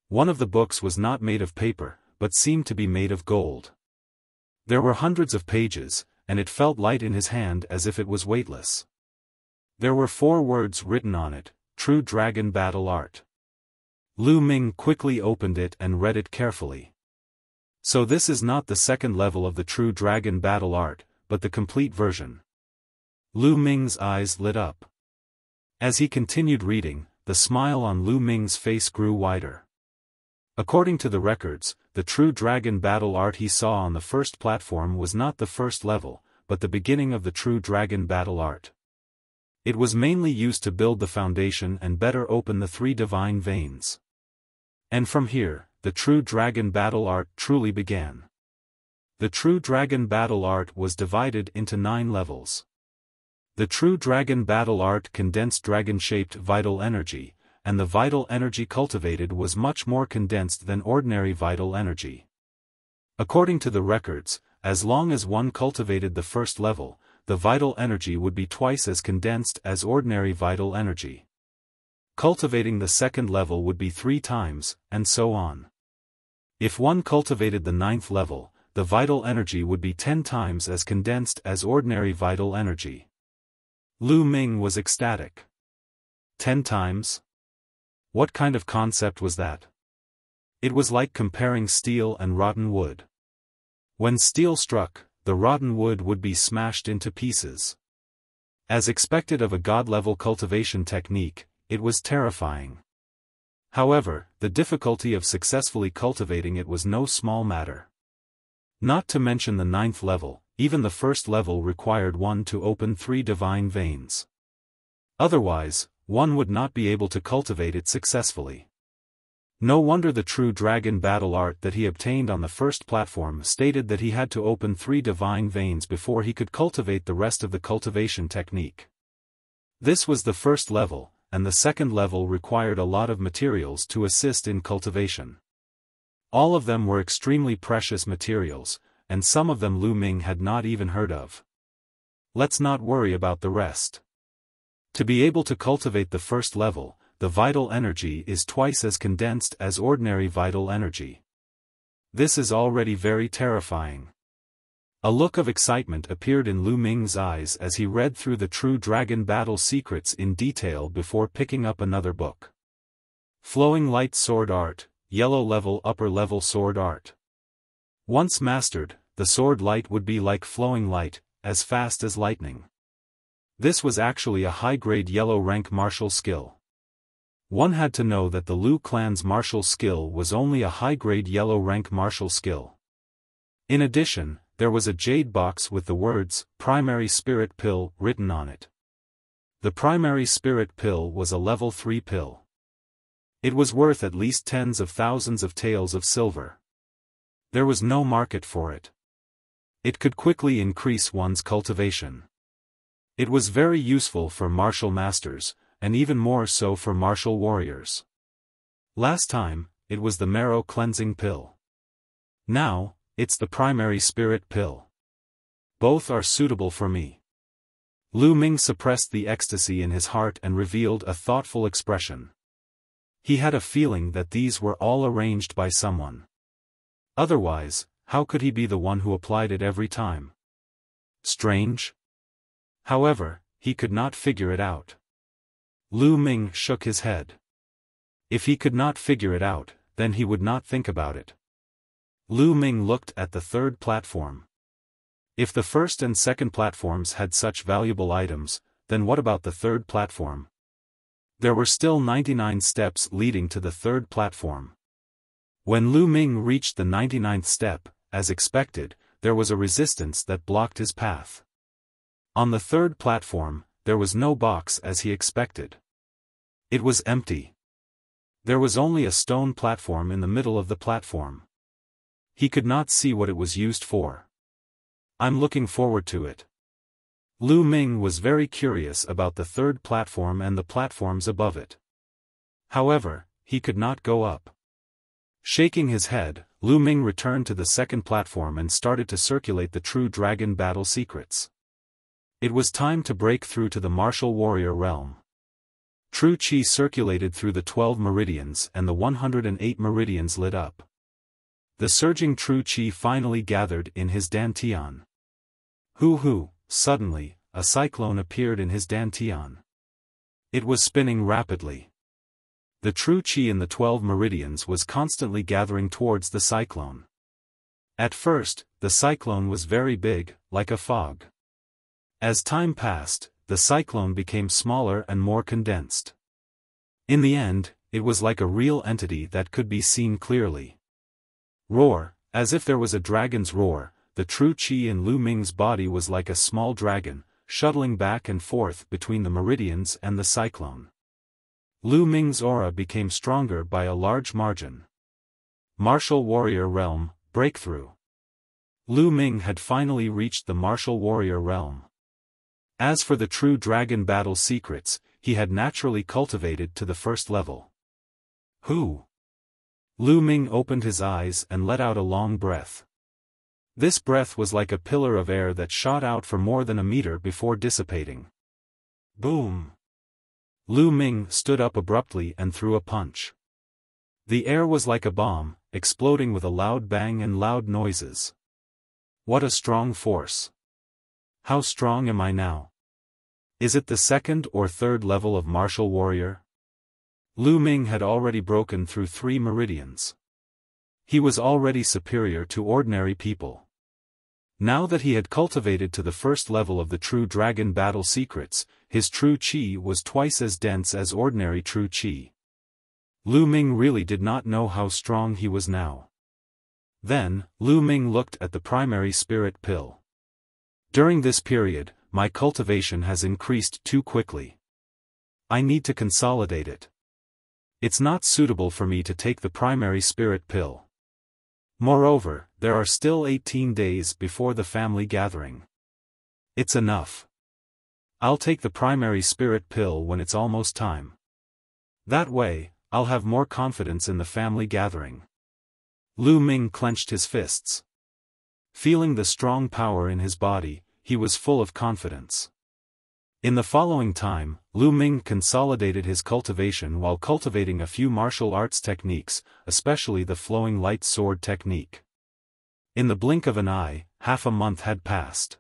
One of the books was not made of paper, but seemed to be made of gold. There were hundreds of pages, and it felt light in his hand as if it was weightless. There were 4 words written on it: True Dragon Battle Art. Lu Ming quickly opened it and read it carefully. So this is not the second level of the True Dragon Battle Art, but the complete version. Lu Ming's eyes lit up. As he continued reading, the smile on Lu Ming's face grew wider. According to the records, the True Dragon Battle Art he saw on the first platform was not the first level, but the beginning of the True Dragon Battle Art. It was mainly used to build the foundation and better open the 3 divine veins. And from here, the True Dragon Battle Art truly began. The True Dragon Battle Art was divided into 9 levels. The True Dragon Battle Art condensed dragon-shaped vital energy, and the vital energy cultivated was much more condensed than ordinary vital energy. According to the records, as long as one cultivated the first level, the vital energy would be twice as condensed as ordinary vital energy. Cultivating the second level would be 3 times, and so on. If one cultivated the 9th level, the vital energy would be 10 times as condensed as ordinary vital energy. Lu Ming was ecstatic. 10 times? What kind of concept was that? It was like comparing steel and rotten wood. When steel struck, the rotten wood would be smashed into pieces. As expected of a god-level cultivation technique, it was terrifying. However, the difficulty of successfully cultivating it was no small matter. Not to mention the 9th level, even the first level required one to open 3 divine veins. Otherwise, one would not be able to cultivate it successfully. No wonder the True Dragon Battle Art that he obtained on the first platform stated that he had to open 3 divine veins before he could cultivate the rest of the cultivation technique. This was the first level, and the second level required a lot of materials to assist in cultivation. All of them were extremely precious materials, and some of them Lu Ming had not even heard of. Let's not worry about the rest. To be able to cultivate the first level, the vital energy is twice as condensed as ordinary vital energy. This is already very terrifying. A look of excitement appeared in Lu Ming's eyes as he read through the True Dragon Battle secrets in detail before picking up another book. Flowing Light Sword Art, Yellow Level Upper Level Sword Art. Once mastered, the sword light would be like flowing light, as fast as lightning. This was actually a high-grade yellow rank martial skill. One had to know that the Lu clan's martial skill was only a high-grade yellow rank martial skill. In addition, there was a jade box with the words, Primary Spirit Pill, written on it. The Primary Spirit Pill was a level 3 pill. It was worth at least tens of thousands of taels of silver. There was no market for it. It could quickly increase one's cultivation. It was very useful for martial masters, and even more so for martial warriors. Last time, it was the Marrow Cleansing Pill. Now, it's the Primary Spirit Pill. Both are suitable for me. Lu Ming suppressed the ecstasy in his heart and revealed a thoughtful expression. He had a feeling that these were all arranged by someone. Otherwise, how could he be the one who applied it every time? Strange. However, he could not figure it out. Lu Ming shook his head. If he could not figure it out, then he would not think about it. Lu Ming looked at the 3rd platform. If the first and second platforms had such valuable items, then what about the 3rd platform? There were still 99 steps leading to the 3rd platform. When Lu Ming reached the 99th step, as expected, there was a resistance that blocked his path. On the 3rd platform, there was no box as he expected. It was empty. There was only a stone platform in the middle of the platform. He could not see what it was used for. I'm looking forward to it. Lu Ming was very curious about the 3rd platform and the platforms above it. However, he could not go up. Shaking his head, Lu Ming returned to the 2nd platform and started to circulate the True Dragon Battle secrets. It was time to break through to the martial warrior realm. True Qi circulated through the 12 meridians and the 108 meridians lit up. the surging true qi finally gathered in his dantian. Hoo! Suddenly, a cyclone appeared in his dantian. It was spinning rapidly. The true qi in the 12 meridians was constantly gathering towards the cyclone. At first, the cyclone was very big, like a fog. As time passed, the cyclone became smaller and more condensed. In the end, it was like a real entity that could be seen clearly. Roar, as if there was a dragon's roar, the true qi in Lu Ming's body was like a small dragon, shuttling back and forth between the meridians and the cyclone. Lu Ming's aura became stronger by a large margin. Martial Warrior Realm, Breakthrough. Lu Ming had finally reached the Martial Warrior Realm. As for the true dragon battle secrets, he had naturally cultivated to the first level. Who? Lu Ming opened his eyes and let out a long breath. This breath was like a pillar of air that shot out for more than a meter before dissipating. Boom! Lu Ming stood up abruptly and threw a punch. The air was like a bomb, exploding with a loud bang and loud noises. What a strong force! How strong am I now? Is it the second or third level of martial warrior? Lu Ming had already broken through 3 meridians. He was already superior to ordinary people. Now that he had cultivated to the first level of the true dragon battle secrets, his true qi was twice as dense as ordinary true qi. Lu Ming really did not know how strong he was now. Then, Lu Ming looked at the primary spirit pill. During this period, my cultivation has increased too quickly. I need to consolidate it. It's not suitable for me to take the primary spirit pill. Moreover, there are still 18 days before the family gathering. It's enough. I'll take the primary spirit pill when it's almost time. That way, I'll have more confidence in the family gathering. Lu Ming clenched his fists. Feeling the strong power in his body, he was full of confidence. In the following time, Lu Ming consolidated his cultivation while cultivating a few martial arts techniques, especially the flowing light sword technique. In the blink of an eye, half a month had passed.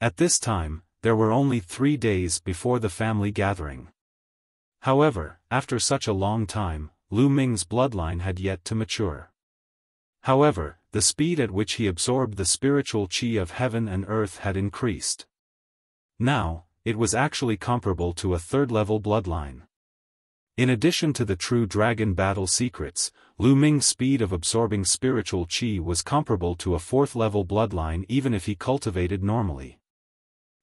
At this time, there were only 3 days before the family gathering. However, after such a long time, Lu Ming's bloodline had yet to mature. However, the speed at which he absorbed the spiritual qi of heaven and earth had increased. Now, it was actually comparable to a third-level bloodline. In addition to the true dragon battle secrets, Lu Ming's speed of absorbing spiritual qi was comparable to a fourth-level bloodline even if he cultivated normally.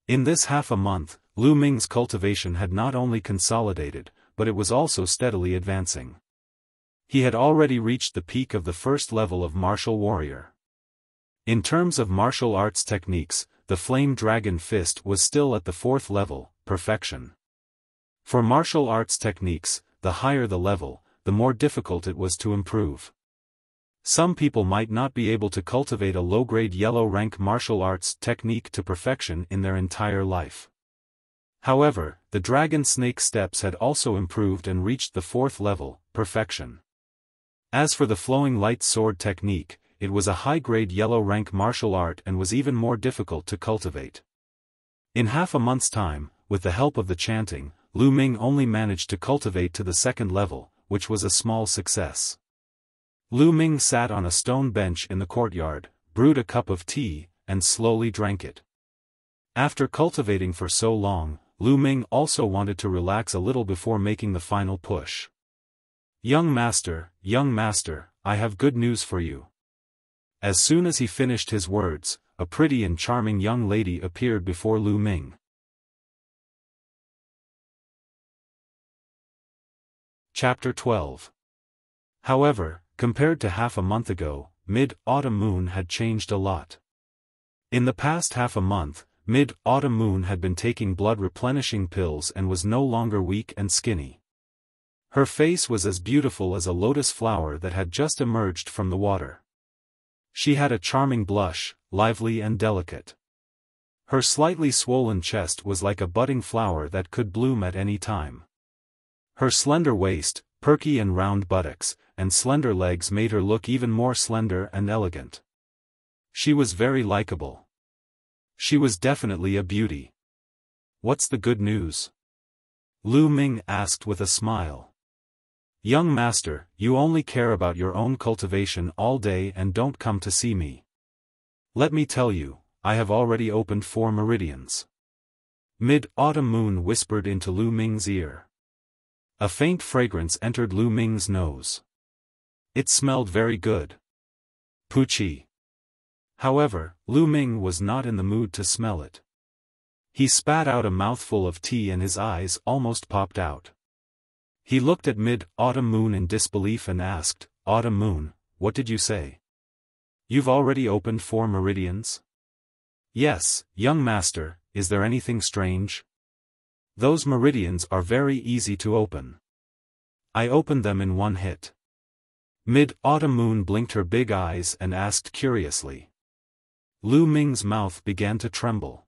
In this half a month, Lu Ming's cultivation had not only consolidated, but it was also steadily advancing. He had already reached the peak of the first level of martial warrior. In terms of martial arts techniques, the Flame Dragon Fist was still at the 4th level, perfection. For martial arts techniques, the higher the level, the more difficult it was to improve. Some people might not be able to cultivate a low-grade yellow-rank martial arts technique to perfection in their entire life. However, the Dragon Snake Steps had also improved and reached the 4th level, perfection. As for the Flowing Light Sword technique, it was a high-grade yellow-rank martial art and was even more difficult to cultivate. In half a month's time, with the help of the chanting, Lu Ming only managed to cultivate to the 2nd level, which was a small success. Lu Ming sat on a stone bench in the courtyard, brewed a cup of tea, and slowly drank it. After cultivating for so long, Lu Ming also wanted to relax a little before making the final push. Young master, I have good news for you." As soon as he finished his words, a pretty and charming young lady appeared before Lu Ming. Chapter 12. However, compared to half a month ago, Mid-Autumn Moon had changed a lot. In the past half a month, Mid-Autumn Moon had been taking blood-replenishing pills and was no longer weak and skinny. Her face was as beautiful as a lotus flower that had just emerged from the water. She had a charming blush, lively and delicate. Her slightly swollen chest was like a budding flower that could bloom at any time. Her slender waist, perky and round buttocks, and slender legs made her look even more slender and elegant. She was very likable. She was definitely a beauty. "What's the good news?" Lu Ming asked with a smile. "Young master, you only care about your own cultivation all day and don't come to see me. Let me tell you, I have already opened 4 meridians." Mid-Autumn Moon whispered into Lu Ming's ear. A faint fragrance entered Lu Ming's nose. It smelled very good. Puchi. However, Lu Ming was not in the mood to smell it. He spat out a mouthful of tea and his eyes almost popped out. He looked at Mid-Autumn Moon in disbelief and asked, "Autumn Moon, what did you say? You've already opened 4 meridians?" "Yes, young master, is there anything strange? Those meridians are very easy to open. I opened them in 1 hit." Mid-Autumn Moon blinked her big eyes and asked curiously. Lu Ming's mouth began to tremble.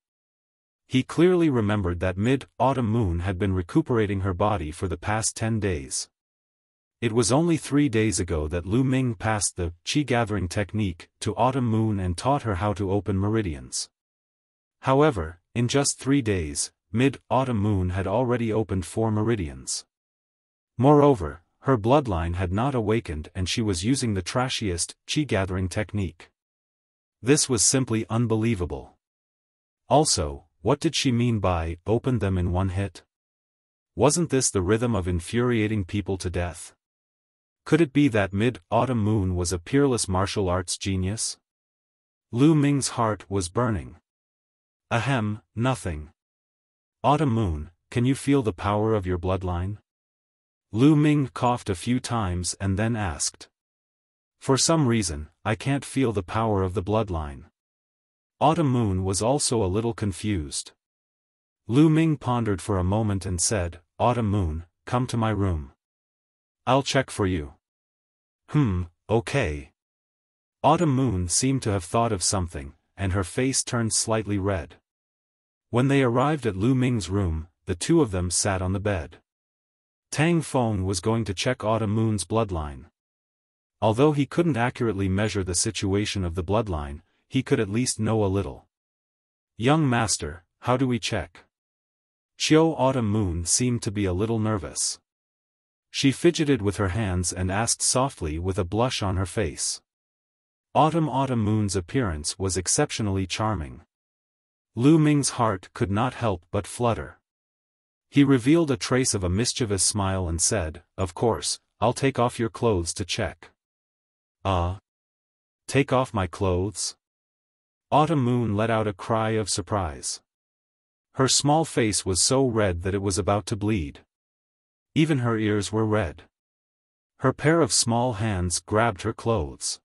He clearly remembered that Mid-Autumn Moon had been recuperating her body for the past 10 days. It was only 3 days ago that Lu Ming passed the qi-gathering technique to Autumn Moon and taught her how to open meridians. However, in just 3 days, Mid-Autumn Moon had already opened 4 meridians. Moreover, her bloodline had not awakened and she was using the trashiest qi-gathering technique. This was simply unbelievable. Also, what did she mean by "opened them in 1 hit"? Wasn't this the rhythm of infuriating people to death? Could it be that Mid-Autumn Moon was a peerless martial arts genius? Lu Ming's heart was burning. Ahem, nothing. Autumn Moon, can you feel the power of your bloodline? Lu Ming coughed a few times and then asked. For some reason, I can't feel the power of the bloodline. Autumn Moon was also a little confused. Lu Ming pondered for a moment and said, "Autumn Moon, come to my room. I'll check for you." Okay. Autumn Moon seemed to have thought of something, and her face turned slightly red. When they arrived at Lu Ming's room, the 2 of them sat on the bed. Tang Feng was going to check Autumn Moon's bloodline. Although he couldn't accurately measure the situation of the bloodline, he could at least know a little. "Young master, how do we check?" Autumn Moon seemed to be a little nervous. She fidgeted with her hands and asked softly with a blush on her face. Autumn Moon's appearance was exceptionally charming. Lu Ming's heart could not help but flutter. He revealed a trace of a mischievous smile and said, "Of course, I'll take off your clothes to check." Take off my clothes?" Autumn Moon let out a cry of surprise. Her small face was so red that it was about to bleed. Even her ears were red. Her pair of small hands grabbed her clothes.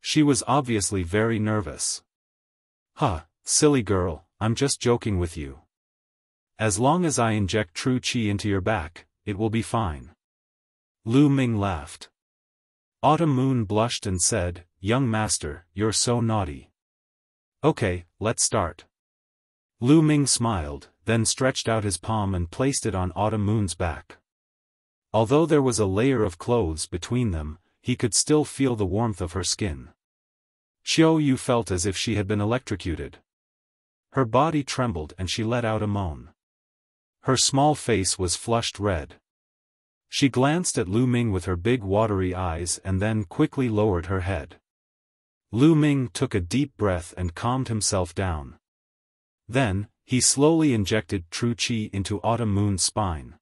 She was obviously very nervous. Silly girl, I'm just joking with you. As long as I inject true qi into your back, it will be fine." Lu Ming laughed. Autumn Moon blushed and said, "Young master, you're so naughty." "Okay, let's start." Lu Ming smiled, then stretched out his palm and placed it on Autumn Moon's back. Although there was a layer of clothes between them, he could still feel the warmth of her skin. Yu felt as if she had been electrocuted. Her body trembled and she let out a moan. Her small face was flushed red. She glanced at Lu Ming with her big watery eyes and then quickly lowered her head. Lu Ming took a deep breath and calmed himself down. Then, he slowly injected true qi into Autumn Moon's spine.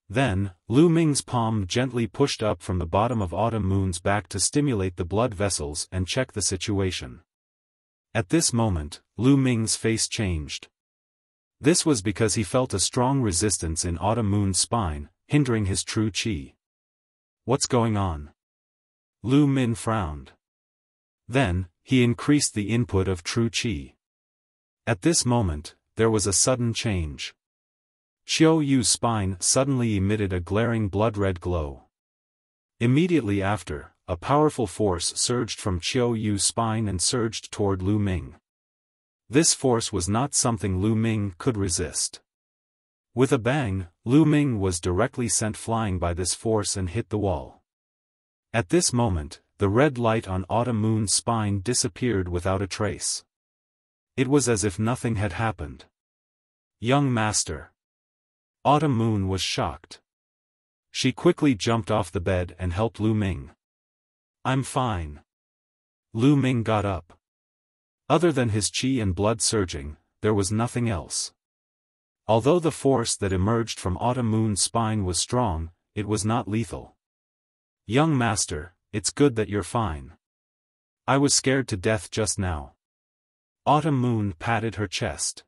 Then, Lu Ming's palm gently pushed up from the bottom of Autumn Moon's back to stimulate the blood vessels and check the situation. At this moment, Lu Ming's face changed. This was because he felt a strong resistance in Autumn Moon's spine, hindering his true qi. "What's going on?" Lu Ming frowned. Then, he increased the input of true qi. At this moment, there was a sudden change. Yu's spine suddenly emitted a glaring blood-red glow. Immediately after, a powerful force surged from Yu's spine and surged toward Lu Ming. This force was not something Lu Ming could resist. With a bang, Lu Ming was directly sent flying by this force and hit the wall. At this moment, the red light on Autumn Moon's spine disappeared without a trace. It was as if nothing had happened. Young master. Autumn Moon was shocked. She quickly jumped off the bed and helped Lu Ming. I'm fine. Lu Ming got up. Other than his qi and blood surging, there was nothing else. Although the force that emerged from Autumn Moon's spine was strong, it was not lethal. Young master, it's good that you're fine. I was scared to death just now. Autumn Moon patted her chest.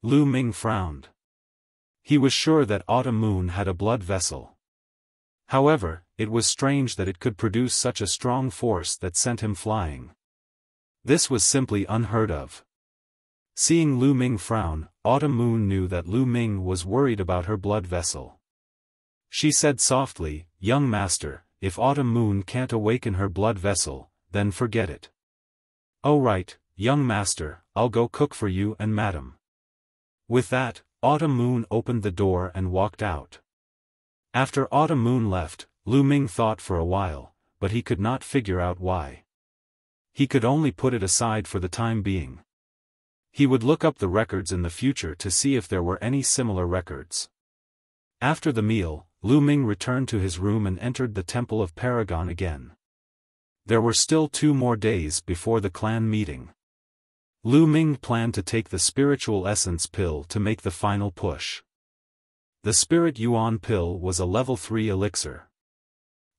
Lu Ming frowned. He was sure that Autumn Moon had a blood vessel. However, it was strange that it could produce such a strong force that sent him flying. This was simply unheard of. Seeing Lu Ming frown, Autumn Moon knew that Lu Ming was worried about her blood vessel. She said softly, "Young master, if Autumn Moon can't awaken her blood vessel, then forget it." "Oh right, young master, I'll go cook for you and madam." With that, Autumn Moon opened the door and walked out. After Autumn Moon left, Lu Ming thought for a while, but he could not figure out why. He could only put it aside for the time being. He would look up the records in the future to see if there were any similar records. After the meal, Lu Ming returned to his room and entered the Temple of Paragon again. There were still 2 more days before the clan meeting. Lu Ming planned to take the spiritual essence pill to make the final push. The Spirit Yuan pill was a level 3 elixir.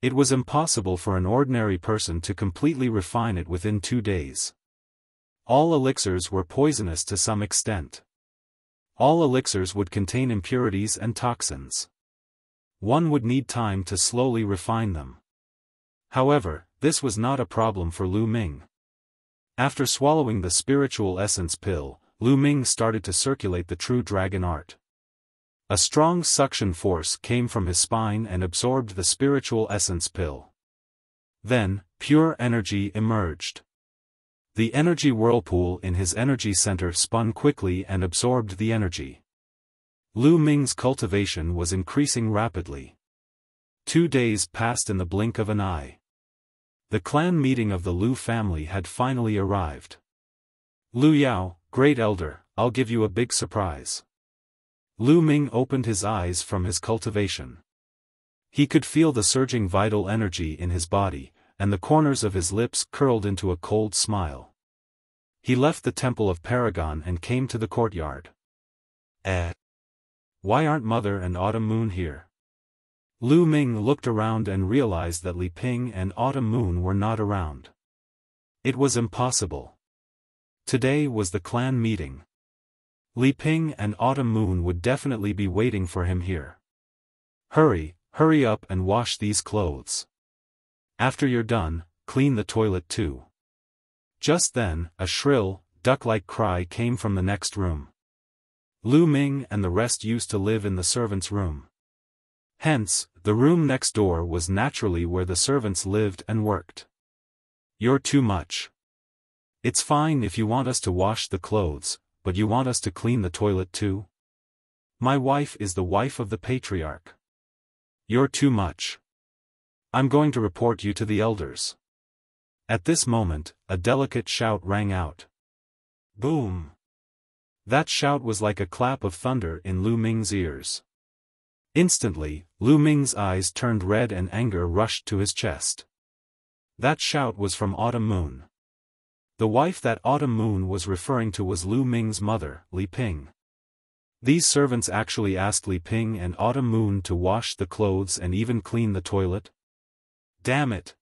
It was impossible for an ordinary person to completely refine it within 2 days. All elixirs were poisonous to some extent. All elixirs would contain impurities and toxins. One would need time to slowly refine them. However, this was not a problem for Lu Ming. After swallowing the spiritual essence pill, Lu Ming started to circulate the true dragon art. A strong suction force came from his spine and absorbed the spiritual essence pill. Then, pure energy emerged. The energy whirlpool in his energy center spun quickly and absorbed the energy. Lu Ming's cultivation was increasing rapidly. 2 days passed in the blink of an eye. The clan meeting of the Lu family had finally arrived. "Lu Yao, Great Elder, I'll give you a big surprise." Lu Ming opened his eyes from his cultivation. He could feel the surging vital energy in his body, and the corners of his lips curled into a cold smile. He left the Temple of Paragon and came to the courtyard. Why aren't Mother and Autumn Moon here? Lu Ming looked around and realized that Li Ping and Autumn Moon were not around. It was impossible. Today was the clan meeting. Li Ping and Autumn Moon would definitely be waiting for him here. Hurry up and wash these clothes. After you're done, clean the toilet too." Just then, a shrill, duck-like cry came from the next room. Lu Ming and the rest used to live in the servants' room. Hence, the room next door was naturally where the servants lived and worked. "You're too much. It's fine if you want us to wash the clothes, but you want us to clean the toilet too? My wife is the wife of the patriarch. You're too much. I'm going to report you to the elders." At this moment, a delicate shout rang out. Boom! That shout was like a clap of thunder in Lu Ming's ears. Instantly, Lu Ming's eyes turned red and anger rushed to his chest. That shout was from Autumn Moon. The wife that Autumn Moon was referring to was Lu Ming's mother, Li Ping. These servants actually asked Li Ping and Autumn Moon to wash the clothes and even clean the toilet? Damn it!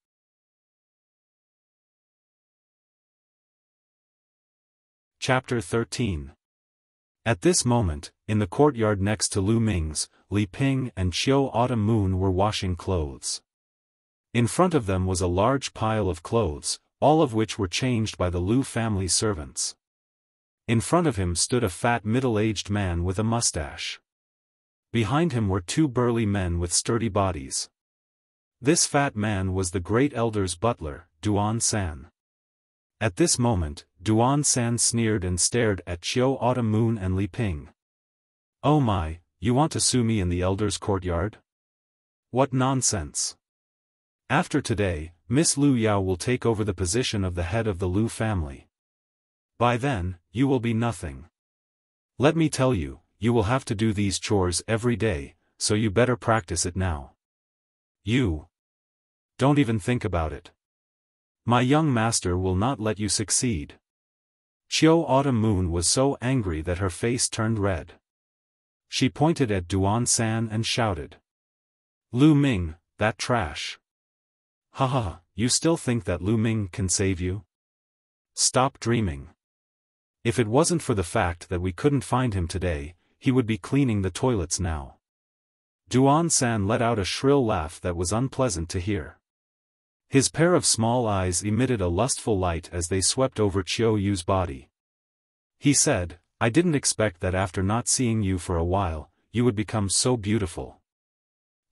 Chapter 13. At this moment, in the courtyard next to Lu Ming's, Li Ping and Xiao Autumn Moon were washing clothes. In front of them was a large pile of clothes, all of which were changed by the Lu family servants. In front of him stood a fat middle-aged man with a mustache. Behind him were 2 burly men with sturdy bodies. This fat man was the great elder's butler, Duan San. At this moment, Duan San sneered and stared at Xiao Autumn Moon and Li Ping. "Oh my, you want to sue me in the elder's courtyard? What nonsense! After today, Miss Lu Yao will take over the position of the head of the Lu family. By then, you will be nothing. Let me tell you, you will have to do these chores every day, so you better practice it now. You don't even think about it. My young master will not let you succeed. Xiao Autumn Moon was so angry that her face turned red. She pointed at Duan San and shouted. Lu Ming, that trash. Haha, you still think that Lu Ming can save you? Stop dreaming. If it wasn't for the fact that we couldn't find him today, he would be cleaning the toilets now. Duan San let out a shrill laugh that was unpleasant to hear. His pair of small eyes emitted a lustful light as they swept over Qiu Yu's body. He said, I didn't expect that after not seeing you for a while, you would become so beautiful.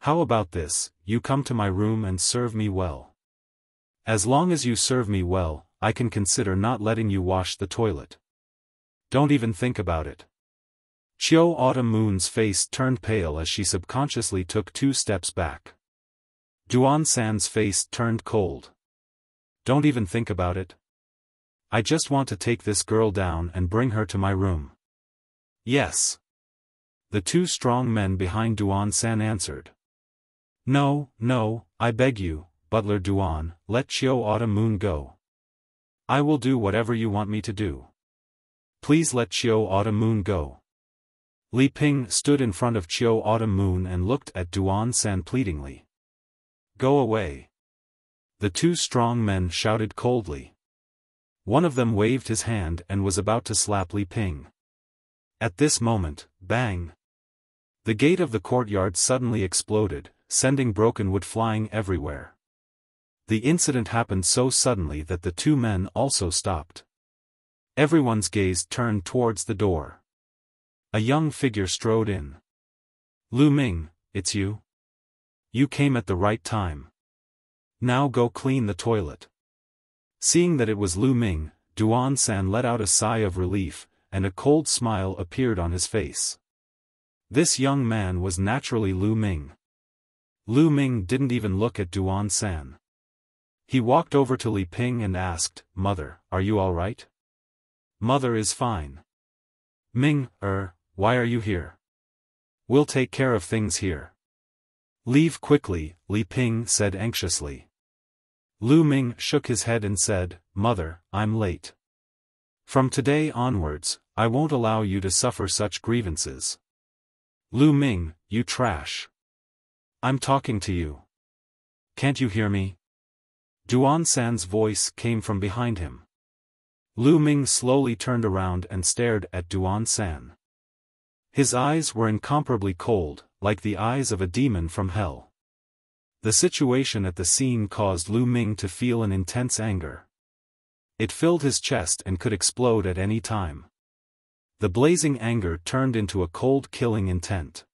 How about this, you come to my room and serve me well. As long as you serve me well, I can consider not letting you wash the toilet. Don't even think about it. Qiu Autumn Moon's face turned pale as she subconsciously took 2 steps back. Duan San's face turned cold. Don't even think about it. I just want to take this girl down and bring her to my room. Yes. The 2 strong men behind Duan San answered. No, no, I beg you, Butler Duan, let Qiu Autumn Moon go. I will do whatever you want me to do. Please let Qiu Autumn Moon go. Li Ping stood in front of Qiu Autumn Moon and looked at Duan San pleadingly. Go away. The 2 strong men shouted coldly. One of them waved his hand and was about to slap Li Ping. At this moment, bang! The gate of the courtyard suddenly exploded, sending broken wood flying everywhere. The incident happened so suddenly that the 2 men also stopped. Everyone's gaze turned towards the door. A young figure strode in. Lu Ming, it's you? You came at the right time. Now go clean the toilet. Seeing that it was Lu Ming, Duan San let out a sigh of relief, and a cold smile appeared on his face. This young man was naturally Lu Ming. Lu Ming didn't even look at Duan San. He walked over to Li Ping and asked, Mother, are you all right? Mother is fine. Ming, why are you here? We'll take care of things here. Leave quickly, Li Ping said anxiously. Lu Ming shook his head and said, Mother, I'm late. From today onwards, I won't allow you to suffer such grievances. Lu Ming, you trash. I'm talking to you. Can't you hear me? Duan San's voice came from behind him. Lu Ming slowly turned around and stared at Duan San. His eyes were incomparably cold, like the eyes of a demon from hell. The situation at the scene caused Lu Ming to feel an intense anger. It filled his chest and could explode at any time. The blazing anger turned into a cold killing intent.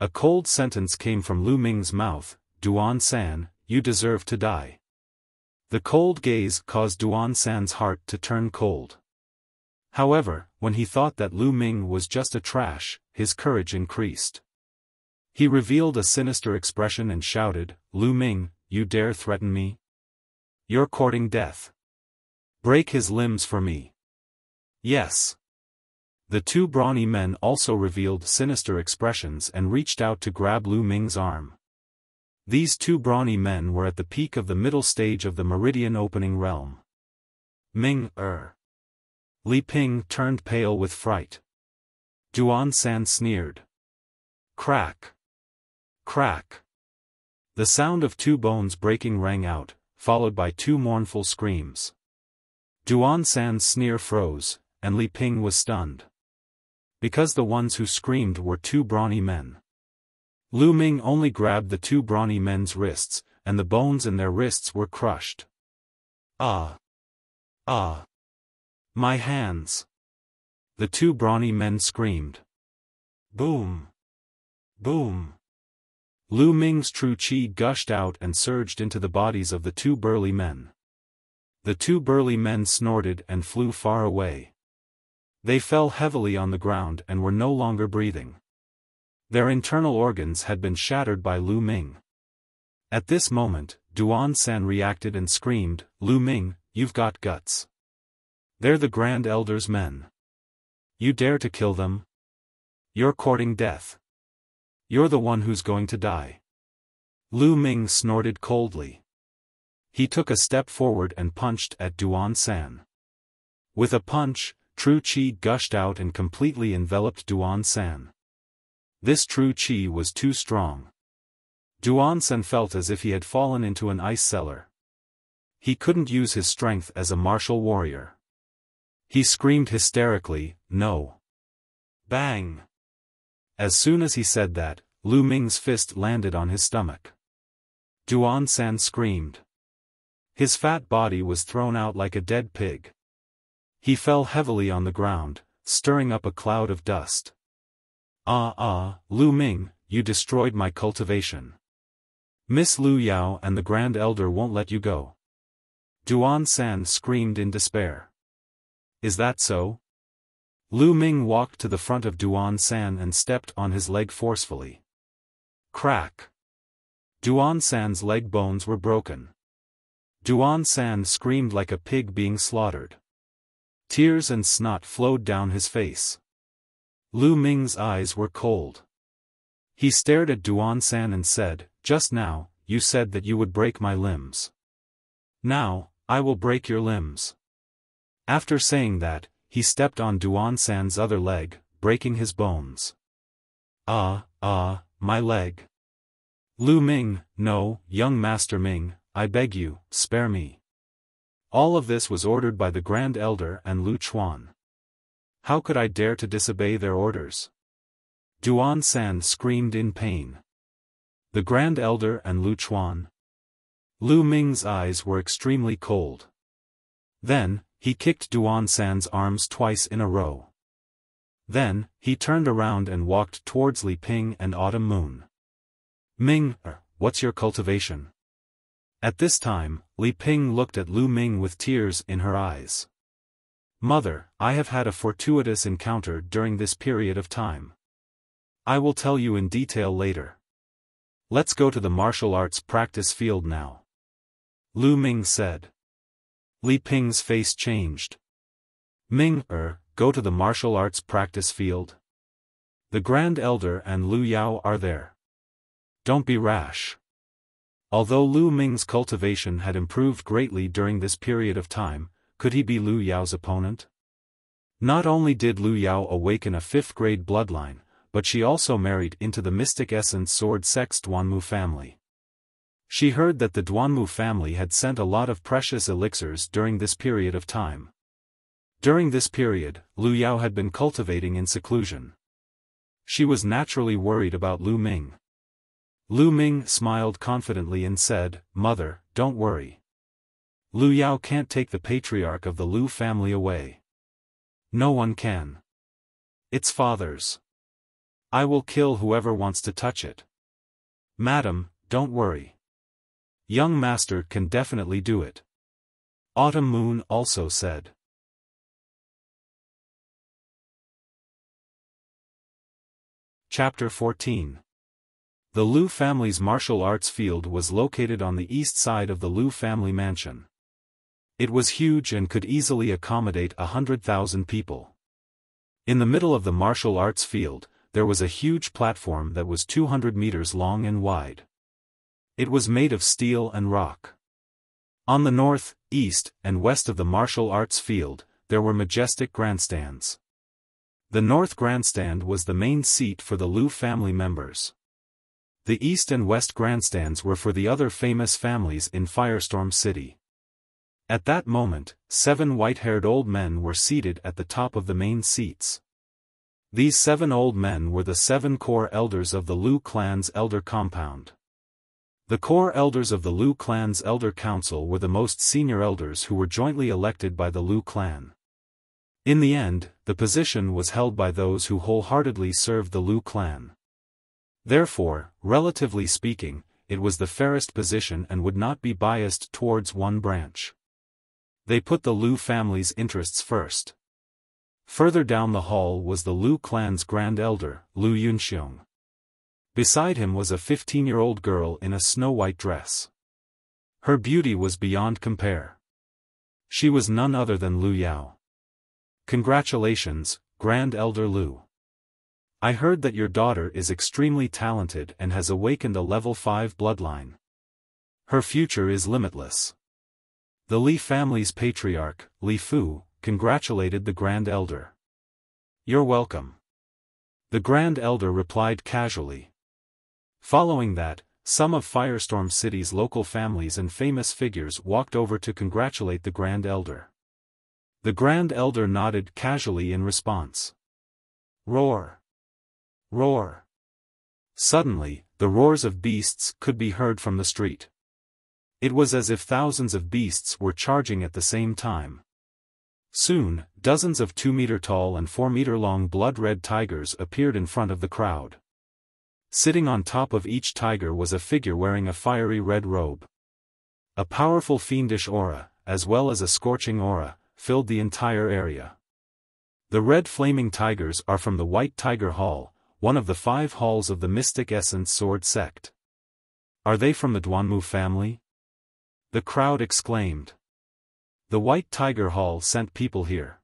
A cold sentence came from Lu Ming's mouth, Duan San, you deserve to die. The cold gaze caused Duan San's heart to turn cold. However, when he thought that Lu Ming was just a trash, his courage increased. He revealed a sinister expression and shouted, Lu Ming, you dare threaten me? You're courting death. Break his limbs for me. Yes. The 2 brawny men also revealed sinister expressions and reached out to grab Lu Ming's arm. These 2 brawny men were at the peak of the middle stage of the Meridian Opening Realm. Ming, Li Ping turned pale with fright. Duan San sneered. Crack. Crack. The sound of 2 bones breaking rang out, followed by 2 mournful screams. Duan San's sneer froze, and Li Ping was stunned. Because the ones who screamed were 2 brawny men. Lu Ming only grabbed the 2 brawny men's wrists, and the bones in their wrists were crushed. Ah! Ah! My hands! The 2 brawny men screamed. Boom! Boom! Lu Ming's true chi gushed out and surged into the bodies of the 2 burly men. The 2 burly men snorted and flew far away. They fell heavily on the ground and were no longer breathing. Their internal organs had been shattered by Lu Ming. At this moment, Duan San reacted and screamed, "Lu Ming, you've got guts. They're the Grand Elder's men. You dare to kill them? You're courting death. You're the one who's going to die." Lu Ming snorted coldly. He took a step forward and punched at Duan San. With a punch, true qi gushed out and completely enveloped Duan San. This true qi was too strong. Duan San felt as if he had fallen into an ice cellar. He couldn't use his strength as a martial warrior. He screamed hysterically, "No!" Bang! As soon as he said that, Lu Ming's fist landed on his stomach. Duan San screamed. His fat body was thrown out like a dead pig. He fell heavily on the ground, stirring up a cloud of dust. Lu Ming, you destroyed my cultivation. Miss Lu Yao and the Grand Elder won't let you go." Duan San screamed in despair. "Is that so?" Lu Ming walked to the front of Duan San and stepped on his leg forcefully. Crack! Duan San's leg bones were broken. Duan San screamed like a pig being slaughtered. Tears and snot flowed down his face. Lu Ming's eyes were cold. He stared at Duan San and said, "Just now, you said that you would break my limbs. Now, I will break your limbs." After saying that, he stepped on Duan San's other leg, breaking his bones. My leg. Lu Ming, no, young Master Ming, I beg you, spare me. All of this was ordered by the Grand Elder and Lu Chuan. How could I dare to disobey their orders? Duan San screamed in pain. The Grand Elder and Lu Chuan. Lu Ming's eyes were extremely cold. Then, he kicked Duan San's arms twice in a row. Then, he turned around and walked towards Li Ping and Autumn Moon. "Ming, what's your cultivation?" At this time, Li Ping looked at Lu Ming with tears in her eyes. "Mother, I have had a fortuitous encounter during this period of time. I will tell you in detail later. Let's go to the martial arts practice field now," Lu Ming said. Li Ping's face changed. "Ming, go to the martial arts practice field? The Grand Elder and Lu Yao are there. Don't be rash." Although Lu Ming's cultivation had improved greatly during this period of time, could he be Lu Yao's opponent? Not only did Lu Yao awaken a 5th-grade bloodline, but she also married into the Mystic Essence Sword Sect's Duanmu family. She heard that the Duanmu family had sent a lot of precious elixirs during this period of time. During this period, Lu Yao had been cultivating in seclusion. She was naturally worried about Lu Ming. Lu Ming smiled confidently and said, "Mother, don't worry. Lu Yao can't take the patriarch of the Lu family away. No one can. It's father's. I will kill whoever wants to touch it. Madam, don't worry. Young master can definitely do it." Autumn Moon also said. Chapter 14. The Lu family's martial arts field was located on the east side of the Lu family mansion. It was huge and could easily accommodate 100,000 people. In the middle of the martial arts field, there was a huge platform that was 200 meters long and wide. It was made of steel and rock. On the north, east, and west of the martial arts field, there were majestic grandstands. The north grandstand was the main seat for the Lu family members. The east and west grandstands were for the other famous families in Firestorm City. At that moment, 7 white-haired old men were seated at the top of the main seats. These 7 old men were the 7 core elders of the Lu clan's elder compound. The core elders of the Lu clan's elder council were the most senior elders who were jointly elected by the Lu clan. In the end, the position was held by those who wholeheartedly served the Lu clan. Therefore, relatively speaking, it was the fairest position and would not be biased towards one branch. They put the Lu family's interests first. Further down the hall was the Lu clan's grand elder, Lu Yunxiong. Beside him was a 15-year-old girl in a snow-white dress. Her beauty was beyond compare. She was none other than Lu Yao. Congratulations, Grand Elder Lu. I heard that your daughter is extremely talented and has awakened a level 5 bloodline. Her future is limitless. The Li family's patriarch, Li Fu, congratulated the Grand Elder. You're welcome. The Grand Elder replied casually. Following that, some of Firestorm City's local families and famous figures walked over to congratulate the Grand Elder. The Grand Elder nodded casually in response. Roar! Roar! Suddenly, the roars of beasts could be heard from the street. It was as if thousands of beasts were charging at the same time. Soon, dozens of 2-meter-tall and 4-meter-long blood-red tigers appeared in front of the crowd. Sitting on top of each tiger was a figure wearing a fiery red robe. A powerful fiendish aura, as well as a scorching aura, filled the entire area. The red flaming tigers are from the White Tiger Hall, one of the 5 halls of the Mystic Essence Sword sect. Are they from the Duanmu family? The crowd exclaimed. The White Tiger Hall sent people here.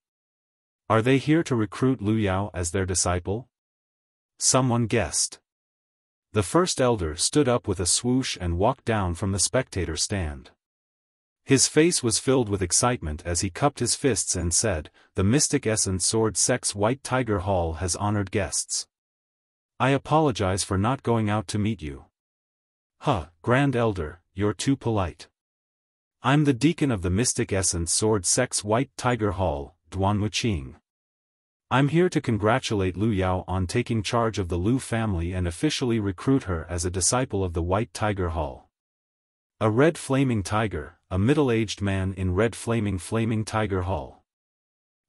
Are they here to recruit Lu Yao as their disciple? Someone guessed. The first elder stood up with a swoosh and walked down from the spectator stand. His face was filled with excitement as he cupped his fists and said, "The Mystic Essence Sword sect's White Tiger Hall has honored guests. I apologize for not going out to meet you. Grand Elder, you're too polite. I'm the deacon of the Mystic Essence Sword sect's White Tiger Hall, Duanmu Qing. I'm here to congratulate Lu Yao on taking charge of the Lu family and officially recruit her as a disciple of the White Tiger Hall." A red flaming tiger, a middle-aged man in red flaming tiger hall.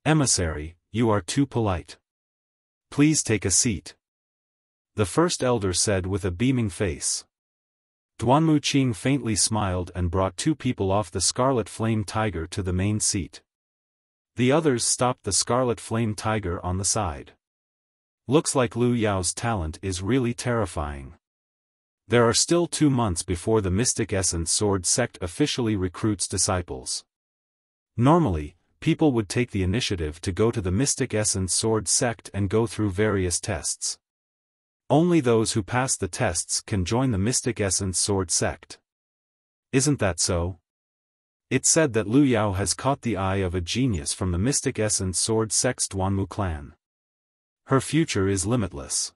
Emissary, you are too polite. Please take a seat. The first elder said with a beaming face. Duanmu Qing faintly smiled and brought 2 people off the Scarlet Flame Tiger to the main seat. The others stopped the Scarlet Flame Tiger on the side. Looks like Lu Yao's talent is really terrifying. There are still 2 months before the Mystic Essence Sword sect officially recruits disciples. Normally, people would take the initiative to go to the Mystic Essence Sword sect and go through various tests. Only those who pass the tests can join the Mystic Essence Sword sect. Isn't that so? It's said that Lu Yao has caught the eye of a genius from the Mystic Essence Sword sect's Duanmu clan. Her future is limitless.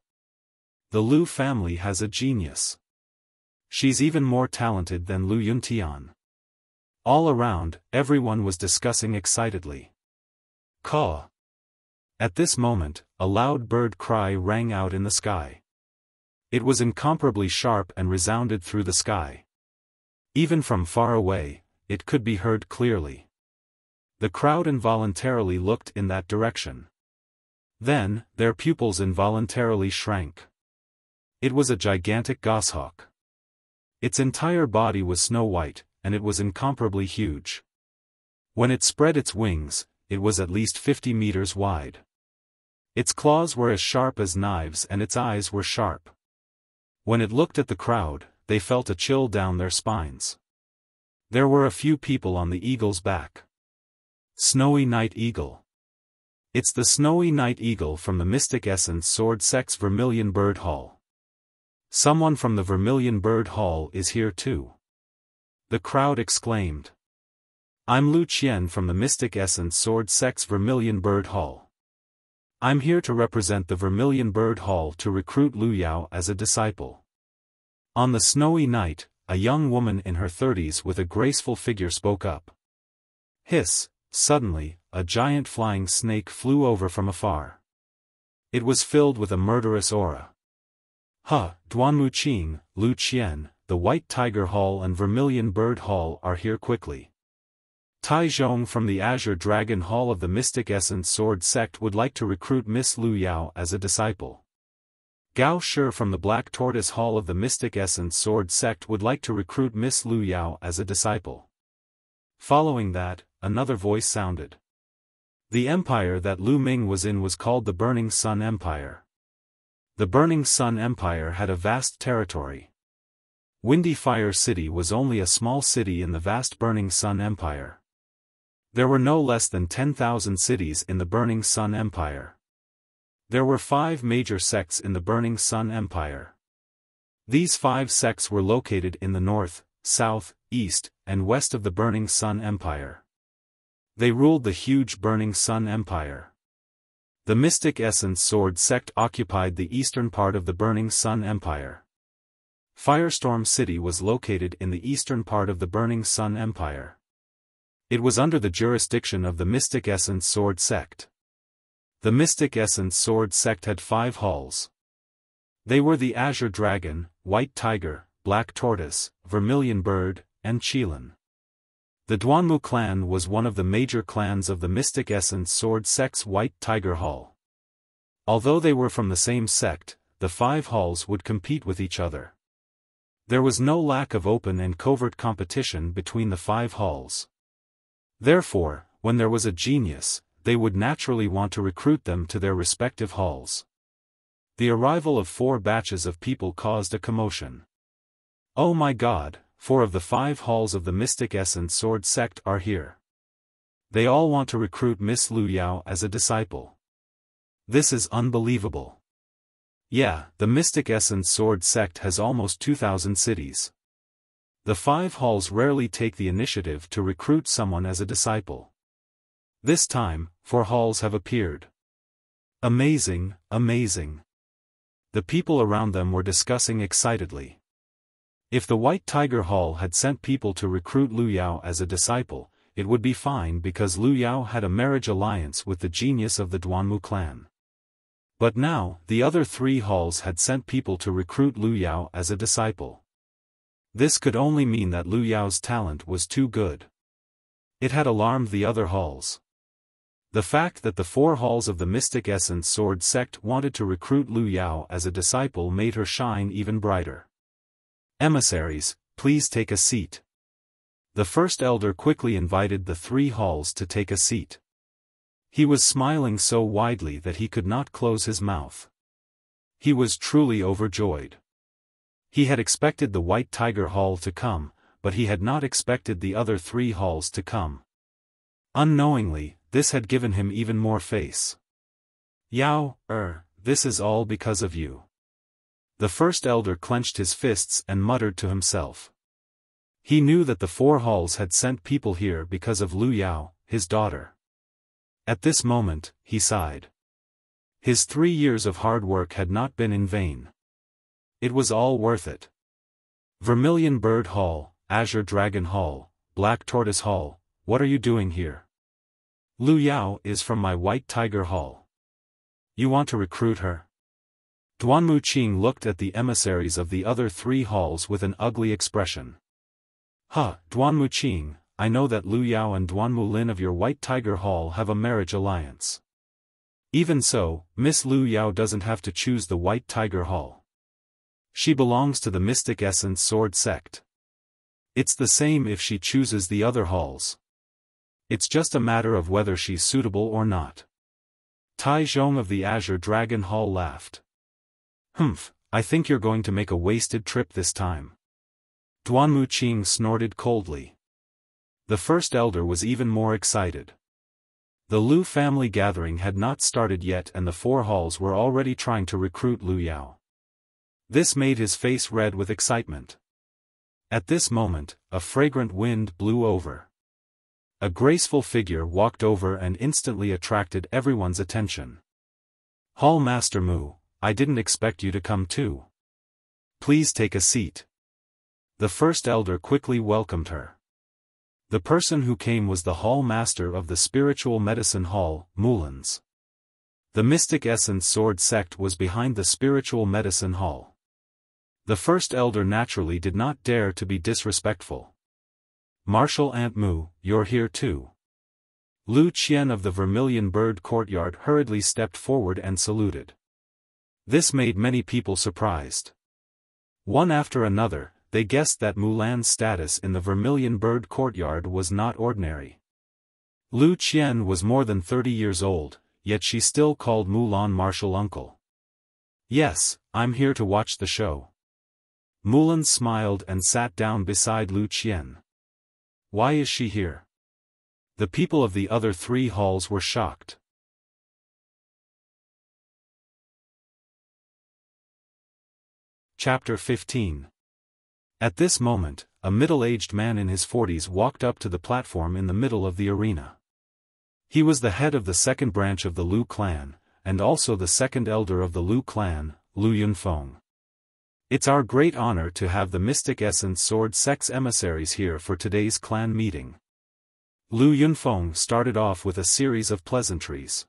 The Lu family has a genius. She's even more talented than Lu Yuntian. All around, everyone was discussing excitedly. Caw! At this moment, a loud bird cry rang out in the sky. It was incomparably sharp and resounded through the sky. Even from far away, it could be heard clearly. The crowd involuntarily looked in that direction. Then, their pupils involuntarily shrank. It was a gigantic goshawk. Its entire body was snow-white, and it was incomparably huge. When it spread its wings, it was at least 50 meters wide. Its claws were as sharp as knives and its eyes were sharp. When it looked at the crowd, they felt a chill down their spines. There were a few people on the eagle's back. Snowy Night Eagle. It's the Snowy Night Eagle from the Mystic Essence Sword sect's Vermilion Bird Hall. Someone from the Vermilion Bird Hall is here too. The crowd exclaimed. I'm Lu Qian from the Mystic Essence Sword sect's Vermilion Bird Hall. I'm here to represent the Vermilion Bird Hall to recruit Lu Yao as a disciple. On the snowy night, a young woman in her 30s with a graceful figure spoke up. Hiss! Suddenly, a giant flying snake flew over from afar. It was filled with a murderous aura. Duanmu Qing, Lu Qian, the White Tiger Hall and Vermilion Bird Hall are here quickly. Tai Zhong from the Azure Dragon Hall of the Mystic Essence Sword sect would like to recruit Miss Lu Yao as a disciple. Gao Shi from the Black Tortoise Hall of the Mystic Essence Sword sect would like to recruit Miss Lu Yao as a disciple. Following that, another voice sounded. The empire that Lu Ming was in was called the Burning Sun Empire. The Burning Sun Empire had a vast territory. Windy Fire City was only a small city in the vast Burning Sun Empire. There were no less than 10,000 cities in the Burning Sun Empire. There were 5 major sects in the Burning Sun Empire. These 5 sects were located in the north, south, east, and west of the Burning Sun Empire. They ruled the huge Burning Sun Empire. The Mystic Essence Sword sect occupied the eastern part of the Burning Sun Empire. Firestorm City was located in the eastern part of the Burning Sun Empire. It was under the jurisdiction of the Mystic Essence Sword sect. The Mystic Essence Sword sect had 5 halls. They were the Azure Dragon, White Tiger, Black Tortoise, Vermilion Bird, and Qilin. The Duanmu clan was one of the major clans of the Mystic Essence Sword sect's White Tiger Hall. Although they were from the same sect, the 5 halls would compete with each other. There was no lack of open and covert competition between the 5 halls. Therefore, when there was a genius, they would naturally want to recruit them to their respective halls. The arrival of 4 batches of people caused a commotion. Oh my God, 4 of the 5 halls of the Mystic Essence Sword sect are here. They all want to recruit Miss Lu Yao as a disciple. This is unbelievable. Yeah, the Mystic Essence Sword sect has almost 2,000 cities. The 5 halls rarely take the initiative to recruit someone as a disciple. This time, 4 halls have appeared. Amazing, amazing. The people around them were discussing excitedly. If the White Tiger Hall had sent people to recruit Lu Yao as a disciple, it would be fine because Lu Yao had a marriage alliance with the genius of the Duanmu clan. But now, the other 3 halls had sent people to recruit Lu Yao as a disciple. This could only mean that Lu Yao's talent was too good. It had alarmed the other halls. The fact that the 4 halls of the Mystic Essence Sword sect wanted to recruit Lu Yao as a disciple made her shine even brighter. Emissaries, please take a seat. The first elder quickly invited the 3 halls to take a seat. He was smiling so widely that he could not close his mouth. He was truly overjoyed. He had expected the White Tiger Hall to come, but he had not expected the other 3 halls to come. Unknowingly, this had given him even more face. Yao, this is all because of you. The first elder clenched his fists and muttered to himself. He knew that the 4 halls had sent people here because of Lu Yao, his daughter. At this moment, he sighed. His 3 years of hard work had not been in vain. It was all worth it. Vermilion Bird Hall, Azure Dragon Hall, Black Tortoise Hall, what are you doing here? Lu Yao is from my White Tiger Hall. You want to recruit her? Duanmu Qing looked at the emissaries of the other 3 halls with an ugly expression. Duanmu Qing, I know that Lu Yao and Duanmu Lin of your White Tiger Hall have a marriage alliance. Even so, Miss Lu Yao doesn't have to choose the White Tiger Hall. She belongs to the Mystic Essence Sword sect. It's the same if she chooses the other halls. It's just a matter of whether she's suitable or not. Tai Zhong of the Azure Dragon Hall laughed. I think you're going to make a wasted trip this time. Duanmu Qing snorted coldly. The first elder was even more excited. The Lu family gathering had not started yet and the 4 halls were already trying to recruit Lu Yao. This made his face red with excitement. At this moment, a fragrant wind blew over. A graceful figure walked over and instantly attracted everyone's attention. Hall Master Mu, I didn't expect you to come too. Please take a seat. The first elder quickly welcomed her. The person who came was the Hall Master of the Spiritual Medicine Hall, Mulan's. The Mystic Essence Sword sect was behind the Spiritual Medicine Hall. The first elder naturally did not dare to be disrespectful. Martial Aunt Mu, you're here too. Lu Qian of the Vermilion Bird Courtyard hurriedly stepped forward and saluted. This made many people surprised. One after another, they guessed that Mulan's status in the Vermilion Bird Courtyard was not ordinary. Lu Qian was more than 30 years old, yet she still called Mulan martial uncle. Yes, I'm here to watch the show. Mulan smiled and sat down beside Lu Qian. Why is she here? The people of the other three halls were shocked. Chapter 15. At this moment, a middle-aged man in his 40s walked up to the platform in the middle of the arena. He was the head of the second branch of the Lu clan, and also the second elder of the Lu clan, Lu Yunfeng. It's our great honor to have the Mystic Essence Sword Sect's emissaries here for today's clan meeting. Lu Yunfeng started off with a series of pleasantries.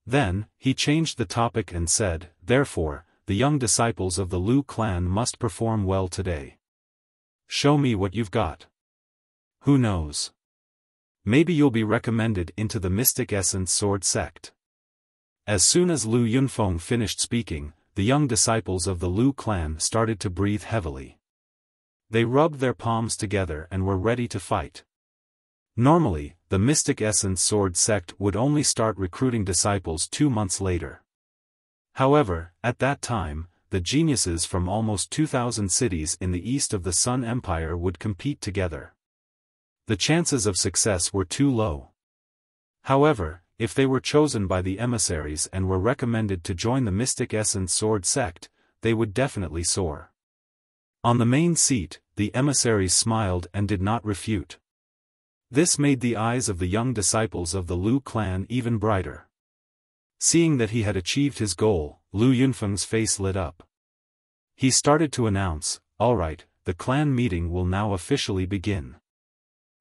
Then, he changed the topic and said, therefore, the young disciples of the Lu clan must perform well today. Show me what you've got. Who knows? Maybe you'll be recommended into the Mystic Essence Sword Sect. As soon as Lu Yunfeng finished speaking, the young disciples of the Lu clan started to breathe heavily. They rubbed their palms together and were ready to fight. Normally, the Mystic Essence Sword Sect would only start recruiting disciples 2 months later. However, at that time, the geniuses from almost 2,000 cities in the east of the Sun Empire would compete together. The chances of success were too low. However, if they were chosen by the emissaries and were recommended to join the Mystic Essence Sword Sect, they would definitely soar. On the main seat, the emissaries smiled and did not refute. This made the eyes of the young disciples of the Lu clan even brighter. Seeing that he had achieved his goal, Lu Yunfeng's face lit up. He started to announce, all right, the clan meeting will now officially begin.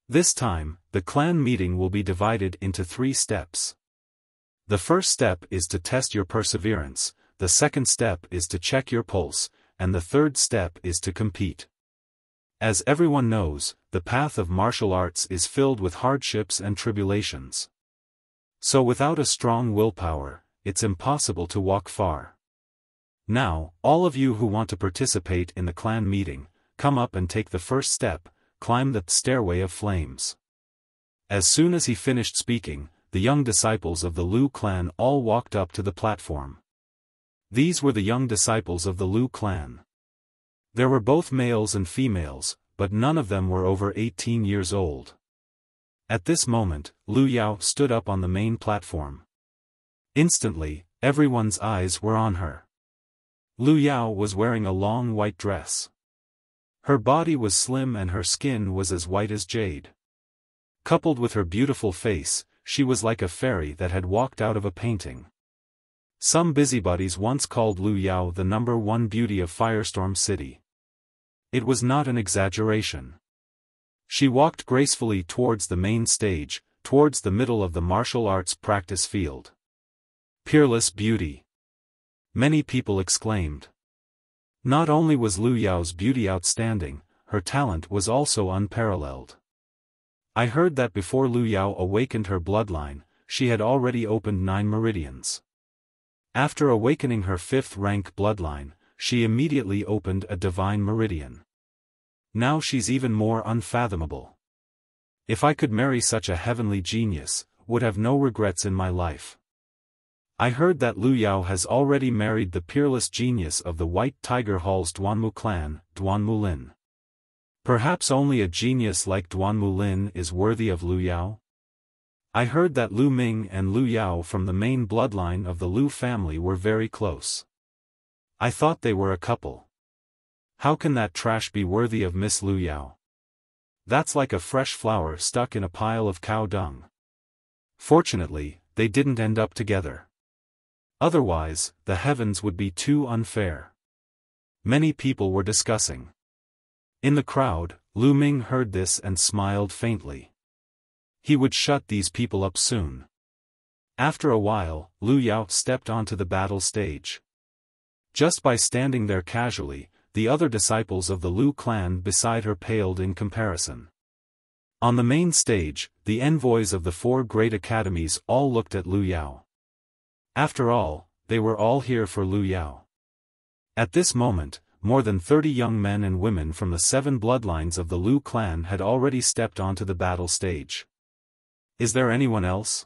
This time, the clan meeting will be divided into 3 steps. The first step is to test your perseverance, the second step is to check your pulse, and the third step is to compete. As everyone knows, the path of martial arts is filled with hardships and tribulations. So without a strong willpower, it's impossible to walk far. Now, all of you who want to participate in the clan meeting, come up and take the first step, climb the stairway of flames. As soon as he finished speaking, the young disciples of the Lu clan all walked up to the platform. These were the young disciples of the Lu clan. There were both males and females, but none of them were over 18 years old. At this moment, Lu Yao stood up on the main platform. Instantly, everyone's eyes were on her. Lu Yao was wearing a long white dress. Her body was slim and her skin was as white as jade. Coupled with her beautiful face, she was like a fairy that had walked out of a painting. Some busybodies once called Lu Yao the #1 beauty of Firestorm City. It was not an exaggeration. She walked gracefully towards the main stage, towards the middle of the martial arts practice field. Peerless beauty! Many people exclaimed. Not only was Lu Yao's beauty outstanding, her talent was also unparalleled. I heard that before Lu Yao awakened her bloodline, she had already opened 9 meridians. After awakening her 5th rank bloodline, she immediately opened a divine meridian. Now she's even more unfathomable. If I could marry such a heavenly genius, would have no regrets in my life. I heard that Lu Yao has already married the peerless genius of the White Tiger Hall's Duanmu clan, Duanmu Lin. Perhaps only a genius like Duanmu Lin is worthy of Lu Yao? I heard that Lu Ming and Lu Yao from the main bloodline of the Lu family were very close. I thought they were a couple. How can that trash be worthy of Miss Lu Yao? That's like a fresh flower stuck in a pile of cow dung. Fortunately, they didn't end up together. Otherwise, the heavens would be too unfair. Many people were discussing. In the crowd, Lu Ming heard this and smiled faintly. He would shut these people up soon. After a while, Lu Yao stepped onto the battle stage. Just by standing there casually, the other disciples of the Lu clan beside her paled in comparison. On the main stage, the envoys of the 4 great academies all looked at Lu Yao. After all, they were all here for Lu Yao. At this moment, more than 30 young men and women from the 7 bloodlines of the Lu clan had already stepped onto the battle stage. Is there anyone else?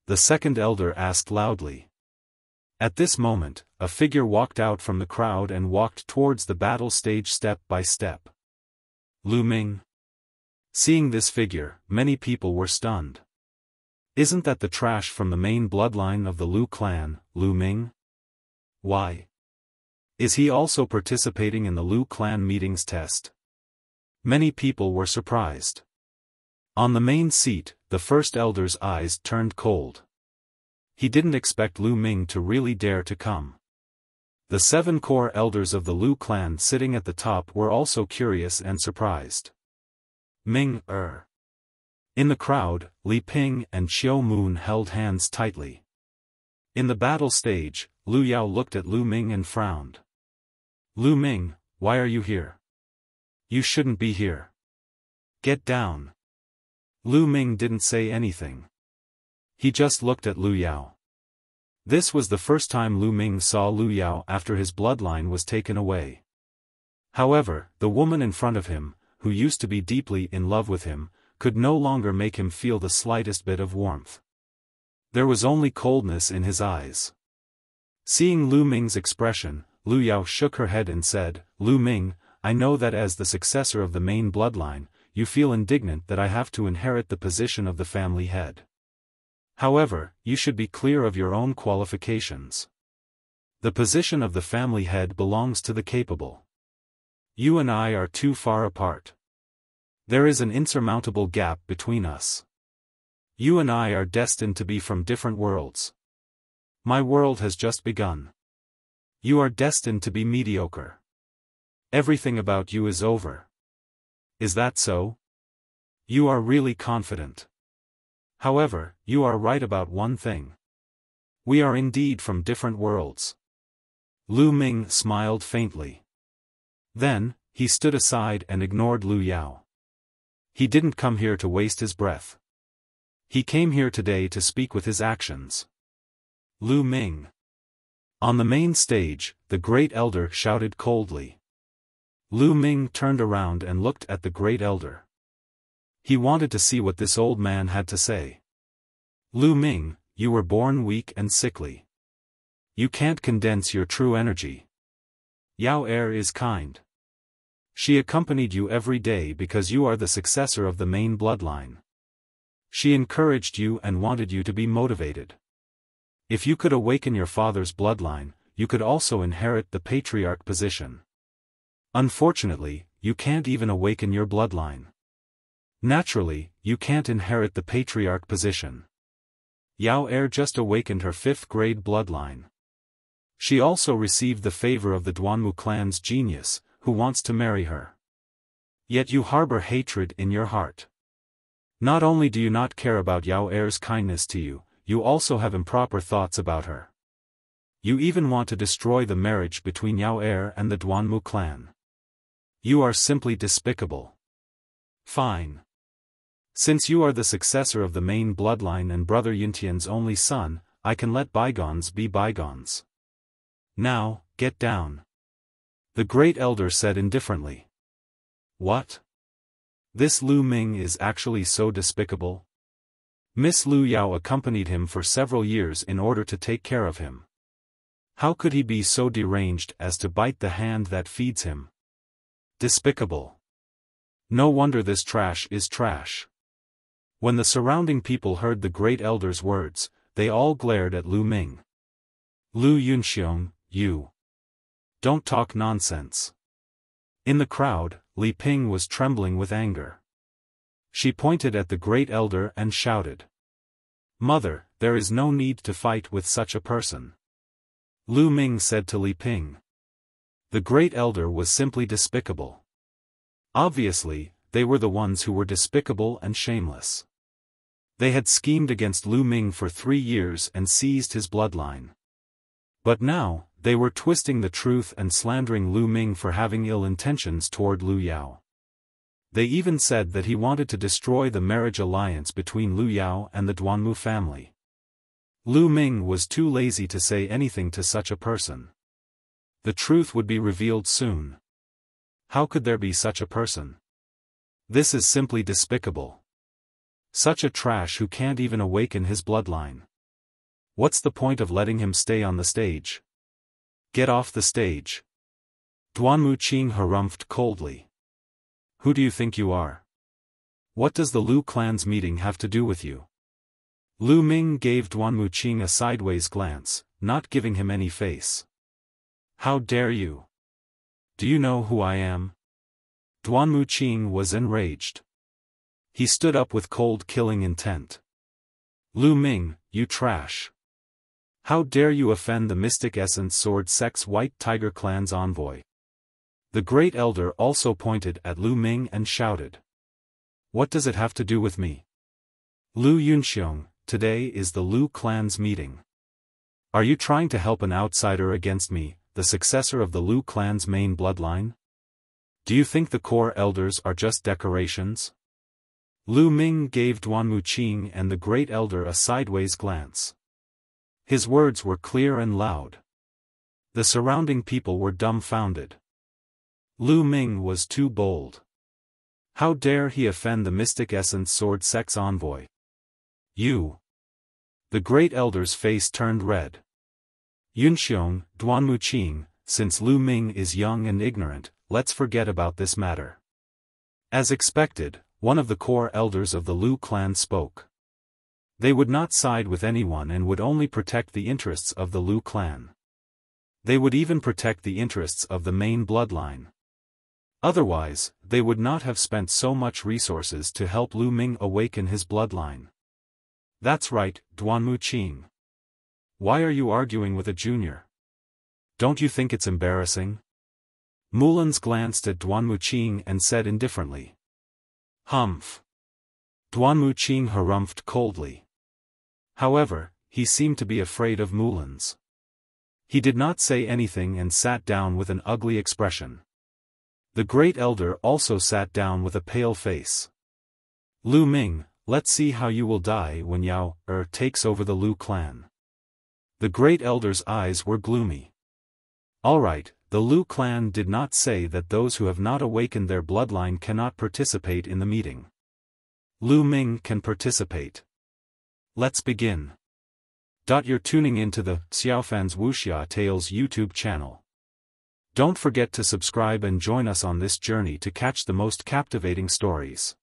The second elder asked loudly. At this moment, a figure walked out from the crowd and walked towards the battle stage step by step. Lu Ming. Seeing this figure, many people were stunned. Isn't that the trash from the main bloodline of the Lu clan, Lu Ming? Why? Is he also participating in the Lu clan meetings test? Many people were surprised. On the main seat, the first elder's eyes turned cold. He didn't expect Lu Ming to really dare to come. The 7 core elders of the Lu clan sitting at the top were also curious and surprised. Ming. In the crowd, Li Ping and Xiao Moon held hands tightly. In the battle stage, Lu Yao looked at Lu Ming and frowned. Lu Ming, why are you here? You shouldn't be here. Get down. Lu Ming didn't say anything. He just looked at Lu Yao. This was the first time Lu Ming saw Lu Yao after his bloodline was taken away. However, the woman in front of him, who used to be deeply in love with him, could no longer make him feel the slightest bit of warmth. There was only coldness in his eyes. Seeing Lu Ming's expression, Lu Yao shook her head and said, Lu Ming, I know that as the successor of the main bloodline, you feel indignant that I have to inherit the position of the family head. However, you should be clear of your own qualifications. The position of the family head belongs to the capable. You and I are too far apart. There is an insurmountable gap between us. You and I are destined to be from different worlds. My world has just begun. You are destined to be mediocre. Everything about you is over. Is that so? You are really confident. However, you are right about one thing. We are indeed from different worlds. Lu Ming smiled faintly. Then, he stood aside and ignored Lu Yao. He didn't come here to waste his breath. He came here today to speak with his actions. Lu Ming. On the main stage, the great elder shouted coldly. Lu Ming turned around and looked at the great elder. He wanted to see what this old man had to say. Lu Ming, you were born weak and sickly. You can't condense your true energy. Yao is kind. She accompanied you every day because you are the successor of the main bloodline. She encouraged you and wanted you to be motivated. If you could awaken your father's bloodline, you could also inherit the patriarch position. Unfortunately, you can't even awaken your bloodline. Naturally, you can't inherit the patriarch position. Yao just awakened her 5th grade bloodline. She also received the favor of the Duanmu clan's genius, who wants to marry her. Yet you harbor hatred in your heart. Not only do you not care about Yao's kindness to you, you also have improper thoughts about her. You even want to destroy the marriage between Yao and the Duanmu clan. You are simply despicable. Fine. Since you are the successor of the main bloodline and brother Yuntian's only son, I can let bygones be bygones. Now, get down. The great elder said indifferently. What? This Lu Ming is actually so despicable? Miss Lu Yao accompanied him for several years in order to take care of him. How could he be so deranged as to bite the hand that feeds him? Despicable. No wonder this trash is trash. When the surrounding people heard the great elder's words, they all glared at Lu Ming. Lu Yunxiong, you. Don't talk nonsense. In the crowd, Li Ping was trembling with anger. She pointed at the great elder and shouted. Mother, there is no need to fight with such a person. Lu Ming said to Li Ping. The great elder was simply despicable. Obviously, they were the ones who were despicable and shameless. They had schemed against Lu Ming for 3 years and seized his bloodline. But now, they were twisting the truth and slandering Lu Ming for having ill intentions toward Lu Yao. They even said that he wanted to destroy the marriage alliance between Lu Yao and the Duanmu family. Lu Ming was too lazy to say anything to such a person. The truth would be revealed soon. How could there be such a person? This is simply despicable. Such a trash who can't even awaken his bloodline. What's the point of letting him stay on the stage? Get off the stage. Duan Muqing harumphed coldly. Who do you think you are? What does the Lu clan's meeting have to do with you? Lu Ming gave Duan Muqing a sideways glance, not giving him any face. How dare you? Do you know who I am? Duan Muqing was enraged. He stood up with cold killing intent. Lu Ming, you trash. How dare you offend the Mystic Essence Sword Sect's White Tiger clan's envoy? The Great Elder also pointed at Lu Ming and shouted. What does it have to do with me? Lu Yunxiong, today is the Lu clan's meeting. Are you trying to help an outsider against me, the successor of the Lu clan's main bloodline? Do you think the core elders are just decorations? Lu Ming gave Duan Muqing and the Great Elder a sideways glance. His words were clear and loud. The surrounding people were dumbfounded. Lu Ming was too bold. How dare he offend the Mystic Essence Sword Sect's envoy? You. The Great Elder's face turned red. Yunxiong, Duan Muqing, since Lu Ming is young and ignorant, let's forget about this matter. As expected, one of the core elders of the Lu clan spoke. They would not side with anyone and would only protect the interests of the Lu clan. They would even protect the interests of the main bloodline. Otherwise, they would not have spent so much resources to help Lu Ming awaken his bloodline. That's right, Duan Muqing. Why are you arguing with a junior? Don't you think it's embarrassing? Mullins glanced at Duan Muqing and said indifferently. Humph. Duan Muqing harumphed coldly. However, he seemed to be afraid of Mullins. He did not say anything and sat down with an ugly expression. The Great Elder also sat down with a pale face. Lu Ming, let's see how you will die when Yao takes over the Lu clan. The Great Elder's eyes were gloomy. All right, the Lu clan did not say that those who have not awakened their bloodline cannot participate in the meeting. Lu Ming can participate. Let's begin. You're tuning into the Xiaofan's Wuxia Tales YouTube channel. Don't forget to subscribe and join us on this journey to catch the most captivating stories.